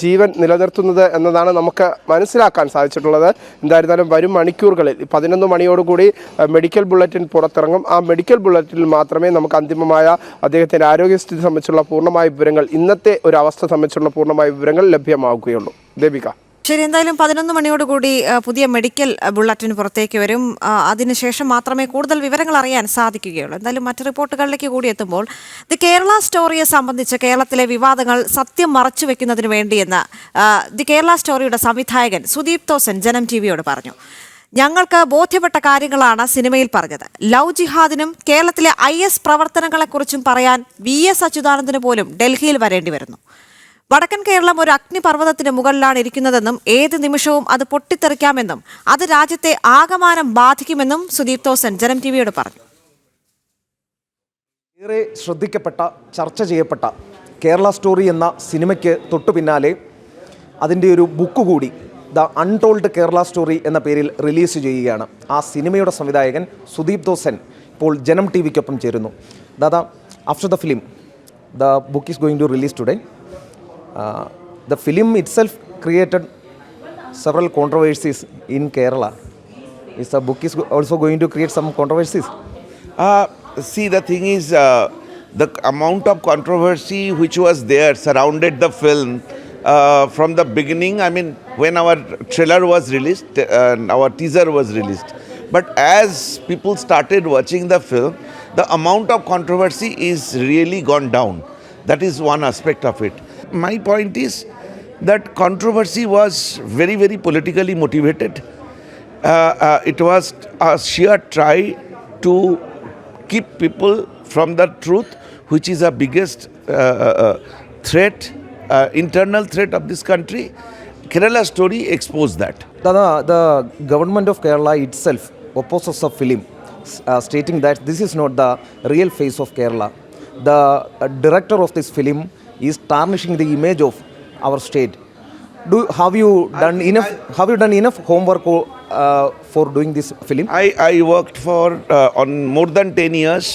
ജീവൻ നിലനിർത്തുന്നത് എന്നതാണ് നമുക്ക് മനസ്സിലാക്കാൻ സാധിച്ചിട്ടുള്ളത്. എന്തായിരുന്നാലും വരും മണിക്കൂറുകളിൽ 11 മണിയോടുകൂടി മെഡിക്കൽ ബുള്ളറ്റിൻ പുറത്തിറങ്ങും. ആ മെഡിക്കൽ ബുള്ളറ്റിനിൽ മാത്രമേ നമുക്ക് അന്തിമമായ അദ്ദേഹത്തിൻ്റെ ആരോഗ്യസ്ഥിതി സംബന്ധിച്ചുള്ള പൂർണ്ണമായ വിവരങ്ങൾ, ഇന്നത്തെ ഒരു അവസ്ഥ സംബന്ധിച്ചുള്ള പൂർണ്ണമായ വിവരങ്ങൾ ലഭ്യമാവുകയുള്ളൂ. ദേവിക. ശരി, എന്തായാലും 11 മണിയോടുകൂടി പുതിയ മെഡിക്കൽ ബുള്ളറ്റിൻ പുറത്തേക്ക് വരും. അതിനുശേഷം മാത്രമേ കൂടുതൽ വിവരങ്ങൾ അറിയാൻ സാധിക്കുകയുള്ളൂ. എന്തായാലും മറ്റ് റിപ്പോർട്ടുകളിലേക്ക് കൂടി എത്തുമ്പോൾ ദി കേരള സ്റ്റോറിയെ സംബന്ധിച്ച് കേരളത്തിലെ വിവാദങ്ങൾ സത്യം മറച്ചുവെക്കുന്നതിന് വേണ്ടിയെന്ന് ദി കേരള സ്റ്റോറിയുടെ സംവിധായകൻ സുദീപ് തോസൻ ജനം TVയോട് പറഞ്ഞു. ഞങ്ങൾക്ക് ബോധ്യപ്പെട്ട കാര്യങ്ങളാണ് സിനിമയിൽ പറഞ്ഞത്. ലവ് ജിഹാദിനും കേരളത്തിലെ IS പ്രവർത്തനങ്ങളെക്കുറിച്ചും പറയാൻ VS അച്യുതാനന്ദന് പോലും ഡൽഹിയിൽ വരേണ്ടി വരുന്നു. വടക്കൻ കേരളം ഒരു അഗ്നിപർവ്വതത്തിന് മുകളിലാണ് ഇരിക്കുന്നതെന്നും ഏത് നിമിഷവും അത് പൊട്ടിത്തെറിക്കാമെന്നും അത് രാജ്യത്തെ ആകമാനം ബാധിക്കുമെന്നും സുദീപ് തോസൻ ജനം TVയോട് പറഞ്ഞു. ഏറെ ശ്രദ്ധിക്കപ്പെട്ട, ചർച്ച ചെയ്യപ്പെട്ട കേരള സ്റ്റോറി എന്ന സിനിമയ്ക്ക് തൊട്ടു പിന്നാലെ അതിൻ്റെ ഒരു ബുക്ക് കൂടി ദ അൺടോൾഡ് കേരള സ്റ്റോറി എന്ന പേരിൽ റിലീസ് ചെയ്യുകയാണ്. ആ സിനിമയുടെ സംവിധായകൻ സുദീപ് തോസൻ ഇപ്പോൾ ജനം TVക്കൊപ്പം ചേരുന്നു. ദാദാ, after the film, the book is going to release today. The film itself created several controversies in Kerala. Is the book is also going to create some controversies? See, the thing is, the amount of controversy which was there surrounded the film from the beginning. I mean, when our trailer was released, our teaser was released. But as people started watching the film, the amount of controversy is really gone down. That is one aspect of it. My point is that controversy was very, very politically motivated. It was a sheer try to keep people from the truth, which is the biggest threat, internal threat of this country. Kerala Story exposed that. The government of Kerala itself opposes the film, stating that this is not the real face of Kerala. The director of this film is tarnishing the image of our state. Have you done enough homework for doing this film? I worked for on more than 10 years,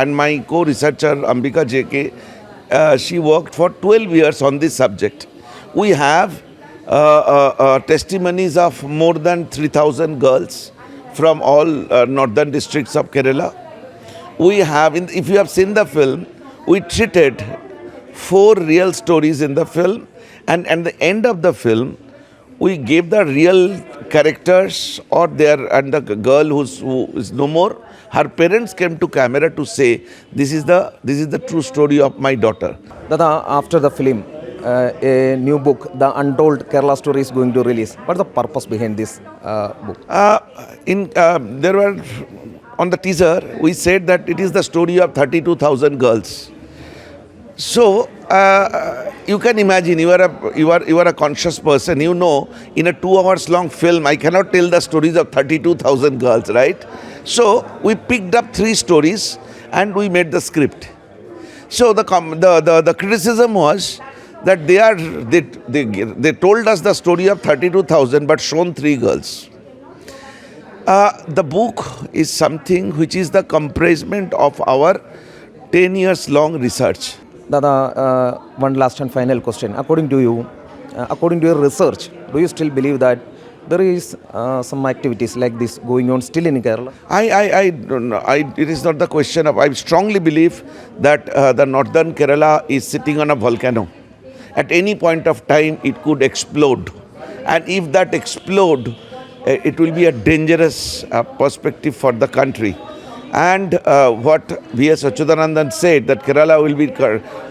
and my co-researcher Ambika JK, she worked for 12 years on this subject. We have testimonies of more than 3,000 girls from all northern districts of Kerala. We have, if you have seen the film, we treated 4 real stories in the film, and at the end of the film we gave the real characters or and the girl who is no more, her parents came to camera to say this is the true story of my daughter. Dada, after the film, a new book, The Untold Kerala Story, is going to release. What's the purpose behind this book? There were, on the teaser we said that it is the story of 32,000 girls. So you can imagine, you are a conscious person. You know, in a 2 hours long film, I cannot tell the stories of 32,000 girls, right? So we picked up 3 stories and we made the script. So the criticism was that they told us the story of 32,000 but shown 3 girls. The book is something which is the compressment of our 10 years long research. Dada, one last and final question. According to you, according to your research, do you still believe that there is some activities like this going on still in Kerala? I don't know. It is not the question of. I strongly believe that the northern Kerala is sitting on a volcano. At any point of time, it could explode, and if that explode, it will be a dangerous perspective for the country. And what VS Achyutanandan said, that Kerala will be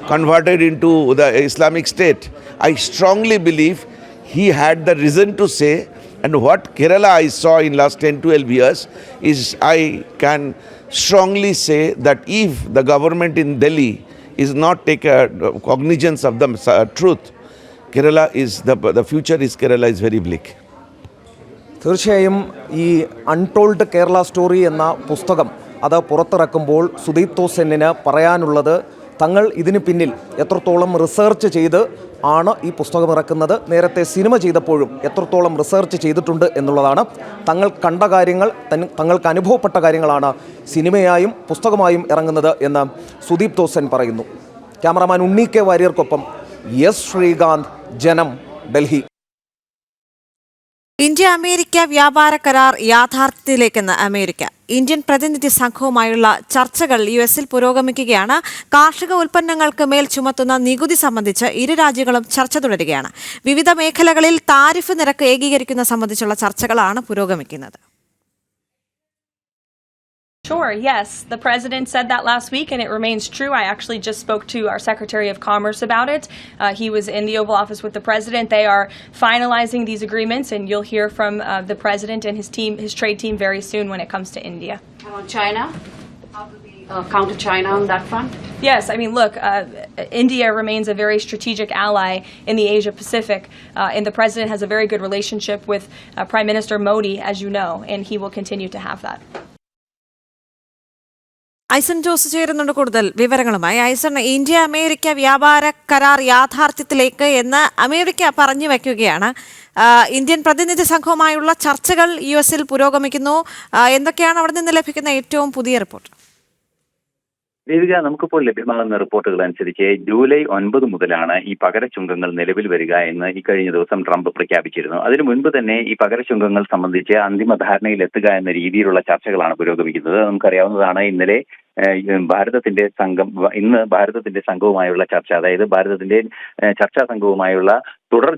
converted into the Islamic State, I strongly believe he had the reason to say. And what Kerala I saw in last 10-12 years is, I can strongly say that if the government in Delhi is not take cognizance of the truth, Kerala is the future is Kerala is very bleak. തീർച്ചയായും ഈ അൺടോൾഡ് കേരള സ്റ്റോറി എന്ന പുസ്തകം അത് പുറത്തിറക്കുമ്പോൾ സുദീപ് തോസെന്നിന് പറയാനുള്ളത് തങ്ങൾ ഇതിന് പിന്നിൽ എത്രത്തോളം റിസർച്ച് ചെയ്ത് ആണ് ഈ പുസ്തകം ഇറക്കുന്നത്, നേരത്തെ സിനിമ ചെയ്തപ്പോഴും എത്രത്തോളം റിസർച്ച് ചെയ്തിട്ടുണ്ട് എന്നുള്ളതാണ്. തങ്ങൾ കണ്ട കാര്യങ്ങൾ, തങ്ങൾക്ക് അനുഭവപ്പെട്ട കാര്യങ്ങളാണ് സിനിമയായും പുസ്തകമായും ഇറങ്ങുന്നത് എന്ന് സുദീപ് തോസൻ പറയുന്നു. ക്യാമറാമാൻ ഉണ്ണി കെ വാര്യർക്കൊപ്പം എസ് ശ്രീകാന്ത്, ജനം, ഡൽഹി. ഇന്ത്യ അമേരിക്ക വ്യാപാര കരാർ യാഥാർത്ഥ്യത്തിലേക്കെന്ന് അമേരിക്ക. ഇന്ത്യൻ പ്രതിനിധി സംഘവുമായുള്ള ചർച്ചകൾ യുഎസിൽ പുരോഗമിക്കുകയാണ്. കാർഷിക ഉൽപ്പന്നങ്ങൾക്ക് മേൽ ചുമത്തുന്ന നികുതി സംബന്ധിച്ച് ഇരു രാജ്യങ്ങളും ചർച്ച തുടരുകയാണ്. വിവിധ മേഖലകളിൽ താരിഫ് നിരക്ക് ഏകീകരിക്കുന്ന സംബന്ധിച്ചുള്ള ചർച്ചകളാണ് പുരോഗമിക്കുന്നത്. Sure, yes. The president said that last week, and it remains true. I actually just spoke to our Secretary of Commerce about it. He was in the Oval Office with the president. They are finalizing these agreements, and you'll hear from the president and his team, his trade team, very soon when it comes to India. And on China, how do we counter China on that front? Yes, I mean, look, India remains a very strategic ally in the Asia Pacific, and the president has a very good relationship with Prime Minister Modi, as you know, and he will continue to have that. Aison Jose ചേരുന്നുണ്ട് കൂടുതൽ വിവരങ്ങളുമായി. ഐസൺ, ഇന്ത്യ അമേരിക്ക വ്യാപാര കരാർ യാഥാർത്ഥ്യത്തിലേക്ക് എന്ന് അമേരിക്ക പറഞ്ഞു വയ്ക്കുകയാണ്. ഇന്ത്യൻ പ്രതിനിധി സംഘവുമായുള്ള ചർച്ചകൾ യുഎസിൽ പുരോഗമിക്കുന്നു. എന്തൊക്കെയാണ് അവിടെ നിന്ന് ലഭിക്കുന്ന ഏറ്റവും പുതിയ റിപ്പോർട്ട്? ദേവിക, നമുക്കിപ്പോൾ ലഭ്യമാകുന്ന റിപ്പോർട്ടുകൾ അനുസരിച്ച് ജൂലൈ 9 മുതലാണ് ഈ പകരച്ചുങ്കങ്ങൾ നിലവിൽ വരിക എന്ന് ഈ കഴിഞ്ഞ ദിവസം ട്രംപ് പ്രഖ്യാപിച്ചിരുന്നു. അതിനു മുൻപ് തന്നെ ഈ പകരച്ചുങ്കങ്ങൾ സംബന്ധിച്ച് അന്തിമ ധാരണയിൽ എത്തുക എന്ന രീതിയിലുള്ള ചർച്ചകളാണ് പുരോഗമിക്കുന്നത്. നമുക്കറിയാവുന്നതാണ് ഇന്ന് ഭാരതത്തിന്റെ സംഘവുമായുള്ള ചർച്ച, അതായത് ഭാരതത്തിന്റെ ചർച്ചാ സംഘവുമായുള്ള തുടർ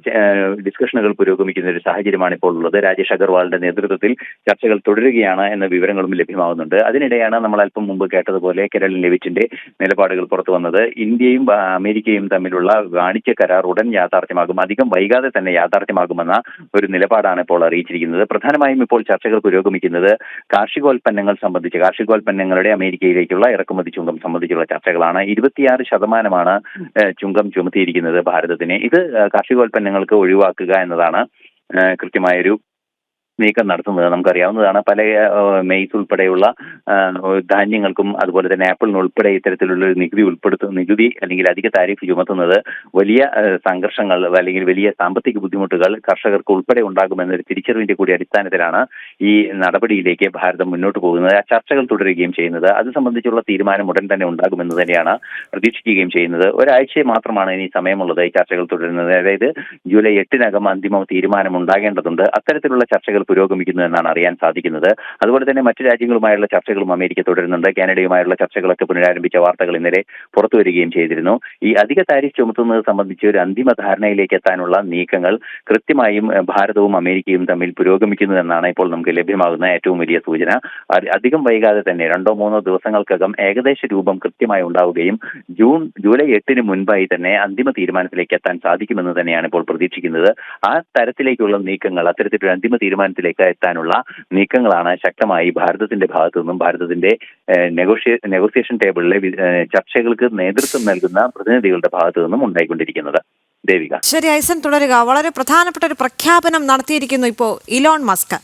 ഡിസ്കഷനുകൾ പുരോഗമിക്കുന്ന ഒരു സാഹചര്യമാണ് ഇപ്പോൾ ഉള്ളത്. രാജേഷ് അഗർവാളിന്റെ നേതൃത്വത്തിൽ ചർച്ചകൾ തുടരുകയാണ് എന്ന വിവരങ്ങളും ലഭ്യമാകുന്നുണ്ട്. അതിനിടെയാണ് നമ്മൾ അല്പം മുമ്പ് കേട്ടതുപോലെ കെരളിൻ ലെവിറ്റിന്റെ നിലപാടുകൾ പുറത്തു വന്നത്. ഇന്ത്യയും അമേരിക്കയും തമ്മിലുള്ള വാണിജ്യ കരാർ ഉടൻ യാഥാർത്ഥ്യമാകും, അധികം വൈകാതെ തന്നെ യാഥാർത്ഥ്യമാകുമെന്ന ഒരു നിലപാടാണ് ഇപ്പോൾ അറിയിച്ചിരിക്കുന്നത്. പ്രധാനമായും ഇപ്പോൾ ചർച്ചകൾ പുരോഗമിക്കുന്നത് കാർഷികോൽപ്പന്നങ്ങൾ സംബന്ധിച്ച്, കാർഷികോൽപ്പന്നങ്ങളുടെ അമേരിക്കയിലേക്കുള്ള ഇറക്കുമതി ചുങ്കം സംബന്ധിച്ചുള്ള ചർച്ചകളാണ്. 26% ചുങ്കം ചുമത്തിയിരിക്കുന്നത് ഭാരതത്തിന്. ഇത് കാർഷികോൽപ്പന്നങ്ങൾക്ക് ഒഴിവാക്കുക എന്നതാണ് കൃത്യമായൊരു നീക്കം നടത്തുന്നത്. നമുക്കറിയാവുന്നതാണ്, പല മെയ്സ് ഉൾപ്പെടെയുള്ള ധാന്യങ്ങൾക്കും അതുപോലെ തന്നെ ആപ്പിളിന് ഉൾപ്പെടെ ഇത്തരത്തിലുള്ള നികുതി അല്ലെങ്കിൽ അധിക താരിഫ് ചുമത്തുന്നത് വലിയ സംഘർഷങ്ങൾ അല്ലെങ്കിൽ വലിയ സാമ്പത്തിക ബുദ്ധിമുട്ടുകൾ കർഷകർക്ക് ഉൾപ്പെടെ ഉണ്ടാകുമെന്നൊരു തിരിച്ചറിവിന്റെ കൂടി അടിസ്ഥാനത്തിലാണ് ഈ നടപടിയിലേക്ക് ഭാരതം മുന്നോട്ട് പോകുന്നത്. ആ ചർച്ചകൾ തുടരുകയും ചെയ്യുന്നത്. അത് സംബന്ധിച്ചുള്ള തീരുമാനം ഉടൻ തന്നെ ഉണ്ടാകുമെന്ന് തന്നെയാണ് പ്രതീക്ഷിക്കുകയും ചെയ്യുന്നത്. ഒരാഴ്ച മാത്രമാണ് ഇനി സമയമുള്ളത് ഈ ചർച്ചകൾ തുടരുന്നത്. അതായത് ജൂലൈ 8-നകം അന്തിമ തീരുമാനം ഉണ്ടാകേണ്ടതുണ്ട്. അത്തരത്തിലുള്ള ചർച്ചകൾ പുരോഗമിക്കുന്നു എന്നാണ് അറിയാൻ സാധിക്കുന്നത്. അതുപോലെ തന്നെ മറ്റു രാജ്യങ്ങളുമായുള്ള ചർച്ചകളും അമേരിക്ക തുടരുന്നുണ്ട്. കാനഡയുമായുള്ള ചർച്ചകളൊക്കെ പുനരാരംഭിച്ച വാർത്തകൾ ഇന്നലെ പുറത്തു വരികയും ചെയ്തിരുന്നു. ഈ അധിക താരിഫ് ചുമത്തുന്നത് സംബന്ധിച്ച് ഒരു അന്തിമ ധാരണയിലേക്ക് എത്താനുള്ള നീക്കങ്ങൾ കൃത്യമായും ഭാരതവും അമേരിക്കയും തമ്മിൽ പുരോഗമിക്കുന്നു എന്നാണ് ഇപ്പോൾ നമുക്ക് ലഭ്യമാകുന്ന ഏറ്റവും വലിയ സൂചന. അധികം വൈകാതെ തന്നെ 2-3 ദിവസങ്ങൾക്കകം ഏകദേശ രൂപം കൃത്യമായി ഉണ്ടാവുകയും ജൂലൈ 8-ന് മുൻപായി തന്നെ അന്തിമ തീരുമാനത്തിലേക്ക് എത്താൻ സാധിക്കുമെന്ന് തന്നെയാണ് ഇപ്പോൾ പ്രതീക്ഷിക്കുന്നത്. ആ തരത്തിലേക്കുള്ള നീക്കങ്ങൾ, അത്തരത്തിലൊരു അന്തിമ തീരുമാനത്തിലേക്ക് എത്താനുള്ള നീക്കങ്ങളാണ് ശക്തമായി ഭാരതത്തിന്റെ ഭാഗത്തു നിന്നും, ഭാരതത്തിന്റെ നെഗോസിയേഷൻ ടേബിളിലെ ചർച്ചകൾക്ക് നേതൃത്വം നൽകുന്ന പ്രതിനിധികളുടെ ഭാഗത്തു നിന്നും ഉണ്ടായിക്കൊണ്ടിരിക്കുന്നത്. ദേവിക, ശരി ഐസൻ, തുടരുക. വളരെ പ്രധാനപ്പെട്ട ഒരു പ്രഖ്യാപനം നടത്തിയിരിക്കുന്നു ഇപ്പോൾ ഇലോൺ മസ്ക്.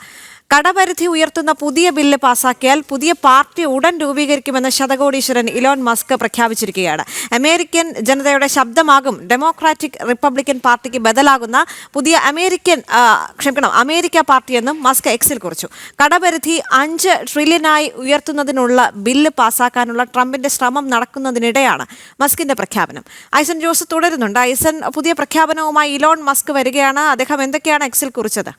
കടപരിധി ഉയർത്തുന്ന പുതിയ ബില്ല് പാസാക്കിയാൽ പുതിയ പാർട്ടി ഉടൻ രൂപീകരിക്കുമെന്ന് ശതകോടീശ്വരൻ ഇലോൺ മസ്ക് പ്രഖ്യാപിച്ചിരിക്കുകയാണ്. അമേരിക്കൻ ജനതയുടെ ശബ്ദമാകും ഡെമോക്രാറ്റിക് റിപ്പബ്ലിക്കൻ പാർട്ടിക്ക് ബദലാകുന്ന പുതിയ അമേരിക്ക പാർട്ടിയെന്നും മസ്ക് എക്സിൽ കുറിച്ചു. കടപരിധി 5 ട്രില്യനായി ഉയർത്തുന്നതിനുള്ള ബില്ല് പാസാക്കാനുള്ള ട്രംപിന്റെ ശ്രമം നടക്കുന്നതിനിടെയാണ് മസ്കിന്റെ പ്രഖ്യാപനം. ഐസൻ ജോസ് തുടരുന്നുണ്ട്. ഐസൻ, പുതിയ പ്രഖ്യാപനവുമായി ഇലോൺ മസ്ക് വരികയാണ്. അദ്ദേഹം എന്തൊക്കെയാണ് എക്സിൽ കുറിച്ചത്?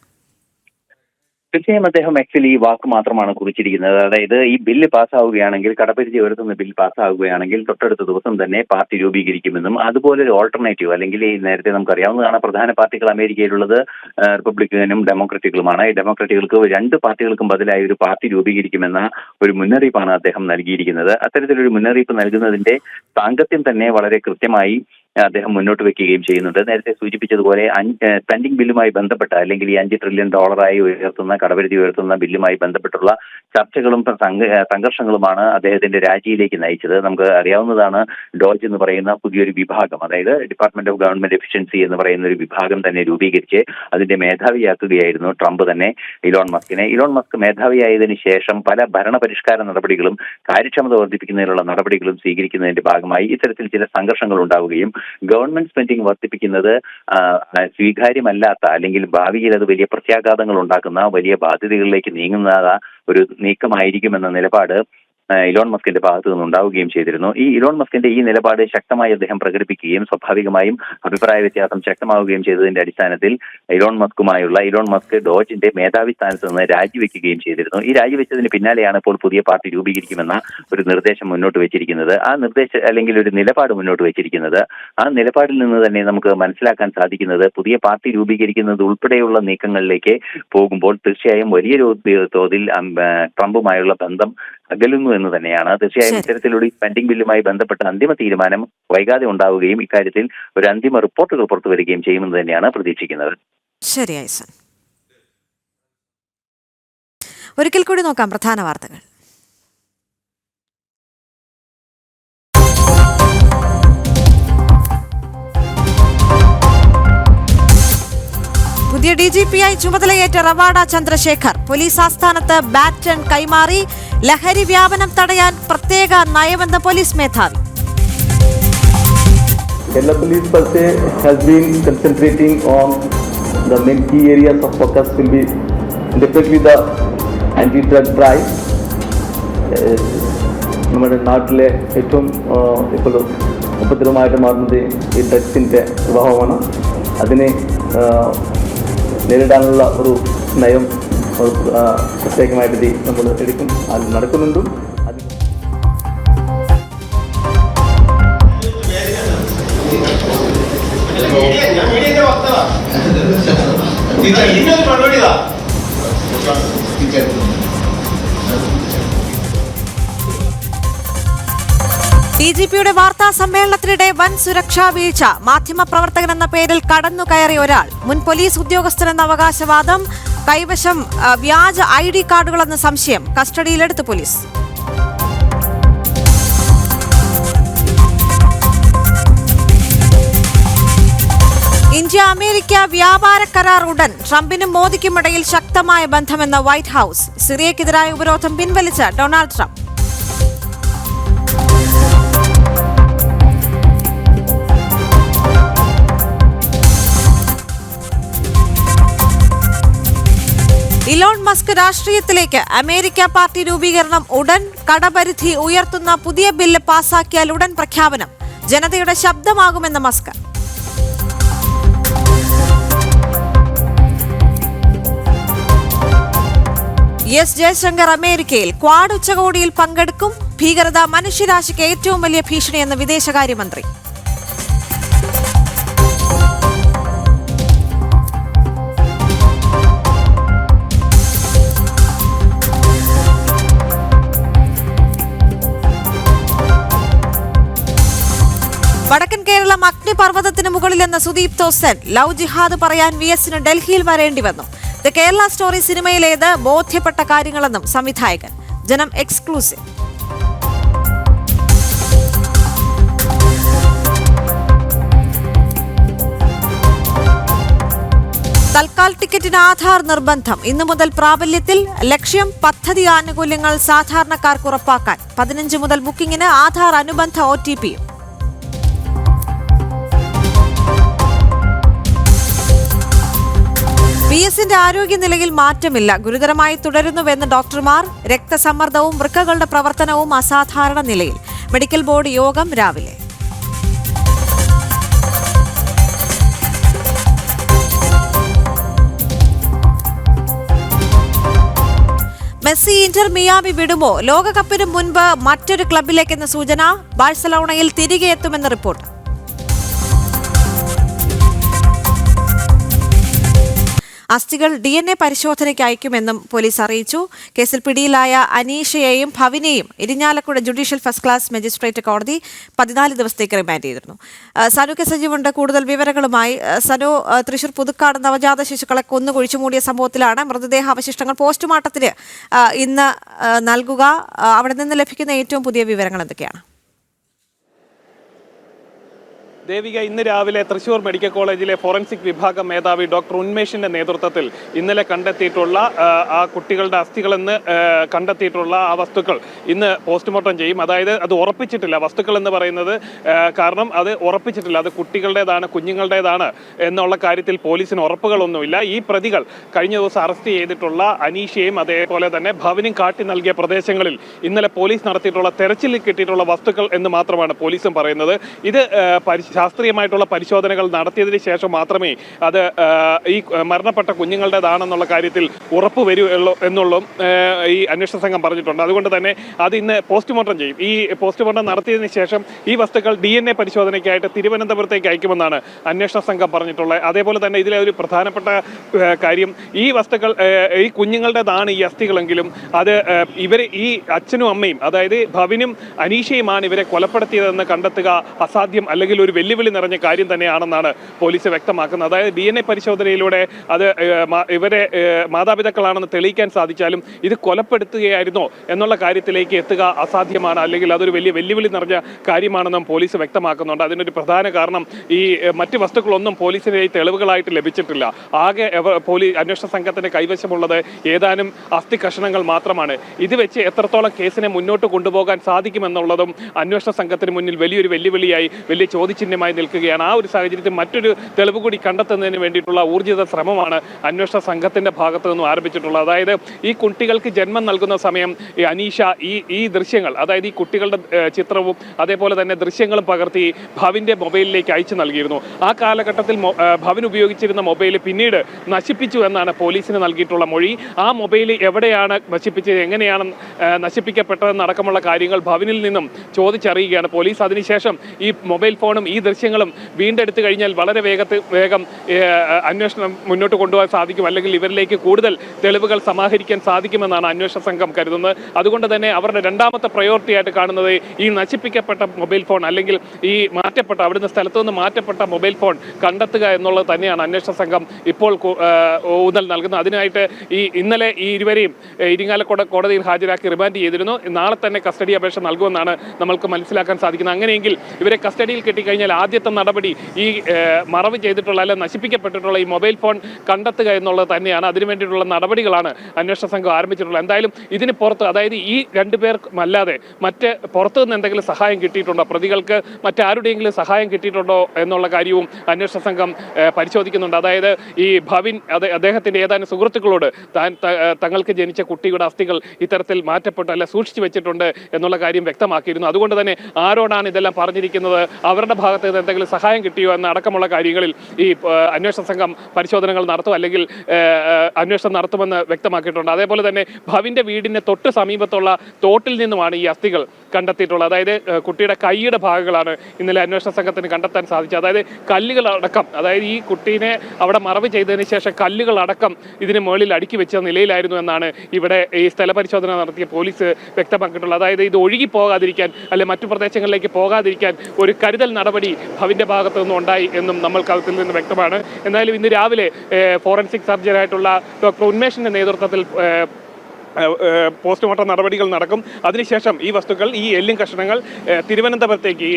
തീർച്ചയായും അദ്ദേഹം ആക്ച്വലി ഈ വാക്ക് മാത്രമാണ് കുറിച്ചിരിക്കുന്നത്. അതായത് ഈ ബില്ല് പാസ്സാവുകയാണെങ്കിൽ, കടപരിധി ഉയർത്തുന്ന ബിൽ പാസ്സാവുകയാണെങ്കിൽ തൊട്ടടുത്ത ദിവസം തന്നെ പാർട്ടി രൂപീകരിക്കുമെന്നും അതുപോലെ ഒരു ഓൾട്ടർനേറ്റീവ്, അല്ലെങ്കിൽ ഈ നേരത്തെ നമുക്കറിയാവുന്നതാണ് പ്രധാന പാർട്ടികൾ അമേരിക്കയിലുള്ളത് റിപ്പബ്ലിക്കനും ഡെമോക്രാറ്റുകളുമാണ്. ഈ ഡെമോക്രാറ്റുകൾക്ക് 2 പാർട്ടികൾക്കും ബദലായി ഒരു പാർട്ടി രൂപീകരിക്കുമെന്ന ഒരു മുന്നറിയിപ്പാണ് അദ്ദേഹം നൽകിയിരിക്കുന്നത്. അത്തരത്തിലൊരു മുന്നറിയിപ്പ് നൽകുന്നതിന്റെ സാങ്കത്യം തന്നെ വളരെ കൃത്യമായി അദ്ദേഹം മുന്നോട്ട് വെക്കുകയും ചെയ്യുന്നുണ്ട്. നേരത്തെ സൂചിപ്പിച്ചതുപോലെ സ്പെൻഡിംഗ് ബില്ലുമായി ബന്ധപ്പെട്ട അല്ലെങ്കിൽ ഈ $5 ട്രില്യൺ ഉയർത്തുന്ന കടപരിധി ഉയർത്തുന്ന ബില്ലുമായി ബന്ധപ്പെട്ടുള്ള ചർച്ചകളും സംഘർഷങ്ങളുമാണ് അദ്ദേഹത്തിന്റെ രാജിയിലേക്ക് നയിച്ചത്. നമുക്ക് അറിയാവുന്നതാണ്, ഡോജ് എന്ന് പറയുന്ന പുതിയൊരു വിഭാഗം, അതായത് ഡിപ്പാർട്ട്മെന്റ് ഓഫ് ഗവൺമെന്റ് എഫിഷ്യൻസി എന്ന് പറയുന്ന ഒരു വിഭാഗം തന്നെ രൂപീകരിച്ച് അതിന്റെ മേധാവിയാക്കുകയായിരുന്നു ട്രംപ് തന്നെ ഇലോൺ മസ്കിനെ. ഇലോൺ മസ്ക് മേധാവിയായതിനു ശേഷം പല ഭരണപരിഷ്കാര നടപടികളും കാര്യക്ഷമത വർദ്ധിപ്പിക്കുന്നതിനുള്ള നടപടികളും സ്വീകരിക്കുന്നതിന്റെ ഭാഗമായി ഇത്തരത്തിൽ ചില സംഘർഷങ്ങൾ ഉണ്ടാവുകയും ഗവൺമെന്റ് സ്പെൻഡിംഗ് വർദ്ധിപ്പിക്കുന്നത് സ്വീകാര്യമല്ലാത്ത അല്ലെങ്കിൽ ഭാവിയിൽ അത് വലിയ പ്രത്യാഘാതങ്ങൾ ഉണ്ടാക്കുന്ന വലിയ ബാധ്യതകളിലേക്ക് നീങ്ങുന്ന ഒരു നീക്കമായിരിക്കുമെന്ന നിലപാട് ഇലോൺ മസ്കിന്റെ ഭാഗത്തു നിന്നുണ്ടാവുകയും ചെയ്തിരുന്നു. ഈ ഇലോൺ മസ്കിന്റെ ഈ നിലപാട് ശക്തമായി അദ്ദേഹം പ്രകടിപ്പിക്കുകയും സ്വാഭാവികമായും അഭിപ്രായ വ്യത്യാസം ശക്തമാവുകയും ചെയ്തതിന്റെ അടിസ്ഥാനത്തിൽ ഇലോൺ മസ്ക് ഡോജിന്റെ മേധാവി സ്ഥാനത്ത് നിന്ന് രാജിവെക്കുകയും ചെയ്തിരുന്നു. ഈ രാജിവെച്ചതിന് പിന്നാലെയാണ് ഇപ്പോൾ പുതിയ പാർട്ടി രൂപീകരിക്കുമെന്ന ഒരു നിർദ്ദേശം മുന്നോട്ട് വെച്ചിരിക്കുന്നത്. ആ അല്ലെങ്കിൽ ഒരു നിലപാട് മുന്നോട്ട് വെച്ചിരിക്കുന്നത്. ആ നിലപാടിൽ നിന്ന് തന്നെ നമുക്ക് മനസ്സിലാക്കാൻ സാധിക്കുന്നത് പുതിയ പാർട്ടി രൂപീകരിക്കുന്നത് ഉൾപ്പെടെയുള്ള നീക്കങ്ങളിലേക്ക് പോകുമ്പോൾ തീർച്ചയായും വലിയ തോതിൽ ട്രംപുമായുള്ള ബന്ധം അകലുന്നു എന്ന് തന്നെയാണ്. തീർച്ചയായും ഇത്തരത്തിലുള്ള സ്പെൻഡിംഗ് ബില്ലുമായി ബന്ധപ്പെട്ട അന്തിമ തീരുമാനം വൈകാതെ ഉണ്ടാവുകയും ഇക്കാര്യത്തിൽ ഒരു അന്തിമ റിപ്പോർട്ടുകൾ പുറത്തുവരികയും ചെയ്യുമെന്ന് തന്നെയാണ് പ്രതീക്ഷിക്കുന്നത്. ശരിയായി സർ. ഒരിക്കൽ കൂടി നോക്കാം പ്രധാന വാർത്തകൾ. പുതിയ DGPയായി ചുമതലയേറ്റ റവാഡ ചന്ദ്രശേഖർ പോലീസ് ആസ്ഥാനത്ത് ബാറ്റൺ കൈമാറി. ലഹരി വ്യാപനം തടയാൻ പ്രത്യേക നയമെന്ന പോലീസ് മേധാവി. Kerala Police per se has been concentrating on the main key areas of focus will be definitely the anti-drug drive. നമ്മുടെ നാട്ടിലെ ഏറ്റവും ഇപ്പോൾ ഉപദ്രവമായിട്ട് മാറുന്നത് ഈ ഡ്രഗ്സിൻ്റെ സ്വഭാവമാണ്. അതിനെ നേരിടാനുള്ള ഒരു നയം പ്രത്യേകമായിട്ട് നമ്മൾ എടുക്കും. അത് നടക്കുന്നുണ്ടും. DGPയുടെ വാർത്താ സമ്മേളനത്തിനിടെ വൻ സുരക്ഷാ വീഴ്ച. മാധ്യമപ്രവർത്തകനെന്ന പേരിൽ കടന്നുകയറിയ ഒരാൾ. മുൻ പോലീസ് ഉദ്യോഗസ്ഥനെന്ന അവകാശവാദം. കൈവശം വ്യാജ ID കാർഡുകളെന്ന സംശയം. കസ്റ്റഡിയിലെടുത്ത് പോലീസ്. ഇന്ത്യ അമേരിക്ക വ്യാപാര കരാർ ഉടൻ. ട്രംപിനും മോദിക്കുമിടയിൽ ശക്തമായ ബന്ധമെന്ന വൈറ്റ് ഹൌസ്. സിറിയക്കെതിരായ ഉപരോധം പിൻവലിച്ച ഡൊണാൾഡ് ട്രംപ്. ഇലോൺ മസ്ക് രാഷ്ട്രീയത്തിലേക്ക്. അമേരിക്ക പാർട്ടി രൂപീകരണം ഉടൻ. കടപരിധി ഉയർത്തുന്ന പുതിയ ബില്ല് പാസാക്കിയാൽ ഉടൻ പ്രഖ്യാപനം. ജനതയുടെ ശബ്ദമാകുമെന്ന് മസ്ക്. എസ് ജയശങ്കർ അമേരിക്കയിൽ. ക്വാഡ് ഉച്ചകോടിയിൽ പങ്കെടുക്കും. ഭീകരത മനുഷ്യരാശിക്ക് ഏറ്റവും വലിയ ഭീഷണിയെന്ന് വിദേശകാര്യമന്ത്രി. വടക്കൻ കേരളം അഗ്നിപർവ്വതത്തിന് മുകളിലെന്ന സുദീപ് തോസൻ. ലവ് ജിഹാദ് പറയാൻ VSന് ഡൽഹിയിൽ വരേണ്ടി വന്നു. ദ കേരള സ്റ്റോറി സിനിമയിലേത് ബോധ്യപ്പെട്ട കാര്യങ്ങളെന്നും സംവിധായകൻ. ജനം എക്സ്ക്ലൂസീവ്. തൽക്കാൽ ടിക്കറ്റിന് ആധാർ നിർബന്ധം. ഇന്നു മുതൽ പ്രാബല്യത്തിൽ. ലക്ഷ്യം പദ്ധതി ആനുകൂല്യങ്ങൾ സാധാരണക്കാർക്ക് ഉറപ്പാക്കാൻ. 15 മുതൽ ബുക്കിംഗിന് ആധാർ അനുബന്ധ OTPയും. VSന്റെ ആരോഗ്യനിലയിൽ മാറ്റമില്ല. ഗുരുതരമായി തുടരുന്നുവെന്ന് ഡോക്ടർമാർ. രക്തസമ്മർദ്ദവും വൃക്കകളുടെ പ്രവർത്തനവും അസാധാരണ നിലയിൽ. മെഡിക്കൽ ബോർഡ് യോഗം രാവിലെ. മെസ്സി ഇന്റർ മിയാമി വിടുമോ? ലോകകപ്പിന് മുൻപ് മറ്റൊരു ക്ലബിലേക്കെന്ന സൂചന. ബാഴ്സലോണയിൽ തിരികെ എത്തുമെന്ന് റിപ്പോർട്ട്. അസ്ഥികൾ DNA പരിശോധനയ്ക്ക് അയക്കുമെന്നും പോലീസ് അറിയിച്ചു. കേസിൽ പിടിയിലായ അനീഷയെയും ഭവിനെയും Irinjalakuda judicial first class magistrate കോടതി 14 ദിവസത്തേക്ക് റിമാൻഡ് ചെയ്തിരുന്നു. സനു കെ സജീവുണ്ട് കൂടുതൽ വിവരങ്ങളുമായി. സനു, തൃശൂർ പുതുക്കാട് നവജാത ശിശുക്കളെ കൊന്നു കുഴിച്ചുമൂടിയ സംഭവത്തിലാണ് മൃതദേഹാവശിഷ്ടങ്ങൾ പോസ്റ്റ്മോർട്ടത്തിന് ഇന്ന് നൽകുക. അവിടെ നിന്ന് ലഭിക്കുന്ന ഏറ്റവും പുതിയ വിവരങ്ങൾ എന്തൊക്കെയാണ്? ദേവിക, ഇന്ന് രാവിലെ തൃശൂർ മെഡിക്കൽ കോളേജിലെ ഫോറൻസിക് വിഭാഗം മേധാവി ഡോക്ടർ ഉന്മേഷിന്റെ നേതൃത്വത്തിൽ ഇന്നലെ കണ്ടെത്തിയിട്ടുള്ള ആ കുട്ടികളുടെ അസ്ഥികളെന്ന് കണ്ടെത്തിയിട്ടുള്ള ആ വസ്തുക്കൾ ഇന്ന് പോസ്റ്റ്മോർട്ടം ചെയ്യും. അതായത് അത് ഉറപ്പിച്ചിട്ടില്ല, വസ്തുക്കൾ എന്ന് പറയുന്നത്, കാരണം അത് ഉറപ്പിച്ചിട്ടില്ല, അത് കുട്ടികളുടേതാണ് കുഞ്ഞുങ്ങളുടേതാണ് എന്നുള്ള കാര്യത്തിൽ പോലീസിന് ഉറപ്പുകളൊന്നുമില്ല. ഈ പ്രതികൾ കഴിഞ്ഞ ദിവസം അറസ്റ്റ് ചെയ്തിട്ടുള്ള അനീഷയും അതേപോലെ തന്നെ ഭവനും കാട്ടി നൽകിയ പ്രദേശങ്ങളിൽ ഇന്നലെ പോലീസ് നടത്തിയിട്ടുള്ള തെരച്ചിലിൽ കിട്ടിയിട്ടുള്ള വസ്തുക്കൾ എന്ന് മാത്രമാണ് പോലീസും പറയുന്നത്. ഇത് ശാസ്ത്രീയമായിട്ടുള്ള പരിശോധനകൾ നടത്തിയതിന് ശേഷം മാത്രമേ അത് ഈ മരണപ്പെട്ട കുഞ്ഞുങ്ങളുടേതാണെന്നുള്ള കാര്യത്തിൽ ഉറപ്പ് വരൂ എന്നുള്ളൂ ഈ അന്വേഷണ സംഘം പറഞ്ഞിട്ടുണ്ട്. അതുകൊണ്ട് തന്നെ അത് ഇന്ന് പോസ്റ്റ്മോർട്ടം ചെയ്യും. ഈ പോസ്റ്റ്മോർട്ടം നടത്തിയതിന് ശേഷം ഈ വസ്തുക്കൾ DNA പരിശോധനയ്ക്കായിട്ട് തിരുവനന്തപുരത്തേക്ക് അയക്കുമെന്നാണ് അന്വേഷണ സംഘം പറഞ്ഞിട്ടുള്ളത്. അതേപോലെ തന്നെ ഇതിലെ ഒരു പ്രധാനപ്പെട്ട കാര്യം, ഈ വസ്തുക്കൾ ഈ കുഞ്ഞുങ്ങളുടേതാണ് ഈ അസ്ഥികളെങ്കിലും അത് ഈ അച്ഛനും അമ്മയും, അതായത് ഭവിനും അനീഷയുമാണ് ഇവരെ കൊലപ്പെടുത്തിയതെന്ന് കണ്ടെത്തുക അസാധ്യം, അല്ലെങ്കിൽ ഒരു വെല്ലുവിളി നിറഞ്ഞ കാര്യം തന്നെയാണെന്നാണ് പോലീസ് വ്യക്തമാക്കുന്നത്. അതായത് DNA പരിശോധനയിലൂടെ അത് ഇവരെ മാതാപിതാക്കളാണെന്ന് തെളിയിക്കാൻ സാധിച്ചാലും ഇത് കൊലപ്പെടുത്തുകയായിരുന്നോ എന്നുള്ള കാര്യത്തിലേക്ക് എത്തുക അസാധ്യമാണ്, അല്ലെങ്കിൽ അതൊരു വലിയ വെല്ലുവിളി നിറഞ്ഞ കാര്യമാണെന്നും പോലീസ് വ്യക്തമാക്കുന്നുണ്ട്. അതിനൊരു പ്രധാന കാരണം ഈ മറ്റ് വസ്തുക്കളൊന്നും പോലീസിന് തെളിവുകളായിട്ട് ലഭിച്ചിട്ടില്ല. ആകെ അന്വേഷണ സംഘത്തിന്റെ കൈവശമുള്ളത് ഏതാനും അസ്ഥി കഷണങ്ങൾ മാത്രമാണ്. ഇത് വെച്ച് എത്രത്തോളം കേസിനെ മുന്നോട്ട് കൊണ്ടുപോകാൻ സാധിക്കുമെന്നുള്ളതും അന്വേഷണ സംഘത്തിന് മുന്നിൽ വലിയൊരു വെല്ലുവിളിയായി, വലിയ ചോദ്യചിഹ്നമായി നിൽക്കുകയാണ്. ആ ഒരു സാഹചര്യത്തിൽ മറ്റൊരു തെളിവ് കൂടി കണ്ടെത്തുന്നതിന് വേണ്ടിയിട്ടുള്ള ഊർജിത ശ്രമമാണ് അന്വേഷണ സംഘത്തിന്റെ ഭാഗത്തു നിന്നും ആരംഭിച്ചിട്ടുള്ളത്. അതായത് ഈ കുട്ടികൾക്ക് ജന്മം നൽകുന്ന സമയം ഈ അനീഷ ഈ ദൃശ്യങ്ങൾ, അതായത് ഈ കുട്ടികളുടെ ചിത്രവും അതേപോലെ തന്നെ ദൃശ്യങ്ങളും പകർത്തി ഭവിന്റെ മൊബൈലിലേക്ക് അയച്ചു നൽകിയിരുന്നു. ആ കാലഘട്ടത്തിൽ ഭവൻ ഉപയോഗിച്ചിരുന്ന മൊബൈൽ പിന്നീട് നശിപ്പിച്ചു എന്നാണ് പോലീസിന് നൽകിയിട്ടുള്ള മൊഴി. ആ മൊബൈൽ എവിടെയാണ് നശിപ്പിച്ചത്, എങ്ങനെയാണ് നശിപ്പിക്കപ്പെട്ടതെന്നടക്കമുള്ള കാര്യങ്ങൾ ഭവനിൽ നിന്നും ചോദിച്ചറിയുകയാണ് പോലീസ്. അതിനുശേഷം ഈ മൊബൈൽ ഫോണും ഈ ദൃശ്യങ്ങളും വീണ്ടെടുത്തു കഴിഞ്ഞാൽ വളരെ വേഗം അന്വേഷണം മുന്നോട്ട് കൊണ്ടുപോകാൻ സാധിക്കും, അല്ലെങ്കിൽ ഇവരിലേക്ക് കൂടുതൽ തെളിവുകൾ സമാഹരിക്കാൻ സാധിക്കുമെന്നാണ് അന്വേഷണ സംഘം കരുതുന്നത്. അതുകൊണ്ട് തന്നെ അവരുടെ രണ്ടാമത്തെ പ്രയോറിറ്റി ആയിട്ട് കാണുന്നത് ഈ നശിപ്പിക്കപ്പെട്ട മൊബൈൽ ഫോൺ, അല്ലെങ്കിൽ ഈ അവിടുന്ന് സ്ഥലത്തു നിന്ന് മാറ്റപ്പെട്ട മൊബൈൽ ഫോൺ കണ്ടെത്തുക എന്നുള്ളത് തന്നെയാണ് അന്വേഷണ സംഘം ഇപ്പോൾ ഊന്നൽ നൽകുന്നത്. അതിനായിട്ട് ഇന്നലെ ഈ ഇരുവരെയും ഇരിങ്ങാലക്കുട കോടതിയിൽ ഹാജരാക്കി റിമാൻഡ് ചെയ്തിരുന്നു. നാളെ തന്നെ കസ്റ്റഡി അപേക്ഷ നൽകുമെന്നാണ് നമ്മൾക്ക് മനസ്സിലാക്കാൻ സാധിക്കുന്നത്. അങ്ങനെയെങ്കിൽ ഇവരെ കസ്റ്റഡിയിൽ കിട്ടിക്കഴിഞ്ഞാൽ ആദ്യത്തെ നടപടി ഈ മറവ് ചെയ്തിട്ടുള്ള, അല്ലെങ്കിൽ നശിപ്പിക്കപ്പെട്ടിട്ടുള്ള ഈ മൊബൈൽ ഫോൺ കണ്ടെത്തുക എന്നുള്ളത് തന്നെയാണ്. അതിനുവേണ്ടിയിട്ടുള്ള നടപടികളാണ് അന്വേഷണ സംഘം ആരംഭിച്ചിട്ടുള്ളത്. എന്തായാലും ഇതിന് പുറത്ത്, അതായത് ഈ രണ്ടുപേർക്കല്ലാതെ മറ്റ് പുറത്തു നിന്ന് എന്തെങ്കിലും സഹായം കിട്ടിയിട്ടുണ്ടോ, പ്രതികൾക്ക് മറ്റാരുടെയെങ്കിലും സഹായം കിട്ടിയിട്ടുണ്ടോ എന്നുള്ള കാര്യവും അന്വേഷണ സംഘം പരിശോധിക്കുന്നുണ്ട്. അതായത് ഈ ഭവിൻ അദ്ദേഹത്തിന്റെ ഏതാനും സുഹൃത്തുക്കളോട് തങ്ങൾക്ക് ജനിച്ച കുട്ടിയുടെ അസ്ഥികൾ ഇത്തരത്തിൽ മാറ്റപ്പെട്ട് അല്ല സൂക്ഷിച്ചു വെച്ചിട്ടുണ്ട് എന്നുള്ള കാര്യം വ്യക്തമാക്കിയിരുന്നു. അതുകൊണ്ട് തന്നെ ആരോടാണ് ഇതെല്ലാം പറഞ്ഞിരിക്കുന്നത്, അവരുടെ ഭാഗത്ത് നിന്ന് എന്തെങ്കിലും സഹായം കിട്ടിയോ എന്ന അടക്കമുള്ള കാര്യങ്ങളിൽ ഈ അന്വേഷണ സംഘം പരിശോധനകൾ നടത്തും, അല്ലെങ്കിൽ അന്വേഷണം നടത്തുമെന്ന് വ്യക്തമാക്കിയിട്ടുണ്ട്. അതേപോലെ തന്നെ ഭവിന്റെ വീടിന് തൊട്ട് സമീപത്തുള്ള തോട്ടിൽ നിന്നുമാണ് ഈ അസ്ഥികൾ കണ്ടെത്തിയിട്ടുള്ളത്. അതായത് കുട്ടിയുടെ കൈയുടെ ഭാഗങ്ങളാണ് ഇന്നലെ അന്വേഷണ സംഘത്തിന് കണ്ടെത്താൻ സാധിച്ചത്. അതായത് കല്ലുകളടക്കം, അതായത് ഈ കുട്ടീനെ അവിടെ മറവ് ചെയ്തതിന് ശേഷം കല്ലുകളടക്കം ഇതിന് മുകളിൽ അടുക്കി വെച്ച നിലയിലായിരുന്നു എന്നാണ് ഇവിടെ ഈ സ്ഥലപരിശോധന നടത്തിയ പോലീസ് വ്യക്തമാക്കിയിട്ടുള്ളത്. അതായത് ഇത് ഒഴുകി പോകാതിരിക്കാൻ, അല്ലെ മറ്റു പ്രദേശങ്ങളിലേക്ക് പോകാതിരിക്കാൻ ഒരു കരുതൽ നടപടി ഭവിന്റെ ഭാഗത്തു നിന്നും ഉണ്ടായി എന്നും നമ്മൾക്ക് അതിൽ നിന്ന് വ്യക്തമാണ്. എന്തായാലും ഇന്ന് രാവിലെ ഫോറൻസിക് സർജനായിട്ടുള്ള ഡോക്ടർ ഉന്മേഷിന്റെ നേതൃത്വത്തിൽ പോസ്റ്റ്മോർട്ടം നടപടികൾ നടക്കും. അതിനുശേഷം ഈ വസ്തുക്കൾ, ഈ എല്ലും കഷണങ്ങൾ തിരുവനന്തപുരത്തേക്ക്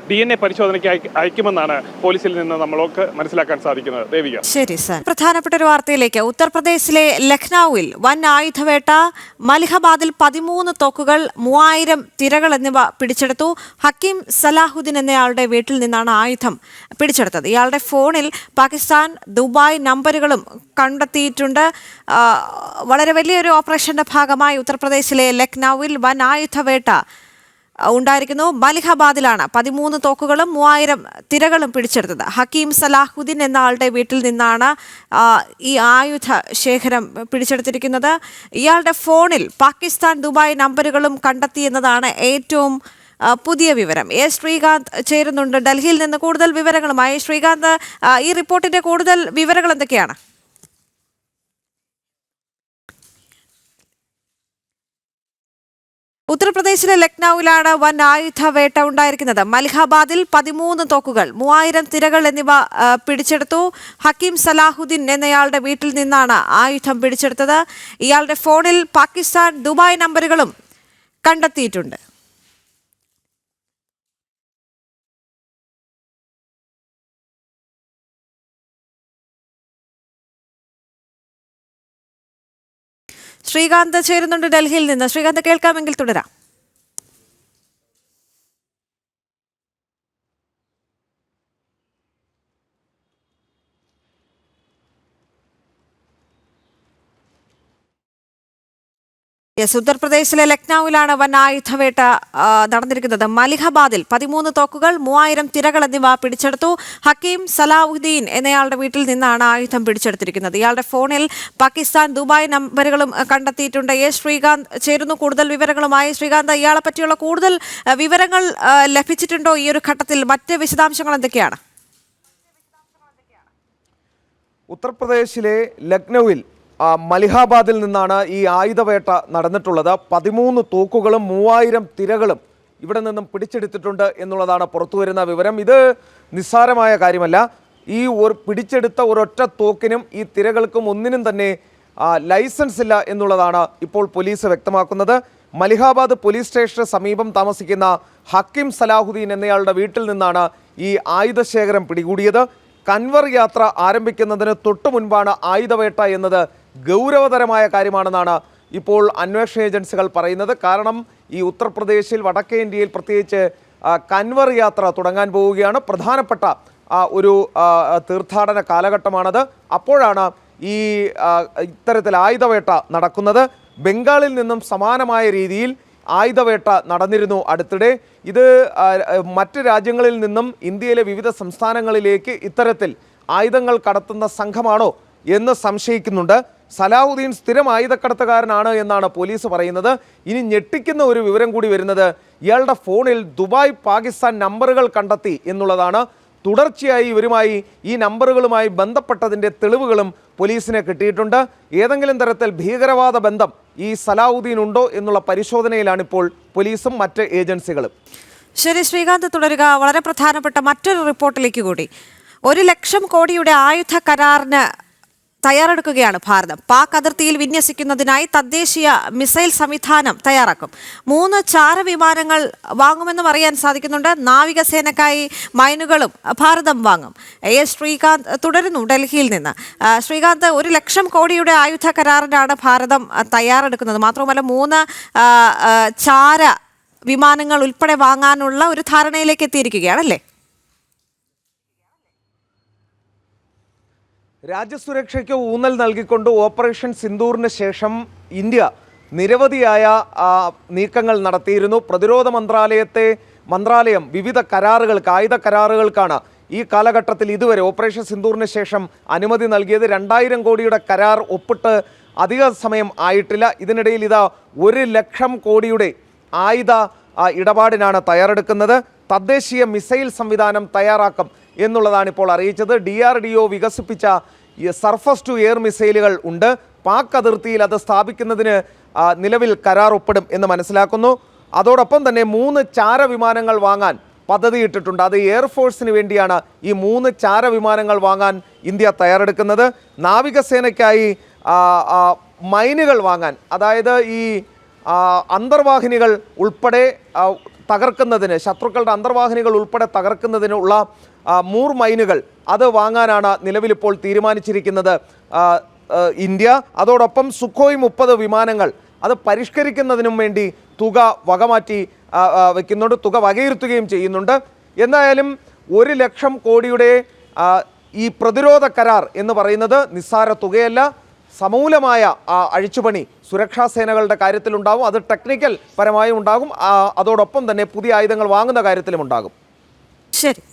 DNA പരിശോധനയ്ക്ക് അയക്കുമെന്നാണ് പോലീസിൽ നിന്ന് നമ്മൾക്ക് മനസ്സിലാക്കാൻ സാധിക്കുന്നത്. ദേവിക, ശരി സർ. പ്രധാനപ്പെട്ട ഒരു വാർത്തയിലേക്ക്. ഉത്തർപ്രദേശിലെ ലഖ്നൌവിൽ വൻ ആയുധവേട്ട. മലിഹാബാദിൽ 13 തോക്കുകൾ, 3000 തിരകൾ എന്നിവ പിടിച്ചെടുത്തു. ഹക്കീം സലാഹുദ്ദീൻ എന്നയാളുടെ വീട്ടിൽ നിന്നാണ് ആയുധം പിടിച്ചെടുത്തത്. ഇയാളുടെ ഫോണിൽ പാകിസ്ഥാൻ, ദുബായ് നമ്പറുകളും കണ്ടെത്തിയിട്ടുണ്ട്. വളരെ വലിയൊരു ഓപ്പറേഷന്റെ ഭാഗമായി ഉത്തർപ്രദേശിലെ ലഖ്നൌവിൽ വൻ ആയുധവേട്ട ഉണ്ടായിരിക്കുന്നു. മലിഹാബാദിലാണ് 13 തോക്കുകളും 3000 തിരകളും പിടിച്ചെടുത്തത്. ഹക്കീം സലാഹുദ്ദീൻ എന്ന ആളുടെ വീട്ടിൽ നിന്നാണ് ഈ ആയുധ ശേഖരം പിടിച്ചെടുത്തിരിക്കുന്നത്. ഇയാളുടെ ഫോണിൽ പാകിസ്ഥാൻ, ദുബായ് നമ്പറുകളും കണ്ടെത്തിയെന്നതാണ് ഏറ്റവും പുതിയ വിവരം. ശ്രീകാന്ത് ചേരുന്നുണ്ട് ഡൽഹിയിൽ നിന്ന് കൂടുതൽ വിവരങ്ങളുമായി. ശ്രീകാന്ത്, ഈ റിപ്പോർട്ടിന്റെ കൂടുതൽ വിവരങ്ങൾ എന്തൊക്കെയാണ്? ഉത്തർപ്രദേശിലെ ലക്നൌവിലാണ് വൻ ആയുധവേട്ട ഉണ്ടായിരിക്കുന്നത്. മലിഹാബാദിൽ 13 തോക്കുകൾ, 3000 തിരകൾ എന്നിവ പിടിച്ചെടുത്തു. ഹക്കീം സലാഹുദ്ദീൻ എന്നയാളുടെ വീട്ടിൽ നിന്നാണ് ആയുധം പിടിച്ചെടുത്തത്. ഇയാളുടെ ഫോണിൽ പാകിസ്ഥാൻ, ദുബായ് നമ്പറുകളും കണ്ടെത്തിയിട്ടുണ്ട്. ശ്രീകാന്ത് ചേരുന്നുണ്ട് ഡൽഹിയിൽ നിന്ന്. ശ്രീകാന്ത്, കേൾക്കാമെങ്കിൽ തുടരാം. ഉത്തർപ്രദേശിലെ ലക്നൌവിലാണ് വൻ ആയുധവേട്ട നടന്നിരിക്കുന്നത്. മലിഹാബാദിൽ 13 തോക്കുകൾ, 3000 തിരകൾ എന്നിവ പിടിച്ചെടുത്തു. ഹക്കീം സലാഹുദ്ദീൻ എന്നയാളുടെ വീട്ടിൽ നിന്നാണ് ആയുധം പിടിച്ചെടുത്തിരിക്കുന്നത്. ഇയാളുടെ ഫോണിൽ പാകിസ്ഥാൻ, ദുബായ് നമ്പറുകളും കണ്ടെത്തിയിട്ടുണ്ട്. ശ്രീകാന്ത് ചേരുന്നു കൂടുതൽ വിവരങ്ങളുമായി. ശ്രീകാന്ത്, ഇയാളെ പറ്റിയുള്ള കൂടുതൽ വിവരങ്ങൾ ലഭിച്ചിട്ടുണ്ടോ ഈ ഒരു ഘട്ടത്തിൽ? മറ്റ് വിശദാംശങ്ങൾ എന്തൊക്കെയാണ്? ഉത്തർപ്രദേശിലെ ലക്നൌവിൽ മലിഹാബാദിൽ നിന്നാണ് ഈ ആയുധവേട്ട നടന്നിട്ടുള്ളത്. 13 തോക്കുകളും 3000 തിരകളും ഇവിടെ നിന്നും പിടിച്ചെടുത്തിട്ടുണ്ട് എന്നുള്ളതാണ് പുറത്തുവരുന്ന വിവരം. ഇത് നിസ്സാരമായ കാര്യമല്ല. ഈ പിടിച്ചെടുത്ത ഒരൊറ്റ തോക്കിനും ഈ തിരകൾക്കും ഒന്നിനും തന്നെ ലൈസൻസ് ഇല്ല എന്നുള്ളതാണ് ഇപ്പോൾ പോലീസ് വ്യക്തമാക്കുന്നത്. മലിഹാബാദ് പോലീസ് സ്റ്റേഷന് സമീപം താമസിക്കുന്ന ഹക്കീം സലാഹുദ്ദീൻ എന്നയാളുടെ വീട്ടിൽ നിന്നാണ് ഈ ആയുധശേഖരം പിടികൂടിയത്. കൻവർ യാത്ര ആരംഭിക്കുന്നതിന് തൊട്ടു മുൻപാണ് ആയുധവേട്ട എന്നത് ഗൗരവതരമായ കാര്യമാണെന്നാണ് ഇപ്പോൾ അന്വേഷണ ഏജൻസികൾ പറയുന്നത്. കാരണം ഈ ഉത്തർപ്രദേശിൽ, വടക്കേ ഇന്ത്യയിൽ പ്രത്യേകിച്ച് കൻവർ യാത്ര തുടങ്ങാൻ പോവുകയാണ്. പ്രധാനപ്പെട്ട ഒരു തീർത്ഥാടന കാലഘട്ടമാണത്. അപ്പോഴാണ് ഈ ഇത്തരത്തിൽ ആയുധവേട്ട നടക്കുന്നത്. ബംഗാളിൽ നിന്നും സമാനമായ രീതിയിൽ ആയുധവേട്ട നടന്നിരുന്നു അടുത്തിടെ. ഇത് മറ്റ് രാജ്യങ്ങളിൽ നിന്നും ഇന്ത്യയിലെ വിവിധ സംസ്ഥാനങ്ങളിലേക്ക് ഇത്തരത്തിൽ ആയുധങ്ങൾ കടത്തുന്ന സംഘമാണോ എന്ന് സംശയിക്കുന്നുണ്ട്. സലാഹുദ്ദീൻ സ്ഥിരം ആയുധക്കടത്തുകാരനാണ് എന്നാണ് പോലീസ് പറയുന്നത്. ഇനി ഞെട്ടിക്കുന്ന ഒരു വിവരം കൂടി വരുന്നത് ഇയാളുടെ ഫോണിൽ ദുബായ്, പാകിസ്ഥാൻ നമ്പറുകൾ കണ്ടെത്തി എന്നുള്ളതാണ്. തുടർച്ചയായി ഇവരുമായി, ഈ നമ്പറുകളുമായി ബന്ധപ്പെട്ടതിൻ്റെ തെളിവുകളും പോലീസിന് കിട്ടിയിട്ടുണ്ട്. ഏതെങ്കിലും തരത്തിൽ ഭീകരവാദ ബന്ധം ഈ സലാഹുദ്ദീൻ ഉണ്ടോ എന്നുള്ള പരിശോധനയിലാണിപ്പോൾ പോലീസും മറ്റ് ഏജൻസികളും. ശരി ശ്രീകാന്ത്, തുടരുക. വളരെ പ്രധാനപ്പെട്ട മറ്റൊരു റിപ്പോർട്ടിലേക്ക് കൂടി. 1 ലക്ഷം കോടിയുടെ ആയുധ കരാറിന് തയ്യാറെടുക്കുകയാണ് ഭാരതം. പാക് അതിർത്തിയിൽ വിന്യസിക്കുന്നതിനായി തദ്ദേശീയ മിസൈൽ സംവിധാനം തയ്യാറാക്കും. 3 ചാരവിമാനങ്ങൾ വാങ്ങുമെന്നും അറിയാൻ സാധിക്കുന്നുണ്ട്. നാവികസേനക്കായി മൈനുകളും ഭാരതം വാങ്ങും. ശ്രീകാന്ത് തുടരുന്നു ഡൽഹിയിൽ നിന്ന്. ശ്രീകാന്ത്, 1 ലക്ഷം കോടിയുടെ ആയുധ കരാറിനാണ് ഭാരതം തയ്യാറെടുക്കുന്നത്. മാത്രമല്ല 3 ചാര വിമാനങ്ങൾ ഉൾപ്പെടെ വാങ്ങാനുള്ള ഒരു ധാരണയിലേക്ക് എത്തിയിരിക്കുകയാണല്ലേ? രാജ്യസുരക്ഷയ്ക്ക് ഊന്നൽ നൽകിക്കൊണ്ട് ഓപ്പറേഷൻ സിന്ദൂറിന് ശേഷം ഇന്ത്യ നിരവധിയായ നീക്കങ്ങൾ നടത്തിയിരുന്നു. പ്രതിരോധ മന്ത്രാലയം വിവിധ കരാറുകൾക്ക്, ആയുധ കരാറുകൾക്കാണ് ഈ കാലഘട്ടത്തിൽ ഇതുവരെ ഓപ്പറേഷൻ സിന്ദൂറിന് ശേഷം അനുമതി നൽകിയത്. 2000 കോടിയുടെ കരാർ ഒപ്പിട്ട് അധിക സമയം ആയിട്ടില്ല. ഇതിനിടയിൽ ഇതാ 1 ലക്ഷം കോടിയുടെ ആയുധ ഇടപാടിനാണ് തയ്യാറെടുക്കുന്നത്. തദ്ദേശീയ മിസൈൽ സംവിധാനം തയ്യാറാക്കും എന്നുള്ളതാണ് ഇപ്പോൾ അറിയിച്ചത്. DRDO വികസിപ്പിച്ച സർഫസ് ടു എയർ മിസൈലുകൾ ഉണ്ട്. പാക് അതിർത്തിയിൽ അത് സ്ഥാപിക്കുന്നതിന് നിലവിൽ കരാർ ഒപ്പിടും എന്ന് മനസ്സിലാക്കുന്നു. അതോടൊപ്പം തന്നെ 3 ചാരവിമാനങ്ങൾ വാങ്ങാൻ പദ്ധതിയിട്ടിട്ടുണ്ട്. അത് എയർഫോഴ്സിന് വേണ്ടിയാണ് ഈ 3 ചാരവിമാനങ്ങൾ വാങ്ങാൻ ഇന്ത്യ തയ്യാറെടുക്കുന്നത്. നാവികസേനയ്ക്കായി മൈനുകൾ വാങ്ങാൻ, അതായത് ഈ അന്തർവാഹിനികൾ ഉൾപ്പെടെ തകർക്കുന്നതിന്, ശത്രുക്കളുടെ അന്തർവാഹിനികൾ ഉൾപ്പെടെ തകർക്കുന്നതിനുള്ള മൂർ മൈനുകൾ അത് വാങ്ങാനാണ് നിലവിലിപ്പോൾ തീരുമാനിച്ചിരിക്കുന്നത് ഇന്ത്യ. അതോടൊപ്പം സുഖോയ് 30 വിമാനങ്ങൾ അത് പരിഷ്കരിക്കുന്നതിനും വേണ്ടി തുക വകമാറ്റി വയ്ക്കുന്നുണ്ട്, തുക വകയിരുത്തുകയും ചെയ്യുന്നുണ്ട്. എന്തായാലും 1 ലക്ഷം കോടിയുടെ ഈ പ്രതിരോധ കരാർ എന്ന് പറയുന്നത് നിസ്സാര തുകയല്ല. സമൂലമായ അഴിച്ചുപണി സുരക്ഷാ സേനകളുടെ കാര്യത്തിലുണ്ടാകും. അത് ടെക്നിക്കൽ പരമായും ഉണ്ടാകും. അതോടൊപ്പം തന്നെ പുതിയ ആയുധങ്ങൾ വാങ്ങുന്ന കാര്യത്തിലും ഉണ്ടാകും. ശരി.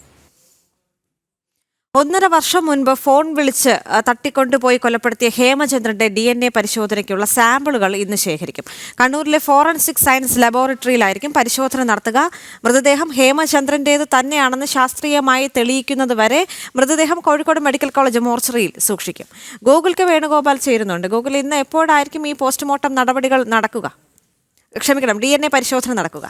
1.5 വർഷം മുൻപ് ഫോൺ വിളിച്ച് തട്ടിക്കൊണ്ടുപോയി കൊലപ്പെടുത്തിയ ഹേമചന്ദ്രന്റെ DNA പരിശോധനയ്ക്കുള്ള സാമ്പിളുകൾ ഇന്ന് ശേഖരിക്കും. കണ്ണൂരിലെ ഫോറൻസിക് സയൻസ് ലബോറട്ടറിയിലായിരിക്കും പരിശോധന നടത്തുക. മൃതദേഹം ഹേമചന്ദ്രന്റേത് തന്നെയാണെന്ന് ശാസ്ത്രീയമായി തെളിയിക്കുന്നതുവരെ മൃതദേഹം കോഴിക്കോട് മെഡിക്കൽ കോളേജ് മോർച്ചറിയിൽ സൂക്ഷിക്കും. ഗോകുൽ കെ വേണുഗോപാൽ ചേരുന്നുണ്ട്. ഗോകുൽ, ഇന്ന് എപ്പോഴായിരിക്കും ഈ പോസ്റ്റ്മോർട്ടം നടപടികൾ നടക്കുക? DNA പരിശോധന നടക്കുക?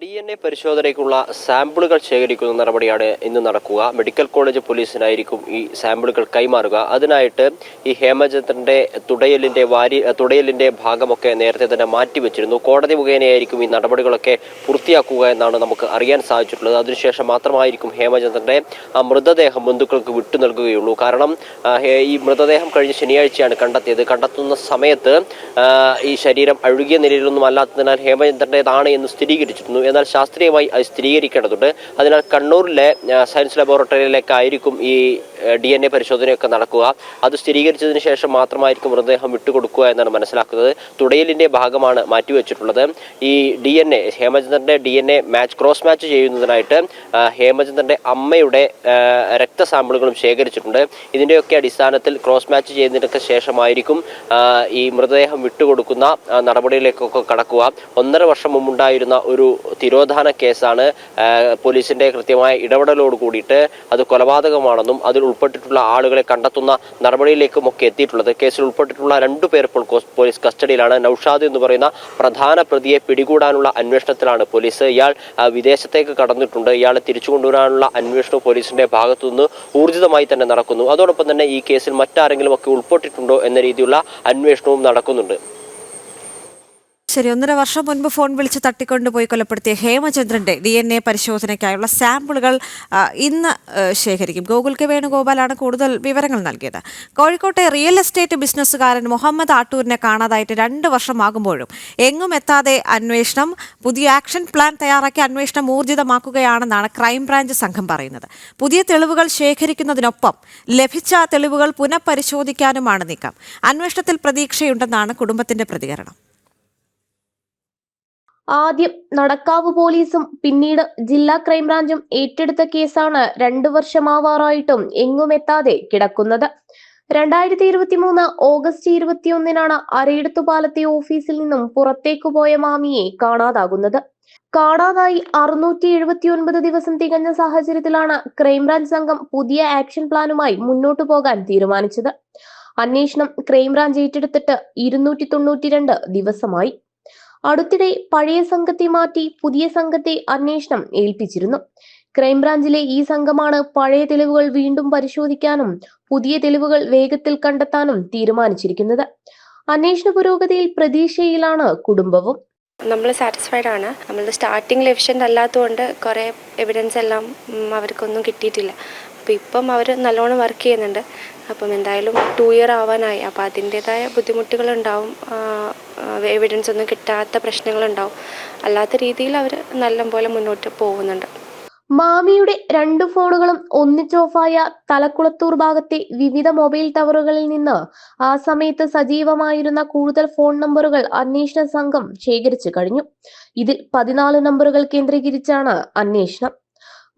DNA പരിശോധനയ്ക്കുള്ള സാമ്പിളുകൾ ശേഖരിക്കുന്ന നടപടിയാണ് ഇന്ന് നടക്കുക. മെഡിക്കൽ കോളേജ് പോലീസിനായിരിക്കും ഈ സാമ്പിളുകൾ കൈമാറുക. അതിനായിട്ട് ഈ ഹേമചന്ദ്രന്റെ തുടയലിന്റെ ഭാഗമൊക്കെ നേരത്തെ തന്നെ മാറ്റിവെച്ചിരുന്നു. കോടതി മുഖേനയായിരിക്കും ഈ നടപടികളൊക്കെ പൂർത്തിയാക്കുക എന്നാണ് നമുക്ക് അറിയാൻ സാധിച്ചിട്ടുള്ളത്. അതിനുശേഷം മാത്രമായിരിക്കും ഹേമചന്ദ്രന്റെ മൃതദേഹം ബന്ധുക്കൾക്ക് വിട്ടു നൽകുകയുള്ളൂ. കാരണം ഈ മൃതദേഹം കഴിഞ്ഞ ശനിയാഴ്ചയാണ് കണ്ടെത്തിയത്. കണ്ടെത്തുന്ന സമയത്ത് ഈ ശരീരം അഴുകിയ നിലയിലൊന്നും അല്ലാത്തതിനാൽ ഹേമചന്ദ്രന്റേതാണ് എന്ന് സ്ഥിരീകരിച്ചിരുന്നു. എന്നാൽ ശാസ്ത്രീയമായി അത് സ്ഥിരീകരിക്കേണ്ടതുണ്ട്. അതിനാൽ കണ്ണൂരിലെ സയൻസ് ലബോറട്ടറിയിലേക്കായിരിക്കും ഈ DNA പരിശോധനയൊക്കെ നടക്കുക. അത് സ്ഥിരീകരിച്ചതിന് ശേഷം മാത്രമായിരിക്കും മൃതദേഹം വിട്ടുകൊടുക്കുക എന്നാണ് മനസ്സിലാക്കുന്നത്. തുടയലിന്റെ ഭാഗമാണ് മാറ്റിവെച്ചിട്ടുള്ളത്. ഈ DNA ഹേമചന്ദ്രന്റെ DNA ക്രോസ് മാച്ച് ചെയ്യുന്നതിനായിട്ട് ഹേമചന്ദ്രന്റെ അമ്മയുടെ രക്തസാമ്പിളുകളും ശേഖരിച്ചിട്ടുണ്ട്. ഇതിന്റെയൊക്കെ അടിസ്ഥാനത്തിൽ ക്രോസ് മാച്ച് ചെയ്യുന്നതിനൊക്കെ ശേഷമായിരിക്കും ഈ മൃതദേഹം വിട്ടുകൊടുക്കുന്ന നടപടിയിലേക്കൊക്കെ കടക്കുക. 1.5 വർഷം മുമ്പുണ്ടായിരുന്ന ഒരു തിരോധാന കേസാണ് പോലീസിന്റെ കൃത്യമായ ഇടപെടലോട് കൂടിയിട്ട് അത് കൊലപാതകമാണെന്നും അതിൽ ഉൾപ്പെട്ടിട്ടുള്ള ആളുകളെ കണ്ടെത്തുന്ന നടപടിയിലേക്കുമൊക്കെ എത്തിയിട്ടുള്ളത്. കേസിൽ ഉൾപ്പെട്ടിട്ടുള്ള 2 പേർ ഇപ്പോൾ പോലീസ് കസ്റ്റഡിയിലാണ്. നൌഷാദ് എന്ന് പറയുന്ന പ്രധാന പ്രതിയെ പിടികൂടാനുള്ള അന്വേഷണത്തിലാണ് പോലീസ്. ഇയാൾ വിദേശത്തേക്ക് കടന്നിട്ടുണ്ട്. ഇയാളെ തിരിച്ചു കൊണ്ടുവരാനുള്ള അന്വേഷണവും പോലീസിന്റെ ഭാഗത്തുനിന്ന് ഊർജിതമായി തന്നെ നടക്കുന്നു. അതോടൊപ്പം തന്നെ ഈ കേസിൽ മറ്റാരെങ്കിലും ഒക്കെ ഉൾപ്പെട്ടിട്ടുണ്ടോ എന്ന രീതിയിലുള്ള അന്വേഷണവും നടക്കുന്നുണ്ട്. ശരി, 1.5 വർഷം മുൻപ് ഫോൺ വിളിച്ച് തട്ടിക്കൊണ്ടുപോയി കൊലപ്പെടുത്തിയ ഹേമചന്ദ്രന്റെ DNA പരിശോധനയ്ക്കായുള്ള സാമ്പിളുകൾ ഇന്ന് ശേഖരിക്കും. ഗോകുൽ കെ വേണുഗോപാലാണ് കൂടുതൽ വിവരങ്ങൾ നൽകിയത്. കോഴിക്കോട്ടെ റിയൽ എസ്റ്റേറ്റ് ബിസിനസ്സുകാരൻ മുഹമ്മദ് ആട്ടൂരിനെ കാണാതായിട്ട് 2 വർഷമാകുമ്പോഴും എങ്ങും എത്താതെ അന്വേഷണം. പുതിയ ആക്ഷൻ പ്ലാൻ തയ്യാറാക്കി അന്വേഷണം ഊർജിതമാക്കുകയാണെന്നാണ് ക്രൈംബ്രാഞ്ച് സംഘം പറയുന്നത്. പുതിയ തെളിവുകൾ ശേഖരിക്കുന്നതിനൊപ്പം ലഭിച്ച തെളിവുകൾ പുനഃപരിശോധിക്കാനുമാണ് നീക്കം. അന്വേഷണത്തിൽ പ്രതീക്ഷയുണ്ടെന്നാണ് കുടുംബത്തിന്റെ പ്രതികരണം. ആദ്യം നടക്കാവ് പോലീസും പിന്നീട് ജില്ലാ ക്രൈംബ്രാഞ്ചും ഏറ്റെടുത്ത കേസാണ് 2 വർഷമാവാറായിട്ടും എങ്ങുമെത്താതെ കിടക്കുന്നത്. 2023 ഓഗസ്റ്റ് 21 അരയിടത്തുപാലത്തെ ഓഫീസിൽ നിന്നും പുറത്തേക്കു പോയ മാമിയെ കാണാതാകുന്നത്. കാണാതായി 679 ദിവസം തികഞ്ഞ സാഹചര്യത്തിലാണ് ക്രൈംബ്രാഞ്ച് സംഘം പുതിയ ആക്ഷൻ പ്ലാനുമായി മുന്നോട്ടു പോകാൻ തീരുമാനിച്ചത്. അന്വേഷണം ക്രൈംബ്രാഞ്ച് ഏറ്റെടുത്തിട്ട് 292 ദിവസമായി. അടുത്തിടെ പഴയ സംഘത്തെ മാറ്റി പുതിയ സംഘത്തെ അന്വേഷണം ഏൽപ്പിച്ചിരുന്നു. ക്രൈംബ്രാഞ്ചിലെ ഈ സംഘമാണ് പഴയ തെളിവുകൾ വീണ്ടും പരിശോധിക്കാനും പുതിയ തെളിവുകൾ വേഗത്തിൽ കണ്ടെത്താനും തീരുമാനിച്ചിരിക്കുന്നത്. അന്വേഷണ പുരോഗതിയിൽ പ്രതീക്ഷയിലാണ് കുടുംബവും. നമ്മൾ സാറ്റിസ്ഫൈഡ് ആണ്. നമ്മളുടെ സ്റ്റാർട്ടിങ്ങിൽ എഫിഷ്യൻ്റ് അല്ലാത്തതുകൊണ്ട് കുറേ എവിഡൻസ് എല്ലാം അവർക്കൊന്നും കിട്ടിയിട്ടില്ല. അപ്പോൾ ഇപ്പം അവർ നല്ലോണം വർക്ക് ചെയ്യുന്നുണ്ട്. അപ്പം എന്തായാലും 2 ഇയർ ആവാനായി. അപ്പോൾ അതിൻ്റെതായ ബുദ്ധിമുട്ടുകളുണ്ടാവും, എവിഡൻസ് ഒന്നും കിട്ടാത്ത പ്രശ്നങ്ങളുണ്ടാവും. അല്ലാത്ത രീതിയിൽ അവർ നല്ലപോലെ മുന്നോട്ട് പോകുന്നുണ്ട്. മാമിയുടെ 2 ഫോണുകളും ഒന്നിച്ചോഫായ തലക്കുളത്തൂർ ഭാഗത്തെ വിവിധ മൊബൈൽ ടവറുകളിൽ നിന്ന് ആ സമയത്ത് സജീവമായിരുന്ന കൂടുതൽ ഫോൺ നമ്പറുകൾ അന്വേഷണ സംഘം ശേഖരിച്ചു കഴിഞ്ഞു. ഇതിൽ 14 നമ്പറുകൾ കേന്ദ്രീകരിച്ചാണ് അന്വേഷണം.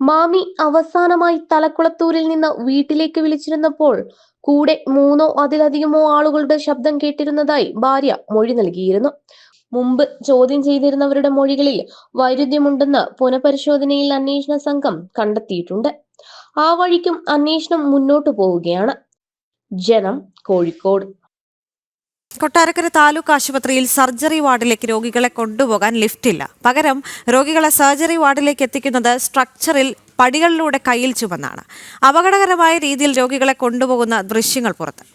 മാമി അവസാനമായി തലക്കുളത്തൂരിൽ നിന്ന് വീട്ടിലേക്ക് വിളിച്ചിരുന്നപ്പോൾ കൂടെ 3 അതിലധികമോ ആളുകളുടെ ശബ്ദം കേട്ടിരുന്നതായി ഭാര്യ മൊഴി നൽകിയിരുന്നു. മുമ്പ് ചോദ്യം ചെയ്തിരുന്നവരുടെ മൊഴികളിൽ വൈരുദ്ധ്യമുണ്ടെന്ന് പുനഃപരിശോധനയിൽ അന്വേഷണ സംഘം കണ്ടെത്തിയിട്ടുണ്ട്. ആ വഴിക്കും അന്വേഷണം മുന്നോട്ടു പോവുകയാണ്. ജനം, കോഴിക്കോട്. കൊട്ടാരക്കര താലൂക്ക് ആശുപത്രിയിൽ സർജറി വാർഡിലേക്ക് രോഗികളെ കൊണ്ടുപോകാൻ ലിഫ്റ്റില്ല. പകരം രോഗികളെ സർജറി വാർഡിലേക്ക് എത്തിക്കുന്നത് സ്ട്രക്ചറിൽ പടികളിലൂടെ കയ്യിൽ ചുമന്നാണ്. അപകടകരമായ രീതിയിൽ രോഗികളെ കൊണ്ടുപോകുന്ന ദൃശ്യങ്ങൾ പുറത്ത്.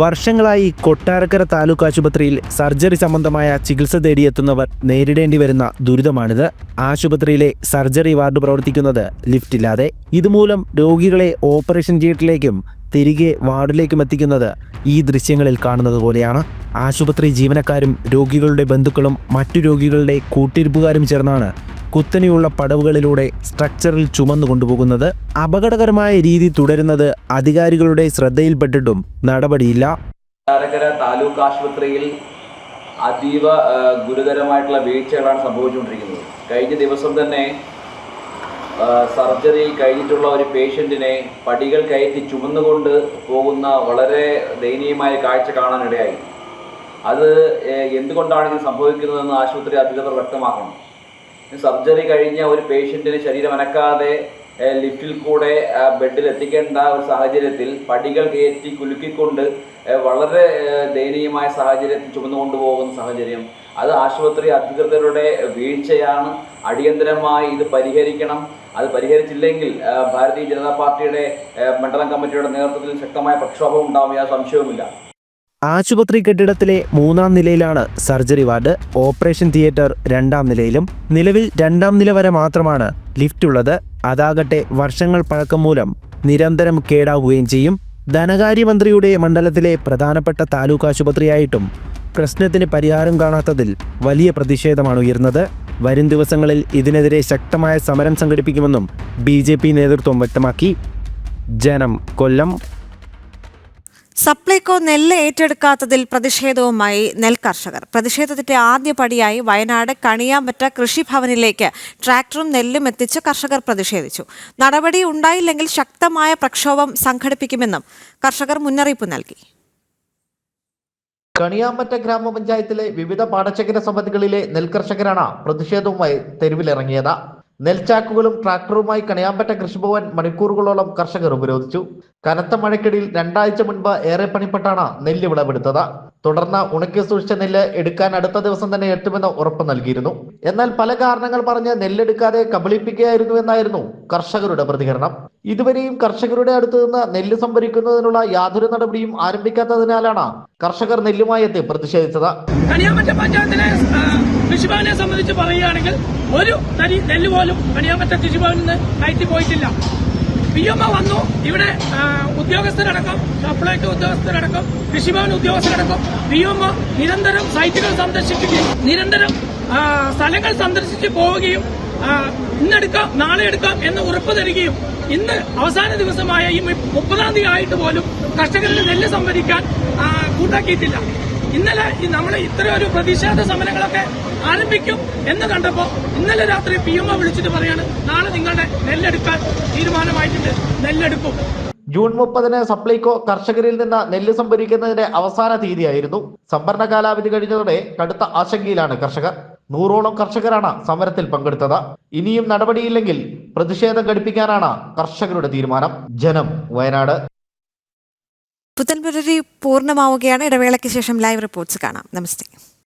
വർഷങ്ങളായി കൊട്ടാരക്കര താലൂക്ക് ആശുപത്രിയിൽ സർജറി സംബന്ധമായ ചികിത്സ തേടിയെത്തുന്നവർ നേരിടേണ്ടി വരുന്ന ദുരിതമാണിത്. ആശുപത്രിയിലെ സർജറി വാർഡ് പ്രവർത്തിക്കുന്നത് ലിഫ്റ്റില്ലാതെ. ഇതുമൂലം രോഗികളെ ഓപ്പറേഷൻ തിയേറ്ററിലേക്കും തിരികെ വാർഡിലേക്കും എത്തിക്കുന്നത് ഈ ദൃശ്യങ്ങളിൽ കാണുന്നത് പോലെയാണ്. ആശുപത്രി ജീവനക്കാരും രോഗികളുടെ ബന്ധുക്കളും മറ്റു രോഗികളുടെ കൂട്ടിരിപ്പുകാരും ചേർന്നാണ് കുത്തനെയുള്ള പടവുകളിലൂടെ സ്ട്രക്ചറിൽ ചുമന്നു കൊണ്ടുപോകുന്നത്. അപകടകരമായ രീതി തുടരുന്നത് അധികാരികളുടെ ശ്രദ്ധയിൽപ്പെട്ടിട്ടും നടപടിയില്ല. കൊട്ടാരക്കര താലൂക്ക് ആശുപത്രിയിൽ അതീവ ഗുരുതരമായിട്ടുള്ള വീഴ്ചകളാണ് സംഭവിച്ചുകൊണ്ടിരിക്കുന്നത്. കഴിഞ്ഞ ദിവസം തന്നെ സർജറി കഴിഞ്ഞിട്ടുള്ള ഒരു പേഷ്യൻറ്റിനെ പടികൾ കയറ്റി ചുമന്നുകൊണ്ട് പോകുന്ന വളരെ ദയനീയമായ കാഴ്ച കാണാനിടയായി. അത് എന്തുകൊണ്ടാണ് ഇത് സംഭവിക്കുന്നതെന്ന് ആശുപത്രി അധികൃതർ വ്യക്തമാക്കണം. സർജറി കഴിഞ്ഞ ഒരു പേഷ്യൻറ്റിന് ശരീരം അനക്കാതെ ലിഫ്റ്റിൽ കൂടെ ബെഡിൽ എത്തിക്കേണ്ട ഒരു സാഹചര്യത്തിൽ പടികൾ കയറ്റി കുലുക്കിക്കൊണ്ട് വളരെ ദയനീയമായ സാഹചര്യത്തിൽ ചുമന്നുകൊണ്ടു പോകുന്ന സാഹചര്യം, അത് ആശുപത്രി അധികൃതരുടെ വീഴ്ചയാണ്. അടിയന്തരമായി ഇത് പരിഹരിക്കണം. അത് പരിഹരിച്ചില്ലെങ്കിൽ ഭാരതീയ ജനതാ പാർട്ടിയുടെ മണ്ഡലം കമ്മിറ്റിയുടെ നേതൃത്വത്തിൽ ശക്തമായ പ്രക്ഷോഭം ഉണ്ടാവും, യാതൊരു സംശയവുമില്ല. ആശുപത്രി കെട്ടിടത്തിലെ 3-ാം നിലയിലാണ് സർജറി വാർഡ്. ഓപ്പറേഷൻ തിയേറ്റർ 2-ാം നിലയിലും. നിലവിൽ 2-ാം നില വരെ മാത്രമാണ് ലിഫ്റ്റ് ഉള്ളത്. അതാകട്ടെ വർഷങ്ങൾ പഴക്കം മൂലം നിരന്തരം കേടാവുകയും ചെയ്യും. ധനകാര്യമന്ത്രിയുടെ മണ്ഡലത്തിലെ പ്രധാനപ്പെട്ട താലൂക്ക് ആശുപത്രിയായിട്ടും പ്രശ്നത്തിന് പരിഹാരം കാണാത്തതിൽ വലിയ പ്രതിഷേധമാണ് ഉയർന്നത്. വരും ദിവസങ്ങളിൽ ഇതിനെതിരെ ശക്തമായ സമരം സംഘടിപ്പിക്കുമെന്നും BJP നേതൃത്വം വ്യക്തമാക്കി. ജനം, കൊല്ലം. സപ്ലൈകോ നെല്ല് ഏറ്റെടുക്കാത്തതിൽ പ്രതിഷേധവുമായി നെൽകർഷകർ. പ്രതിഷേധത്തിന്റെ ആദ്യ പടിയായി വയനാട് കണിയാമ്പറ്റ കൃഷിഭവനിലേക്ക് ട്രാക്ടറും നെല്ലും എത്തിച്ച് കർഷകർ പ്രതിഷേധിച്ചു. നടപടി ഉണ്ടായില്ലെങ്കിൽ ശക്തമായ പ്രക്ഷോഭം സംഘടിപ്പിക്കുമെന്നും കർഷകർ മുന്നറിയിപ്പ് നൽകി. കണിയാമ്പറ്റ ഗ്രാമപഞ്ചായത്തിലെ വിവിധ പാടശേഖര സമിതികളിലെ നെൽകർഷകരാണ് പ്രതിഷേധവുമായി തെരുവിലിറങ്ങിയത്. നെൽച്ചാക്കുകളും ട്രാക്ടറുമായി കണിയാമ്പറ്റ കൃഷിഭവൻ മണിക്കൂറുകളോളം കർഷകർ ഉപരോധിച്ചു. കനത്ത മഴയ്ക്കിടയിൽ 2 ആഴ്ച മുൻപ് ഏറെ പണിപ്പെട്ടാണ് നെല്ല് വിളവെടുത്തത്. തുടർന്ന് ഉണക്കി സൂക്ഷിച്ച നെല്ല് എടുക്കാൻ അടുത്ത ദിവസം തന്നെ എത്തുമെന്ന് ഉറപ്പ് നൽകിയിരുന്നു. എന്നാൽ പല കാരണങ്ങൾ പറഞ്ഞ് നെല്ലെടുക്കാതെ കബളിപ്പിക്കുകയായിരുന്നു എന്നായിരുന്നു കർഷകരുടെ പ്രതികരണം. ഇതുവരെയും കർഷകരുടെ അടുത്ത് നിന്ന് നെല്ല് സംഭരിക്കുന്നതിനുള്ള യാതൊരു നടപടിയും ആരംഭിക്കാത്തതിനാലാണ് കർഷകർ നെല്ലുമായി എത്തി പ്രതിഷേധിച്ചത്. കണിയാമ്പറ്റ പഞ്ചായത്തിലെ കൃഷിഭവനെ സംബന്ധിച്ച് പറയുകയാണെങ്കിൽ ഒരു തരി നെല്ല് പോലും കണിയാമ്പറ്റ കൃഷിഭവനിൽ നിന്ന് കയറ്റി പോയിട്ടില്ല. PMO വന്നു, ഇവിടെ ഉദ്യോഗസ്ഥരടക്കം, സപ്ലൈകോ ഉദ്യോഗസ്ഥരടക്കം, കൃഷിഭവൻ ഉദ്യോഗസ്ഥരടക്കം PMO നിരന്തരം സൈറ്റുകൾ സന്ദർശിക്കുകയും നിരന്തരം സ്ഥലങ്ങൾ സന്ദർശിച്ച് പോവുകയും ഇന്നെടുക്കാം നാളെ എടുക്കാം എന്ന് ഉറപ്പ് തരികയും ഇന്ന് അവസാന ദിവസമായ ഈ 30-ാം തീയതി ആയിട്ട് പോലും കർഷകരുടെ നെല്ല് സംഭരിക്കാൻ കൂട്ടാക്കിയിട്ടില്ല. ഇന്നലെ നമ്മൾ ഇത്തരം ഒരു പ്രതിഷേധ സമരങ്ങളൊക്കെ ആരംഭിക്കും എന്ന് കണ്ടപ്പോൾ ഇന്നലെ രാത്രി PMO വിളിച്ചിട്ട് പറയാണ് നാളെ നിങ്ങളുടെ നെല്ലെടുക്കാൻ തീരുമാനമായിട്ടുണ്ട്, നെല്ലെടുക്കും. ജൂൺ 30-ന് സപ്ലൈകോ കർഷകരിൽ നിന്ന് നെല്ല് സംഭരിക്കുന്നതിന്റെ അവസാന തീയതിയായിരുന്നു. സംഭരണ കാലാവധി കഴിഞ്ഞതോടെ കടുത്ത ആശങ്കയിലാണ് കർഷകർ. 100ഓളം കർഷകരാണ് സമരത്തിൽ പങ്കെടുത്തത്. ഇനിയും നടപടിയില്ലെങ്കിൽ പ്രതിഷേധം ഘടിപ്പിക്കാനാണ് കർഷകരുടെ തീരുമാനം. ജനം, വയനാട്. പുത്തൻപുരരി പൂർണ്ണമാവുകയാണ്. ഇടവേളയ്ക്ക് ശേഷം ലൈവ് റിപ്പോർട്ട്സ് കാണാം. നമസ്തേ.